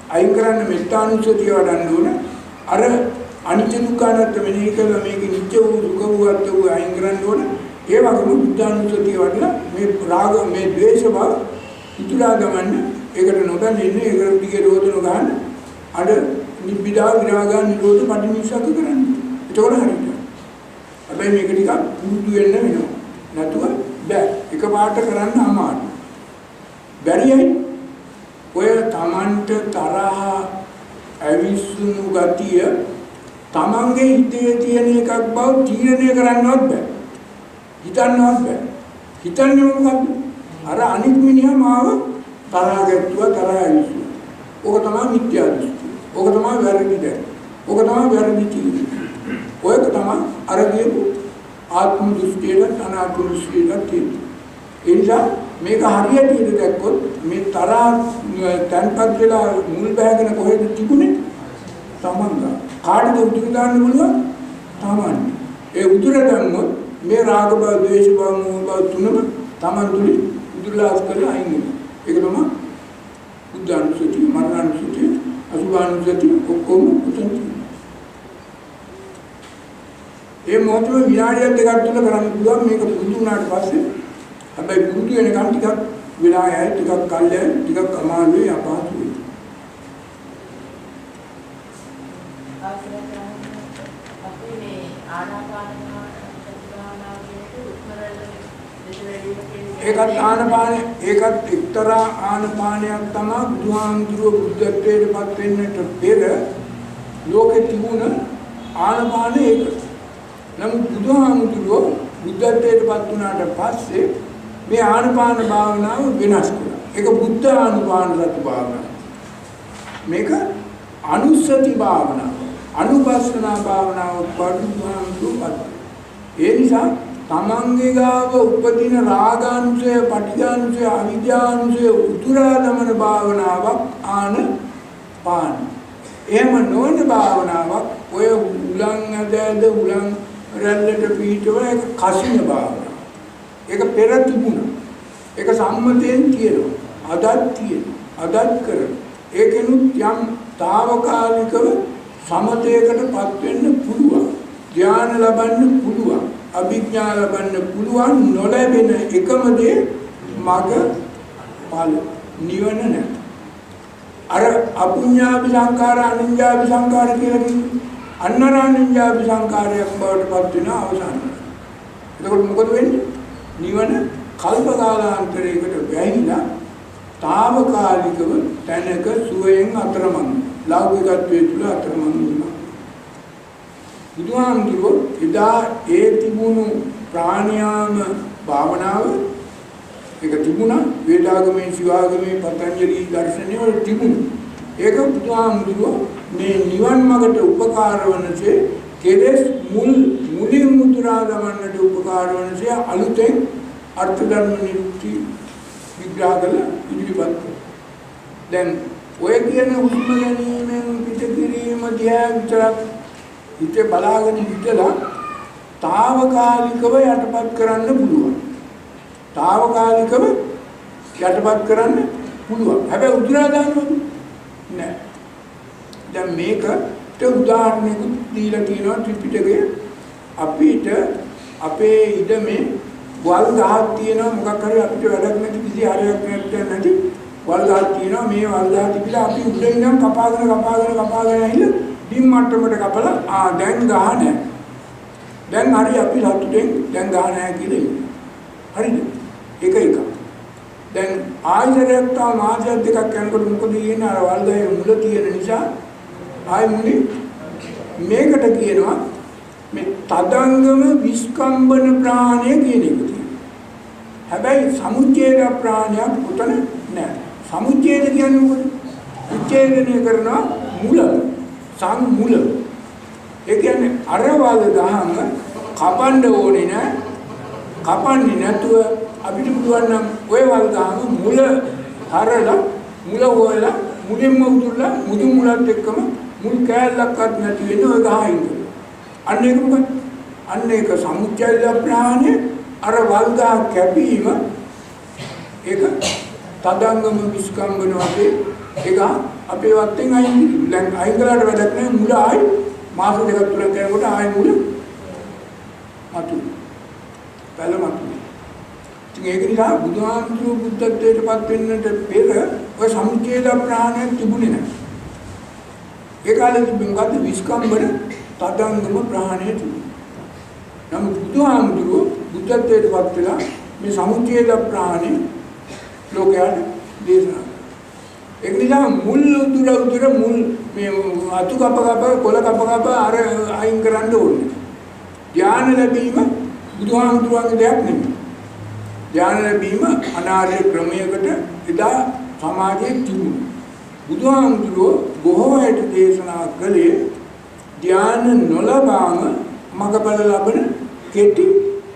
අයින් කරන්න මෙත්තානුස්සතිය වඩන්න ඕන. අර අනිත්‍ය දුක්ඛ මෙනෙහි කරලා මේක නිත්‍ය වූ දුක වූ අත් වූ අයින් කරන්න ඕන. ඒ වගේම බුද්ධානුස්සතිය වඩලා මේ රාග මේ ද්වේෂ බව ඉතුරා ගමන්න ඒකට නොදැනෙන්නේ ඒකට දිගේ රෝධන ගන්න අර නිබ්බිදා විරාගා නිරෝධ පටිනිසග්ග කරන්න. ඒකවල හරියට. හැබැයි මේක ටිකක් පුරුදු වෙන්න වෙනවා. නැතුව බෑ. එකපාරට කරන්න අමාරුයි. බැරියයි ඔය තමන්ට තරහ අවිසුණු ගතිය තමන්ගේ හිතේ තියෙන එකක් බව තීරණය කරන්නවත් බෑ. හිතන්නවත් බෑ. හිතන්නේ මොකද්ද? අර අනිත් මිනිහා මාව තරහ ගැටුවා තරහ අවිසුණු. ඕක තමයි මිත්‍යා දෘෂ්ටි. ඕක තමයි වැරදි දෙයක්. ඕක තමයි වැරදි තීරණ. ඔයක තමයි අර කියපු ආත්ම දෘෂ්ටියට අනාත්ම දෘෂ්ටියට තියෙන්නේ. ඒ නිසා මේක හරියට දැක්කොත් මේ තරහ තන්පත් වෙලා මුල් බෑගෙන කොහෙද තිබුණේ? තමන්ග. කාටද උතුර දාන්න පුළුවන්? තමන්. ඒ උතුර දැම්මොත් මේ රාග බව, ද්වේෂ බව, මෝහ බව තුනම තමන් තුලින් උතුරලාස් කරලා අයින් වෙනවා. ඒක තමයි බුද්ධානුස්සතිය, මරණානුස්සතිය, අසුභානුස්සතිය ඔක්කොම උතන්. ඒ මොහොතේ විනාඩියක් දෙකක් තුල කරන්න පුළුවන් මේක පුරුදු වුණාට පස්සේ. හැබැයි පුරුදු වෙනකම් ටිකක් වෙලා යයි ටිකක් කල් යයි ටිකක් අමාරුයි අපහසුයි. අපි මේ ඒකත් ආනපාන ඒකත් එක්තරා ආනපානයක් තමයි බුදුහාමුදුරුවෝ බුද්ධත්වයට පත් වෙන්නට පෙර ලෝකෙ තිබුණ ආනපාන ඒක. නමුත් බුදුහාමුදුරුවෝ බුද්ධත්වයට පත් වුණාට පස්සේ මේ ආනපාන භාවනාව වෙනස් කළා. ඒක බුද්ධ ආනපාන සති භාවනාව. මේක අනුස්සති භාවනාව. අනුපස්සනා භාවනාව පරිණාමතුපත්. ඒ නිසා තමන්ගේ ගාව උපදින රාගාංශය, පටිඝාංශය, අවිද්‍යාංශය උතුරා දමන භාවනාවක් ආනපාන. එහෙම නොවන භාවනාවක් ඔය උලන් ඇදද උලන් රැල්ලට පිටව ඒක කසින භාවනාව. ඒක පෙර තිබුණා. ඒක සම්මතයෙන් තියෙනවා. අදත් තියෙනවා. අදත් කරනවා. ඒකෙනුත් යම් తాවකාලිකව සමතයකටපත් වෙන්න පුළුවන්. ධ්‍යාන ලබන්න පුළුවන්. අභිඥා ලබන්න පුළුවන්. නොලැබෙන එකම දේ මග ඵල නිවන නැහැ. අර අපුඤ්ඤාපි සංඛාර අනිඤ්ඤාපි සංඛාර කියලා කියන්නේ අන්නරානිඤ්ඤාපි සංඛාරයක් බවට පත් වෙන අවසානය. එතකොට මොකද වෙන්නේ? නිවන කල්පකාලාන්තරයකට වැහිලා తాවකාලිකව තැනක සුවයෙන් අතරමං ලෞකිකත්වයේ තුල අතරමං වුණා. බුදුහාමුදුරුවෝ එදා ඒ තිබුණු ප්‍රාණයාම භාවනාව ඒක තිබුණා වේදාගමේ ශිවාගමේ පතංජලි දර්ශනයේ වල තිබුණා. ඒක බුදුහාමුදුරුවෝ මේ නිවන් මාර්ගට උපකාර වනසේ කෙලෙස් මුලින් මුද්‍රා ගමන්නට උපකාර වනසේ අලුතෙන් අර්ථ ධර්ම නිරුක්ති විග්‍රහ කළ ඉදිරිපත් කළා. දැන් ඔය කියන හුස්ම ගැනීමෙන් පිටකිරීම දිහා විතරක් හිත බලාගෙන ඉඳලා తాවකාලිකව යටපත් කරන්න පුළුවන්. తాවකාලිකව යටපත් කරන්න පුළුවන්. හැබැයි උදුරා දාන්නවද? නෑ. දැන් මේකට උදාහරණයක් දීලා තියෙනවා ත්‍රිපිටකයේ අපිට අපේ ඉඩමේ වල් ගහක් තියෙනවා මොකක් හරි අපිට වැඩක් නැති කිසි හරයක් නැති වල් ගහක් තියෙනවා මේ වල් ගහ තිබිලා අපි උඩ ඉඳන් කපාගෙන ඇහිලා බිම් මට්ටමට කපලා දැන් ගහ නැහැ. දැන් හරි අපි සතුටෙන් දැන් ගහ නැහැ කියලා ඉන්නේ. හරිද? ඒක එක. දැන් ආයතනයක් තව මාසයක් දෙකක් යනකොට මොකද කියන්නේ අර වල් ගහේ මුල තියෙන නිසා ආයි මුලින් මේකට කියනවා මේ තදංගම විස්කම්බන ප්‍රාණය කියන එක තියෙනවා. හැබැයි සමුච්ඡේද ප්‍රාණයක් උතන නැහැ. සමුච්ඡේද කියන්නේ මොකද? විච්ඡේදනය කරනවා මුල. මුල. ඒ කියන්නේ අර වල ගහම කපන්න ඕනේ නෑ. කපන්නේ නැතුව අපිට පුළුවන් නම් ඔය වල ගහම මුල හරලා මුල හොයලා මුලින්ම උතුරලා මුදු මුලත් එක්කම මුල් කෑල්ලක්වත් නැති වෙන ඔය ගහින්. අන්න ඒක මොකද? අන්න ඒක සමුච්ඡේද ප්‍රාණය අර වල් ගහ කැපීම ඒක තදංගම විස්කම්බන වගේ ඒක අපේ වත්තෙන් අයින් දැන් අයින් කළාට වැඩක් නැහැ මුල ආයි මාස දෙකක් තුනක් යනකොට ආයි මුල මතු පැලමතු. ඉතින් ඒක නිසා බුදුහාමුදුරු බුද්ධත්වයට පත් වෙන්නට පෙර ඔය සමුච්ඡේද ප්‍රාණයක් තිබුණේ නැහැ. ඒ කාලේ තිබුණාද විස්කම්බන තදංගම ප්‍රාණය තිබුණා. නමුත් බුදුහාමුදුරු බුද්ධත්වයට පත් වෙලා මේ සමුච්ඡේද ප්‍රාණය ලෝකයට දේශනා. ඒක නිසා මුල් උදුර මුල් මේ අතු කප කොළ කප අර අයින් කරන්න ඕනේ. ධ්‍යාන ලැබීම බුදුහාමුදුරුවන්ගේ දෙයක් නෙමෙයි. ධ්‍යාන ලැබීම අනාර්ය ක්‍රමයකට එදා සමාජයේ තිබුණා. බුදුහාමුදුරුවෝ බොහෝ අයට දේශනා කළේ ධ්‍යාන නොලබාම මඟඵල ලබන කෙටි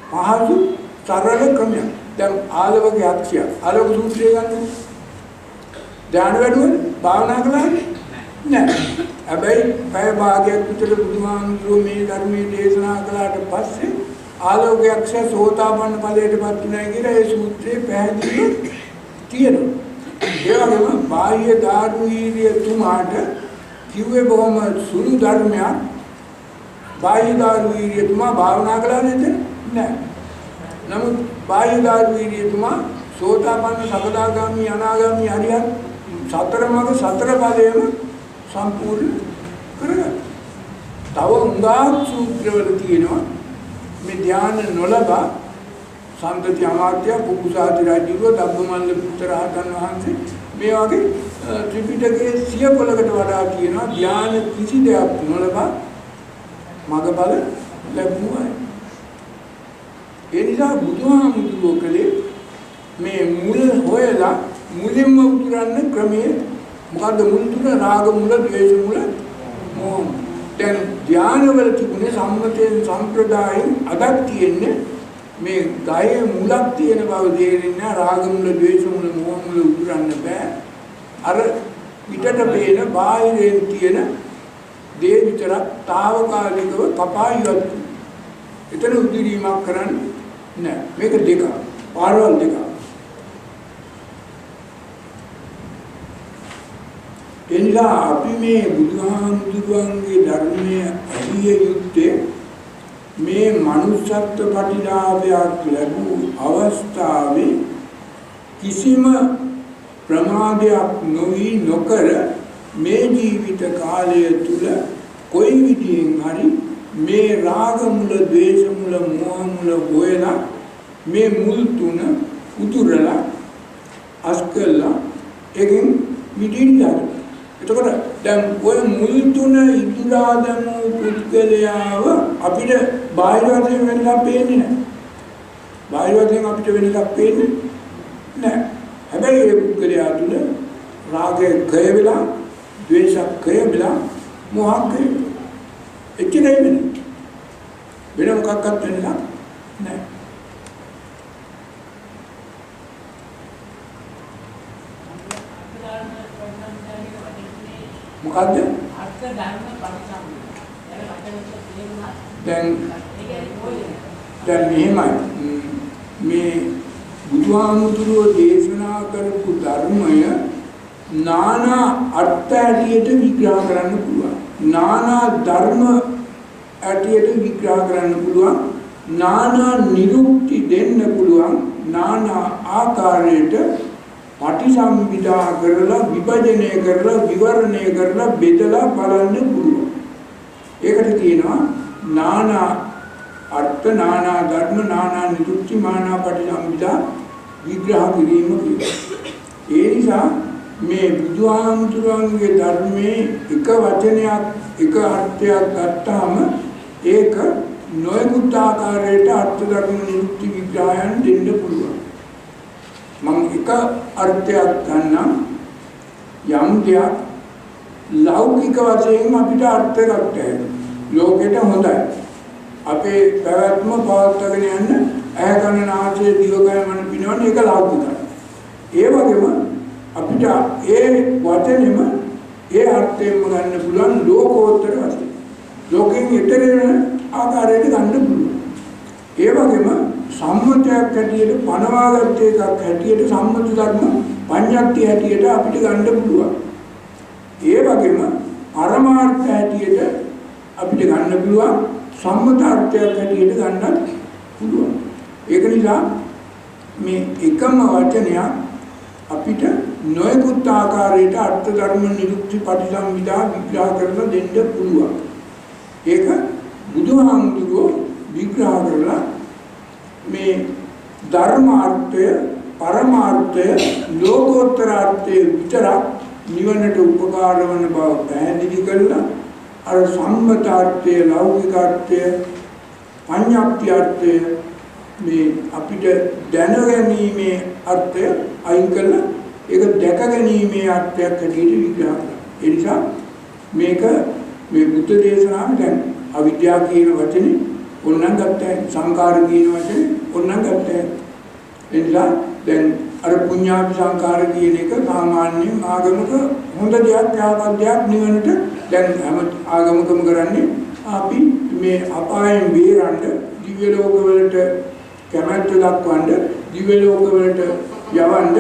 පහසු සරල ක්‍රමයක්. දැන් ආලවගේ අක්ෂය ආලවක සූත්‍රය ගන්න ධ්‍යාන වැඩුවද භාවනා කළාද නැහැ. හැබැයි පැය භාගයක් විතර බුදුහාමුදුරුවෝ මේ ධර්මයේ දේශනා කළාට පස්සේ ආලෝකයේ අක්ෂය සෝතාපන්න ඵලයටපත් වෙනවා කියලා ඒ සූත්‍රයේ පැහැදිලිව තියෙනවා. ඒ වගේම බාහ්‍ය ධාර්මීය තුමාට කිව්වේ බොහොම සුළු ධර්මයක්. බාහ්‍ය ධාර්මීය තුමා භාවනා කළා නේද? නැහැ. නමුත් බාහ්‍ය ධාර්මීය තුමා සෝතාපන්න සකදාගාමි අනාගාමි හරියට සතරමඟ සතර ඵලයේම සම්පූර්ණ කරගත්තා. තව උංගා සූත්‍රවල තියෙනවා මේ ධ්‍යාන නොලබා සම්පති අමාත්‍ය කුකුසාති රජුව ධම්මමල්ල පුත්‍ර රහතන් වහන්සේ මේ වගේ ත්‍රිපිටකයේ සිය පොලකට වඩා තියෙනවා ධ්‍යාන කිසි දෙයක් නොලබා මගඵල ලැබුණා. ඒ නිසා බුදුහාමුදුරුවෝ කලේ මේ මුල් හොයලා මුලින්ම උතුරන්න ක්‍රමයේ මොකද්ද මුල් තුන රාග මුල ද්වේෂ මුල මොහ. දැන් ධානවල තිබුණේ සම්මතයෙන් සම්ප්‍රදායෙන් අදක් තියෙන්නේ මේ ගයේ මුලක් තියෙන බව තේරෙන්නේ රාග මුල ද්වේෂ මුල මොහ මුල උතුරන්න බෑ. අර පිටට පේන බාහිරෙන් තියෙන දේ විතරක් తాවකාලිකව කපා ඉවත්. එතන උදිරීමක් කරන්නේ නෑ. මේක දෙක පාරවල් දෙක. එනිසා අපි මේ බුදුහාමුදුරුවන්ගේ ධර්මයේ ඇහිය යුත්තේ මේ මනුෂ්‍යත්ව ප්‍රතිලාභයක් ලැබූ අවස්ථාවේ කිසිම ප්‍රමාදයක් නොවි නොකර මේ ජීවිත කාලය තුල කොයි විදිහෙන් හරි මේ රාග මුල ද්වේෂ මුල මෝහ මුල හොයලා මේ මුල් තුන උතුරලා අස්කලා එකෙන් මිදින්න. එතකොට දැන් ඔය මුල් තුන ඉදුරා දමු පුද්ගලයාව අපිට බාහිර වශයෙන් වෙනසක් පේන්නේ නැහැ. බාහිර වශයෙන් අපිට වෙනසක් පේන්නේ නැහැ. හැබැයි ඒ පුද්ගලයා තුළ රාගය ක්ෂය වෙලා, ද්වේෂය ක්ෂය වෙලා, මෝහය ක්ෂය වෙලා. එච්චරයි වෙන්නේ. වෙන මොකක්වත් වෙන්නේ නැහැ. මොකද්ද? අර්ථ ධර්ම පරිසම්පද. දැන් මෙහෙමයි. මේ බුදුහාමුදුරුවෝ දේශනා කරපු ධර්මය නානා අර්ථ ඇටියට විග්‍රහ කරන්න පුළුවන්. නානා ධර්ම ඇටියට විග්‍රහ කරන්න පුළුවන්. නානා නිරුක්ති දෙන්න පුළුවන් නානා ආකාරයට පටිසම්භිදා කරලා විභජනය කරලා විවරණය කරලා බෙදලා බලන්න පුළුවන්. ඒකට කියනවා නානා අර්ථ නානා ධර්ම නානා නිරුක්ති මානා පටිසම්භිදා විග්‍රහ කිරීම කියලා. ඒ නිසා මේ බුදුහාමුදුරන්ගේ ධර්මයේ එක වචනයක් එක අර්ථයක් ගත්තාම ඒක නොයෙකුත් ආකාරයට අර්ථ ධර්ම නිරුක්ති විග්‍රහයන් දෙන්න පුළුවන්. මම එක අර්ථයක් ගන්නම් යම් දෙයක් ලෞකික වශයෙන් අපිට අර්ථ ගන්න ලෝකෙට හොඳයි. අපේ පැවැත්ම පවත්වාගෙන යන්න ඇහැ කන නාසය දිවකය මන පිනවන එක ලෞකිකයි. ඒ වගේම අපිට ඒ වචනේම ඒ අර්ථයෙන්ම ගන්න පුළුවන් ලෝකෝත්තර වශයෙන්. ලෝකෙන් ඊතර ආකාරයට ගන්න පුළුවන්. ඒ වගේම සම්මතයක් හැටියට පනවාගත් එකක් හැටියට සම්මත ධර්ම පඤ්ඤාක්තිය හැටියට අපිට ගන්න පුළුවන්. ඒ වගේම පරමාර්ථ හැටියට අපිට ගන්න පුළුවන් සම්මතාර්ථයක් හැටියට ගන්නත් පුළුවන්. ඒක නිසා මේ එකම වචනයක් අපිට නොයෙකුත් ආකාරයට අර්ථ ධර්ම නිරුක්ති පටිසම්භිදා විග්‍රහ කරලා දෙන්න පුළුවන්. ඒක බුදුහාමුදුරුවෝ විග්‍රහ කරලා මේ ධර්මාර්ථය පරමාර්ථය ලෝකෝත්තරාර්ථය විතරක් නිවනට උපකාර වන බව පැහැදිලි කළා. අර සම්මතාර්ථය ලෞකිකාර්ථය පඤ්ඤාක්තියාර්ථය මේ අපිට දැනගැනීමේ අර්ථය අයින් කරලා ඒක දැකගැනීමේ අර්ථයක් හැටියට විග්‍රහ කරනවා. ඒ නිසා මේක මේ බුද්ධ දේශනාවේ දැන් අවිද්‍යාව කියන වචනේ ඕනනම් ගත්තා සංකාර කියන වචනේ ඕනනම් ගත්තා. ඒ නිසා දැන් අර පුඤ්ඤාපි සංකාර කියන එක සාමාන්‍යයෙන් ආගමක හොඳ දෙයක් යහපත් දෙයක් නිවනට දැන් හැම ආගමකම කරන්නේ අපි මේ අපායෙන් බේරන්න දිව්‍ය ලෝකවලට කැමැත්ත දක්වන්න දිව්‍ය ලෝකවලට යවන්න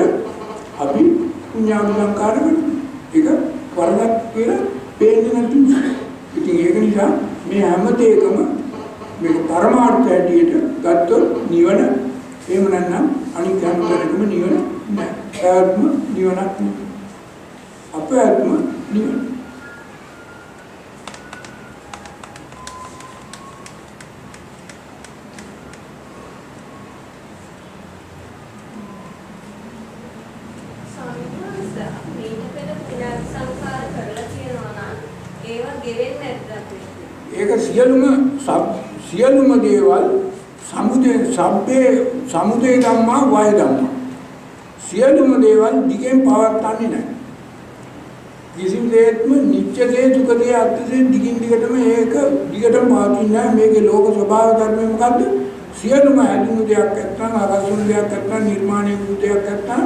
අපි පුඤ්ඤාපි සංකාර කරනවා. ඒක වරදක් කියලා පේන්නේ නැති. ඉතින් ඒක නිසා මේ හැම දෙයකම මේක පරමාර්ථ හැටියට ගත්තොත් නිවන එහෙම නැත්නම් අනිත් හැම තැනකම නිවන නැහැ. ආත්ම නිවනක් නෙවෙයි. අපේත්ම නිවන. ඒක සියලුම දේවල් සමුදේ ධම්මා වය ධම්මා සියලුම දේවල් දිගෙන් පවත්න්නේ නැහැ. කිසිම දෙයක්ම නිත්‍යදේ දුකදේ අත්‍යදේ දිගින් දිගටම ඒක දිගටම පවතින්නේ නැහැ. මේකේ ලෝක ස්වභාව ධර්මය මොකද්ද? සියලුම හැදුණු දෙයක් නැත්නම් අරසුණු දෙයක් නැත්නම් නිර්මාණය වූ දෙයක් නැත්නම්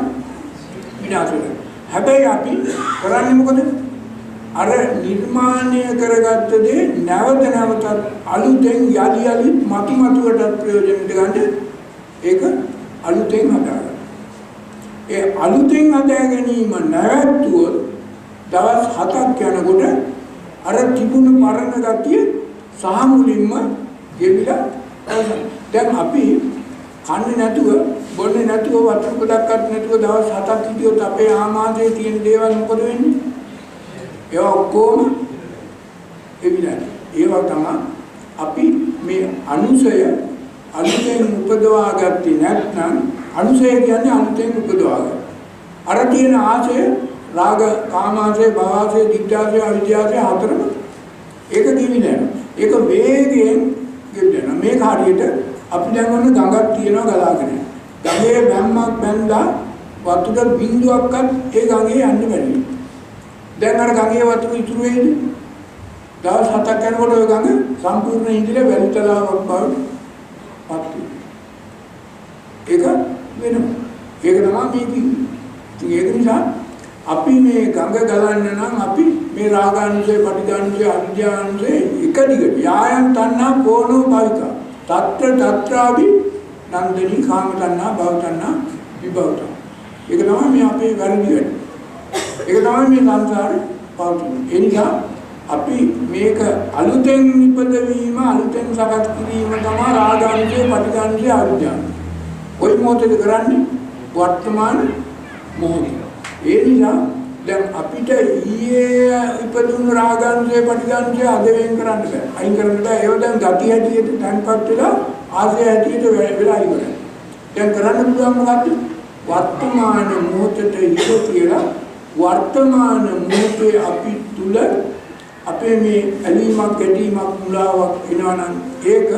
විනාශ වෙනවා. හැබැයි අපි කරන්නේ මොකද? අර නිර්මාණය කරගත්ත දේ නැවත අලුතෙන් යලි මතුවට ප්‍රයෝජනෙට ගන්න ඒක අලුතෙන් හදාගන්න. ඒ අලුතෙන් හදා ගැනීම නැවතුවොත් දවස් 7ක් යනකොට අර තිබුණු පරණ ගතිය සහ මුලින්ම ගෙවිලා දැන් අපි කන්නේ නැතුව බොන්නේ නැතුව වතුර පොඩක්වත් නැතුව දවස් 7ක් හිටියොත් අපේ ආමාශයේ තියෙන දේවල් මොකද වෙන්නේ? ඒවා ඔක්කොම එවිලා. ඒවා තමයි අපි මේ අනුසය අලුතෙන් උපදවා ගත්තේ නැත්නම් අනුසය කියන්නේ අලුතෙන් උපදවා ගන්න. අර තියෙන ආශය රාග කාමාශය භවආශය දික්ඛාශය අවිද්‍යාශය හතරම ඒක කිවිලා යනවා. ඒක වේගයෙන් ගෙවෙනවා. මේක හරියට අපි දැන් ඔන්න ගඟක් තියෙනවා ගලාගෙන. ගඟේ බැම්මක් බැන්දා වතුර බිඳුවක්වත් ඒ ගඟේ යන්න බැරි. දැන් අර ගඟේ වතුර ඉතුරු වෙයිද? දවස් 7ක් යනකොට ඔය ගඟ සම්පූර්ණ ඉඳිලා වැලි තලාවක් බවට පත් වෙනවා. ඒක වෙනවා. ඒක තමයි මේ කිව්වේ. ඒක නිසා අපි මේ ගඟ ගලන්න නම් අපි මේ රාගානුසය, පටිඝානුසය, අවිද්‍යානුසය එක දිගට යායන් තණ්හා පෝනෝ භවිකා. තත්ත්‍රාභි නන්දනී කාම තණ්හා, භව තණ්හා, විභව තණ්හා. ඒක තමයි මේ අපේ වැරදි වැඩ. ඒක තමයි මේ සංසාරේ පවතින. ඒ නිසා අපි මේක අලුතෙන් ඉපදවීම අලුතෙන් සකස් කිරීම තමයි රාගාංශයේ පටිඝාංශයේ අවිද්‍යාව. කොයි මොහොතේද කරන්නේ? වර්තමාන මොහොතේ. ඒ නිසා දැන් අපිට ඊයේ ඉපදුණු රාගාංශයේ පටිඝාංශයේ අද වෙන් කරන්න බෑ. අයින් කරන්න බෑ. ඒව දැන් ගති හැටියට තන්පත් වෙලා ආසය හැටියට වෙලා ඉවරයි. දැන් කරන්න පුළුවන් මොකද්ද? වර්තමාන මොහොතට හිත කියලා වර්තමාන මොහොතේ අපි තුල අපේ මේ ඇලීමක් ගැටීමක් මුලාවක් එනවනම් ඒක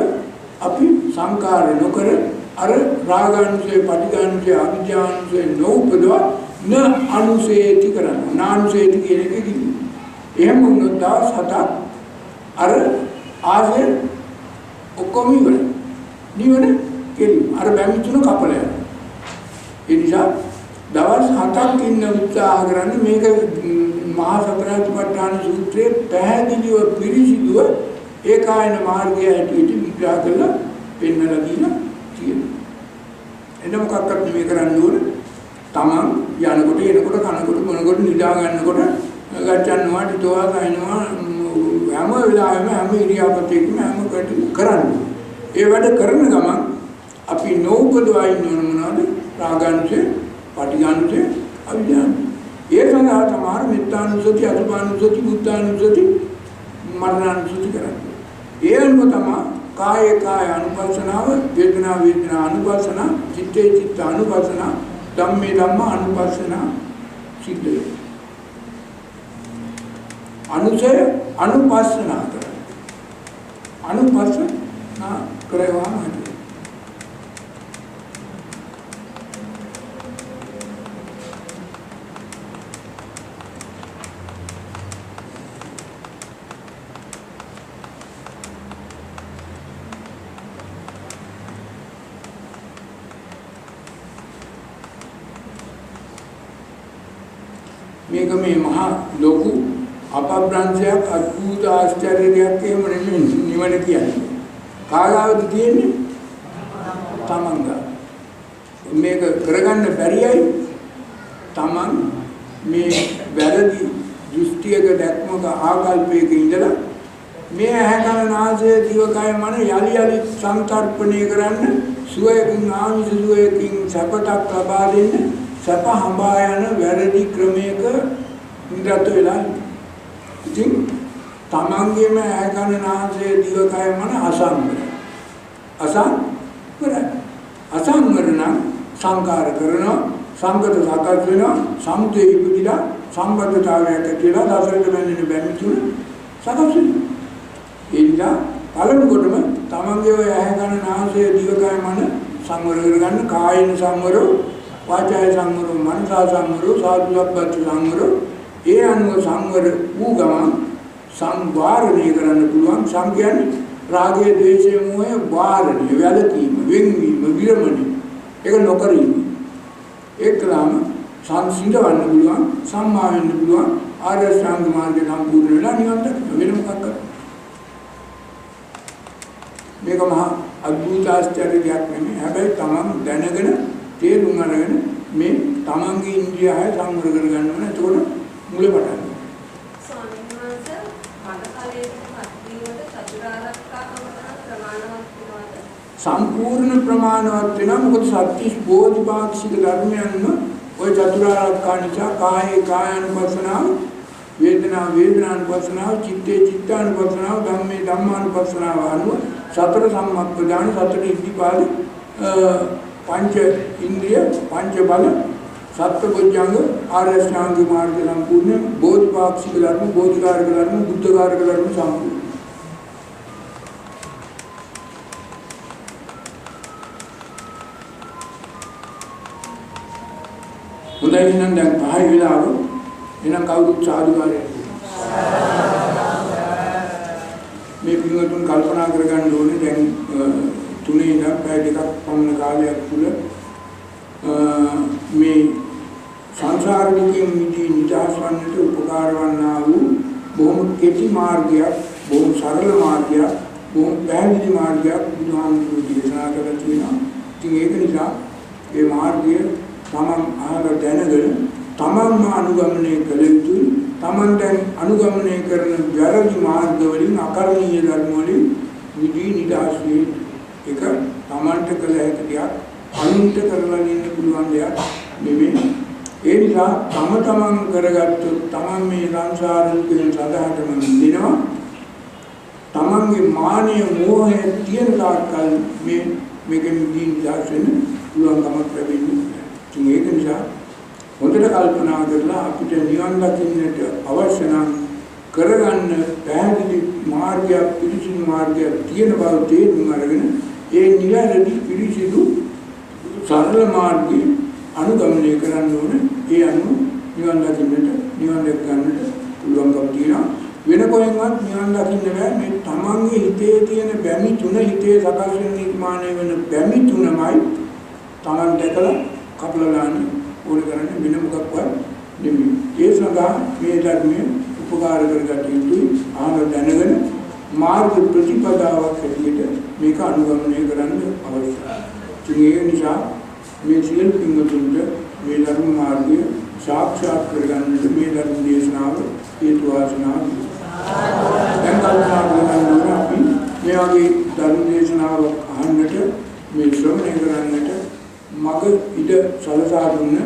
අපි සංකාර නොකර අර රාගාංශයේ පටිඝාංශයේ අවිජ්ජාංශයේ නෝපදව න අනුසේති කරනවා. නානුසේති කියන එක කිව්වේ. එහෙම වුණොත් දවස් 7ක් අර ආසය ඔක්කොම ඉවරයි. නිවන කෙලින් අර බැමි තුන කපල යනවා. ඒ නිසා දවස් 7ක් ඉන්න උත්සාහ කරන්නේ මේක මහා සතරාතිපට්ඨාන සූත්‍රයේ පැහැදිලිව පිරිසිදුව ඒකායන මාර්ගය ඇටියට විග්‍රහ කරලා පෙන්වලා දීලා තියෙනවා. එන්න මොකක්වත් මේ කරන්න ඕනේ. Taman යනකොට එනකොට කනකොට මොනකොට නිදා ගන්නකොට ගච්ඡන්නවා ටිතවා ගන්නවා හැම වෙලාවෙම හැම ඉරියාපතේකම හැම කටයුතු කරන්නේ. ඒ වැඩ කරන ගමන් අපි නෝපදවා ඉන්න මොනවද? රාගාංශේ, පටිඝාංශේ, අවිද්‍යාංශේ. ඒ සඳහා තමයි මෙත්තානුසති, අසුභානුසති, බුද්ධානුසති, මරණානුසති කරන්නේ. ඒ අනුව තමයි කාය අනුපස්සනාව, වේදනා අනුපස්සනාව, චිත්තේ චිත්ත අනුපස්සනාව, ධම්මේ ධම්ම අනුපස්සනාව සිද්ධ වෙනවා. අනුසය අනුපස්සනා කරන්නේ. අනුපස්සනා කරවම හරි. මේක මේ මහා ලොකු අපබ්‍රංශයක් අద్భుත ආශ්චර්යයක් එහෙම නෙමෙයි නිවන කියන්නේ. කාගාවද තියෙන්නේ? තමන්ග. මේක කරගන්න බැරියයි තමන් මේ වැරදි දෘෂ්ටියක දැක්මක ආකල්පයක ඉඳලා මේ ඇහැකන නාසය දිවකය මන යලි සංකල්පණය කරන්න සුවයකින් ආමිෂ සුවයකින් සපතක් ලබා දෙන්න සප හඹා යන වැරදි ක්‍රමයක නිරත වෙලා ඉතින් තමන්ගේම ඇහැකන නාසය දිවකය මන අසංවර නම් සංකාර කරනවා සංගත සකස් වෙනවා සමුදේ ඉපදිලා සම්බද්ධතාවයට කියලා දසරට බැඳෙන බැමි තුන සකස් වෙනවා. ඒ නිසා පළමු කොටම තමන්ගේ ඔය ඇහැකන නාසය දිවකය මන සංවර කරගන්න කායින සංවරෝ වාචාය සංවරෝ මනසා සංවරෝ සාධුසබ්බත් සංවරෝ ඒ අනුව සංවර වූ ගමන් සංවාරණය කරන්න පුළුවන්. සංඥාන්නේ රාගය ද්වේෂය මොහය වාරණය වැළකීම වෙන්වීම විරමණය ඒක නොකර ඉන්න ඒකලම සංසිඳවන්න පුළුවන් සම්මා වෙන්න පුළුවන් ආර්ය ශ්‍රාන්ත මාර්ගය සම්පූර්ණ වෙලා නිවන් දකින්න වෙන මොකක් කරන්නේ. මේක මහා අద్భుත ආශ්චර්යයක් නෙමෙයි. හැබැයි තමන් දැනගෙන තේරුම් අරගෙන මේ තමන්ගේ ඉන්ද්‍රිය හය සංවර කරගන්න ඕන. එතකොට මුල පටන් ගන්න. ස්වාමීන් වහන්සේ මඩකලයේ සම්පූර්ණ ප්‍රමාණවත් වෙනවා. මොකද සත්‍විස් බෝධිපාක්ෂික ධර්මයන්ම ඔය චතුරාර්යකානිචා කායේ කායानुපස්සනාව, වේදනානුපස්සනාව, චිත්තේ චිත්තානුපස්සනාව, ධම්මේ ධම්මානුපස්සනාව අනුව සතර සම්මප්පදාන සතර ඉද්ධිපාද පංච ඉන්ද්‍රිය පංච බල සත්බොධ්‍යංග ආර්ය ශ්‍රාන්ති මාර්ග සම්පූර්ණ බෝධිපාක්ෂික ධර්ම, බෝධිකාරක ධර්ම, බුද්ධකාරක ධර්ම සම්පූර්ණ. හොඳයි නම් දැන් පහයි වෙලාව එනම් කවුරුත් සාදුකාරය මේ පිළිවෙතුන් කල්පනා කරගන්න ඕනේ. දැන් තුනේ ඉඳන් පැය දෙකක් පමණ කාලයක් තුල මේ සංසාර දුකින් මිදී නිදහස් වන්නට උපකාර වන්නා වූ බොහොම කෙටි මාර්ගයක්, බොහොම සරල මාර්ගයක්, බොහොම පැහැදිලි මාර්ගයක් බුදුහාමුදුරුවෝ දේශනා කළා තියෙනවා. ඉතින් ඒක නිසා මේ මාර්ගය තමන් අහලා දැනගෙන තමන්ම අනුගමනය කළ යුතුයි. තමන්ට අනුගමනය කරන වැරදි මාර්ග වලින් අකරණීය ධර්ම වලින් මිදී නිදහස් වේ. ඒක තමන්ට කළ හැකි දෙයක්, අනුන්ට කරලා දෙන්න පුළුවන් දෙයක් නෙමෙයි. ඒ නිසා තමන් කරගත්තොත් තමන් මේ සංසාරයෙන් සදාටම මිදෙනවා. තමන්ගේ මානය මෝහය තියෙන තාක්කල් මේකෙන් මිදී නිදහස් වෙන්න පුළුවන්කමක් ලැබෙන්නේ. ඒක නිසා හොඳට කල්පනා කරලා අපිට නිවන් දකින්නට අවශ්‍ය නම් කරගන්න පැහැදිලි මාර්ගයක්, පිළිසිදු මාර්ගයක් තියෙන බව තේරුම් අරගෙන ඒ නිවැරදි පිළිසිදු සරල මාර්ගය අනුගමනය කරන්න ඕනේ. ඒ අනුව නිවන් දකින්නට, නිවන් දැක ගන්නට පුළුවන්කම තියෙනවා. වෙන කොහෙන්වත් නිවන් දකින්න බෑ. මේ තමන්ගේ හිතේ තියෙන බැමි තුන, හිතේ සකස් වෙන නිර්මාණය වෙන බැමි තුනමයි තමන් දැකලා කපලා දාන්නේ. ඕන කරන්නේ වෙන මොකක්වත් නෙමෙයි. ඒ සඳහා මේ ධර්මයේ උපකාර කරගත යුතුයි. ආන දැනගෙන මාර්ග ප්‍රතිපදාවක් හැටියට මේක අනුගමනය කරන්න අවශ්‍යයි. ඒ නිසා මේ සියලු පින්වතුන්ට මේ ධර්ම මාර්ගය සාක්ෂාත් කරගන්නට මේ ධර්ම දේශනාව හේතු වාසනා වේවා. දැන් කල්පනා කරනවා අපි මේ වගේ ධර්ම දේශනාව අහන්නට, මේ ශ්‍රවණය කරන්නට මග ඉඩ සලසා දුන්න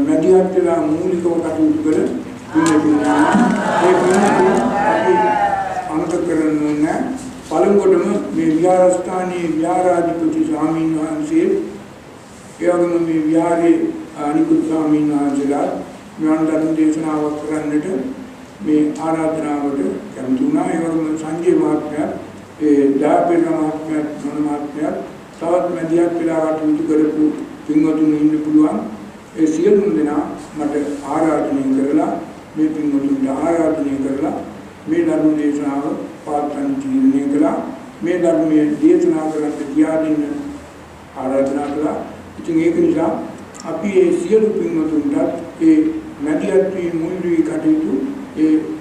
මැදිහත් වෙලා මූලිකව කටයුතු කළ පින්වතුන්ලා ඒ අපි අනුත කරන්නේ පළමුවටම මේ විහාරස්ථානයේ විහාරාධිපති ස්වාමීන් වහන්සේ, ඒ වගේම මේ විහාරයේ අනිකුත් ස්වාමීන් වහන්සේලා මෙවන් ධර්ම දේශනාවක් කරන්නට මේ ආරාධනාවට කැමති වුණා. ඒ වගේම සංජය මහත්මයා, ඒ දාපේන මහත්මයා, මොන මහත්මයා තවත් මැදිහත් වෙලා කටයුතු කරපු පින්වතුන් ඉන්න පුළුවන්. ඒ සියලුම දෙනා මට ආරාධනය කරලා, මේ පින්වතුන්ට ආරාධනය කරලා මේ ධර්ම දේශනාව පාත්තන් තීරණය කළා. මේ ධර්මයේ දේශනා කරන්න කියා දෙන්න ආරාධනා කළා. ඉතින් ඒක නිසා අපි මේ සියලු පින්වතුන්ට ඒ මැදිහත් වී මුල් වී කටයුතු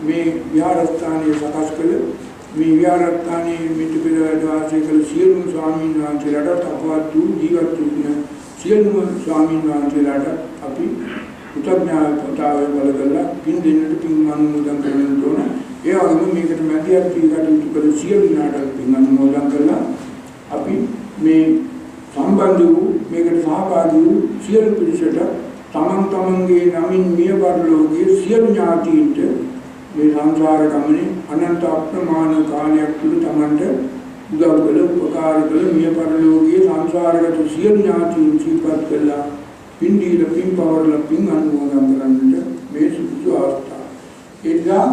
මේ විහාරස්ථානයේ සකස් කළ, මේ විහාරස්ථානයේ මිත්‍ය පෙරවැඩ වාසය කළ සියලුම ස්වාමීන් වහන්සේලාට, අපවත් වූ ජීවත් වූ සියලුම ස්වාමීන් වහන්සේලාට අපි කෘතඥතාවය බල කරලා පින් දෙන්නට පින් අනුමෝදන් කරන්න ඕන. ඒ වගේම මේකට මැදිහත් වී කටයුතු කළ සියලු දෙනාට පින් අනුමෝදන් කරලා අපි මේ සම්බන්ධ වූ, මේකට සහභාගී වූ සියලු පිරිසට තමන්ගේ නමින් මිය පරලෝකයේ සියලු ඥාතීන්ට මේ සංසාර ගමනේ අනන්ත අප්‍රමාණ කාලයක් තුල තමන්ට උදව් කළ, උපකාර කළ මිය පරලෝකයේ සංසාරගත සියලු ඥාතීන් සිහිපත් කළා. පින් දීලා, පින් පවරලා, පින් අනුමෝදන් කරන්නට මේ සුදුසු අවස්ථාව. එදා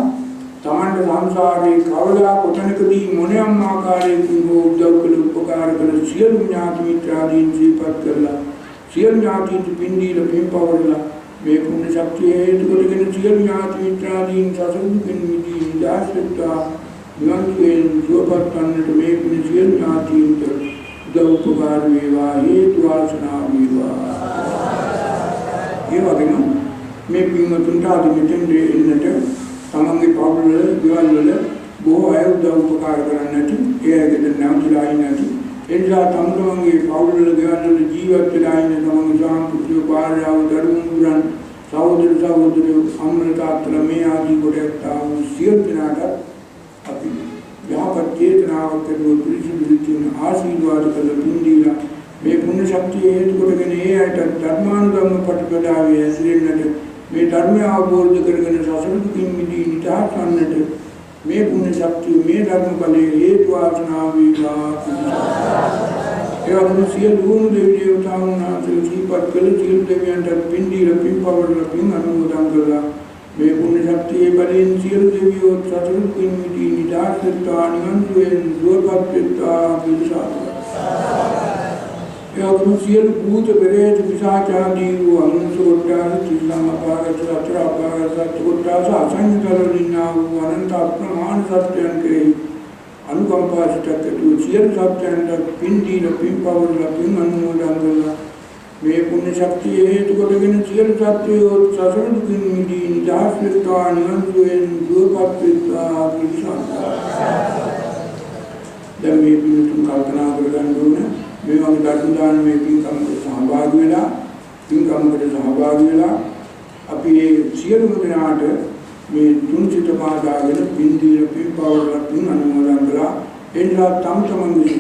තමන්ට සංසාරේ කවදා කොතැනකදී මොනියම් ආකාරයකින් උදව් කළ, උපකාර කළ සියලු ඥාති මිත්‍රාදීන් සිහිපත් කළා. සියලු ඥාතීන්ට පින් දීලා, පින් පවරලා මේ පුණ්‍ය ශක්තිය හේතු කොටගෙන සියලු ඥාති මිත්‍රාදීන් සසර දුකින් මිදී නිදහස් වෙත්වා. නිවන් සුවයෙන් සුවපත් වන්නට මේ පුණ්‍ය සියලු ඥාතීන්ට උදව් උපකාර වේවා, හේතු වාසනා වේවා. ඒ වගේම මේ පින්වතුන්ට අද මෙතෙන් එන්නට තමන්ගේ පවුල් වල, ගෙවල් වල බොහෝ අය උදව් උපකාර කරන්නට, ඒ අයගෙන් නැවතිලා ඉන්නට, එනිසා තමන්ගේ පවුල් වල, ගෙවල් වල ජීවත් වෙලා ඉන්න තමන්ගේ සාම්ප්‍රදායික භාර්යාව, දරුවන්ගුරන්, සහෝදර සහෝදරියෝ, අම්මලා තාත්තලා මේ ආදී කොටත් සියලු දෙනාට අපි යහපත් චේතනාවක් ඇතුව පිළිසිදු ආශීර්වාද කළ පින් දීලා මේ පුණ්‍ය ශක්තිය හේතු කොටගෙන ඒ අයට ධර්මානුගම ප්‍රතිපදාවේ ඇසිරෙන්නට, මේ ධර්මය අවබෝධ කරගෙන සසර දුකින් මිදී නිදහස් වන්නට මේ පුණ්‍ය ශක්තිය, මේ ධර්ම බලයේ හේතු වාසනා වේවා. ඒ වගේම සියලුම දෙවි දේවතාවුන් වහන්සේ සිහිපත් කළ සියලු දෙවියන්ට පින් දීලා, පින් පවරලා, පින් අනුමෝදන් කළා. මේ පුණ්‍ය ශක්තියේ බලයෙන් සියලු දෙවියෝ සසර දුකින් මිදී නිදහස් වෙත්වා, නිවන් සුවයෙන් සුවපත් වෙත්වා කියලා. ඒ වගේම සියලු භූත පෙරේත පිසාචාදී වූ අනුසෝත්‍රාන තිලම අපාගත සතර අපාගත සත්කොට්ටාස අසංකලනිනා වූ අනන්ත අප්‍රමාණ සත්‍යයන් කෙරෙහි අනුකම්පා සිතකතු සියලු සත්‍යයන්ට පින් දීලා, පින් පවරලා, පින් අනුමෝදන් කළා. මේ පුණ්‍ය ශක්තිය හේතු කොටගෙන සියලු සත්‍යයෝ සසර දුකින් මිදී නිදහස් වෙත්වා, නිවන් සුවයෙන් සුවපත් වෙත්වා කියලා. දැන් මේ පින්තුන් කල්පනා කරගන්න ඕනේ. මේ වගේ ධර්ම දානමය පින්කමකට සහභාගී වෙලා අපි සියලුම දෙනාට මේ තුන් සිත පාදාගෙන බින්දීන පින්පවරල පින් අනුමෝදන් කළා. එනිසා තම තමන්ගේ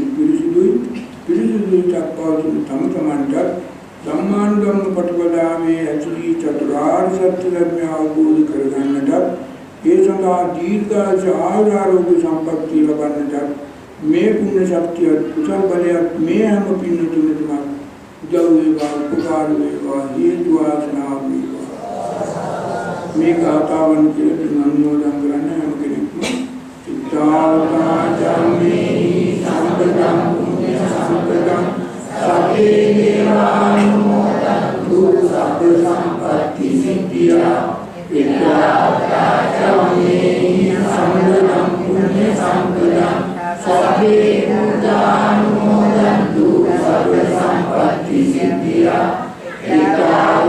පිරිසිදුයි චක්පවතුන් තම තමන්ට ධම්මානුගම පටිපදාමේ ඇතුළී චතුරාර්ය සත්‍ය ධර්මය අවබෝධ කරගන්නට ඒ සඳහා දීර්ඝායු ආයුරාෝග්‍ය සම්පන්නිය ලබන්නට මේ පුණ්‍ය ශක්තිය කුසල බලයක් මේ හැම පින්නතුන්ටම උදව් වේවා උපකාර වේවා හේතු වාසනා වේවා. මේ ගාථාවන් කියලා අනුමෝදන් කරන්න හැම කෙනෙක්ම ඉත්තාවතාචම්මේ සම්පදං පුඤ්ඤ සම්පදං සබ්බේ දේවානුමෝදන්තු සබ්බ සම්පත්ති සිද්ධියා ඉත්තාවතාචම්මේ සම්පදං පුඤ්ඤ සම්පදං සබ්බේ බුද්ධානුමෝදන්තු සබ්බ සම්පත්ති සිද්ධියා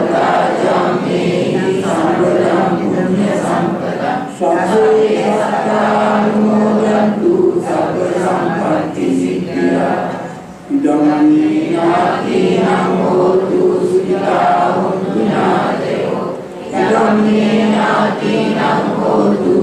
ඉත්තාවතාචම්මේ සම්පදං පුඤ්ඤ සම්පදං සබ්බේ සත්තානුමෝදන්තු සබ්බ සම්පත්ති සිද්ධියා ඉදම්මේ ඥාතිනං හෝතු සුඛිතා හොන්තු ඥාතයෝ ඉදම්මේ ඥාතිනං හෝතු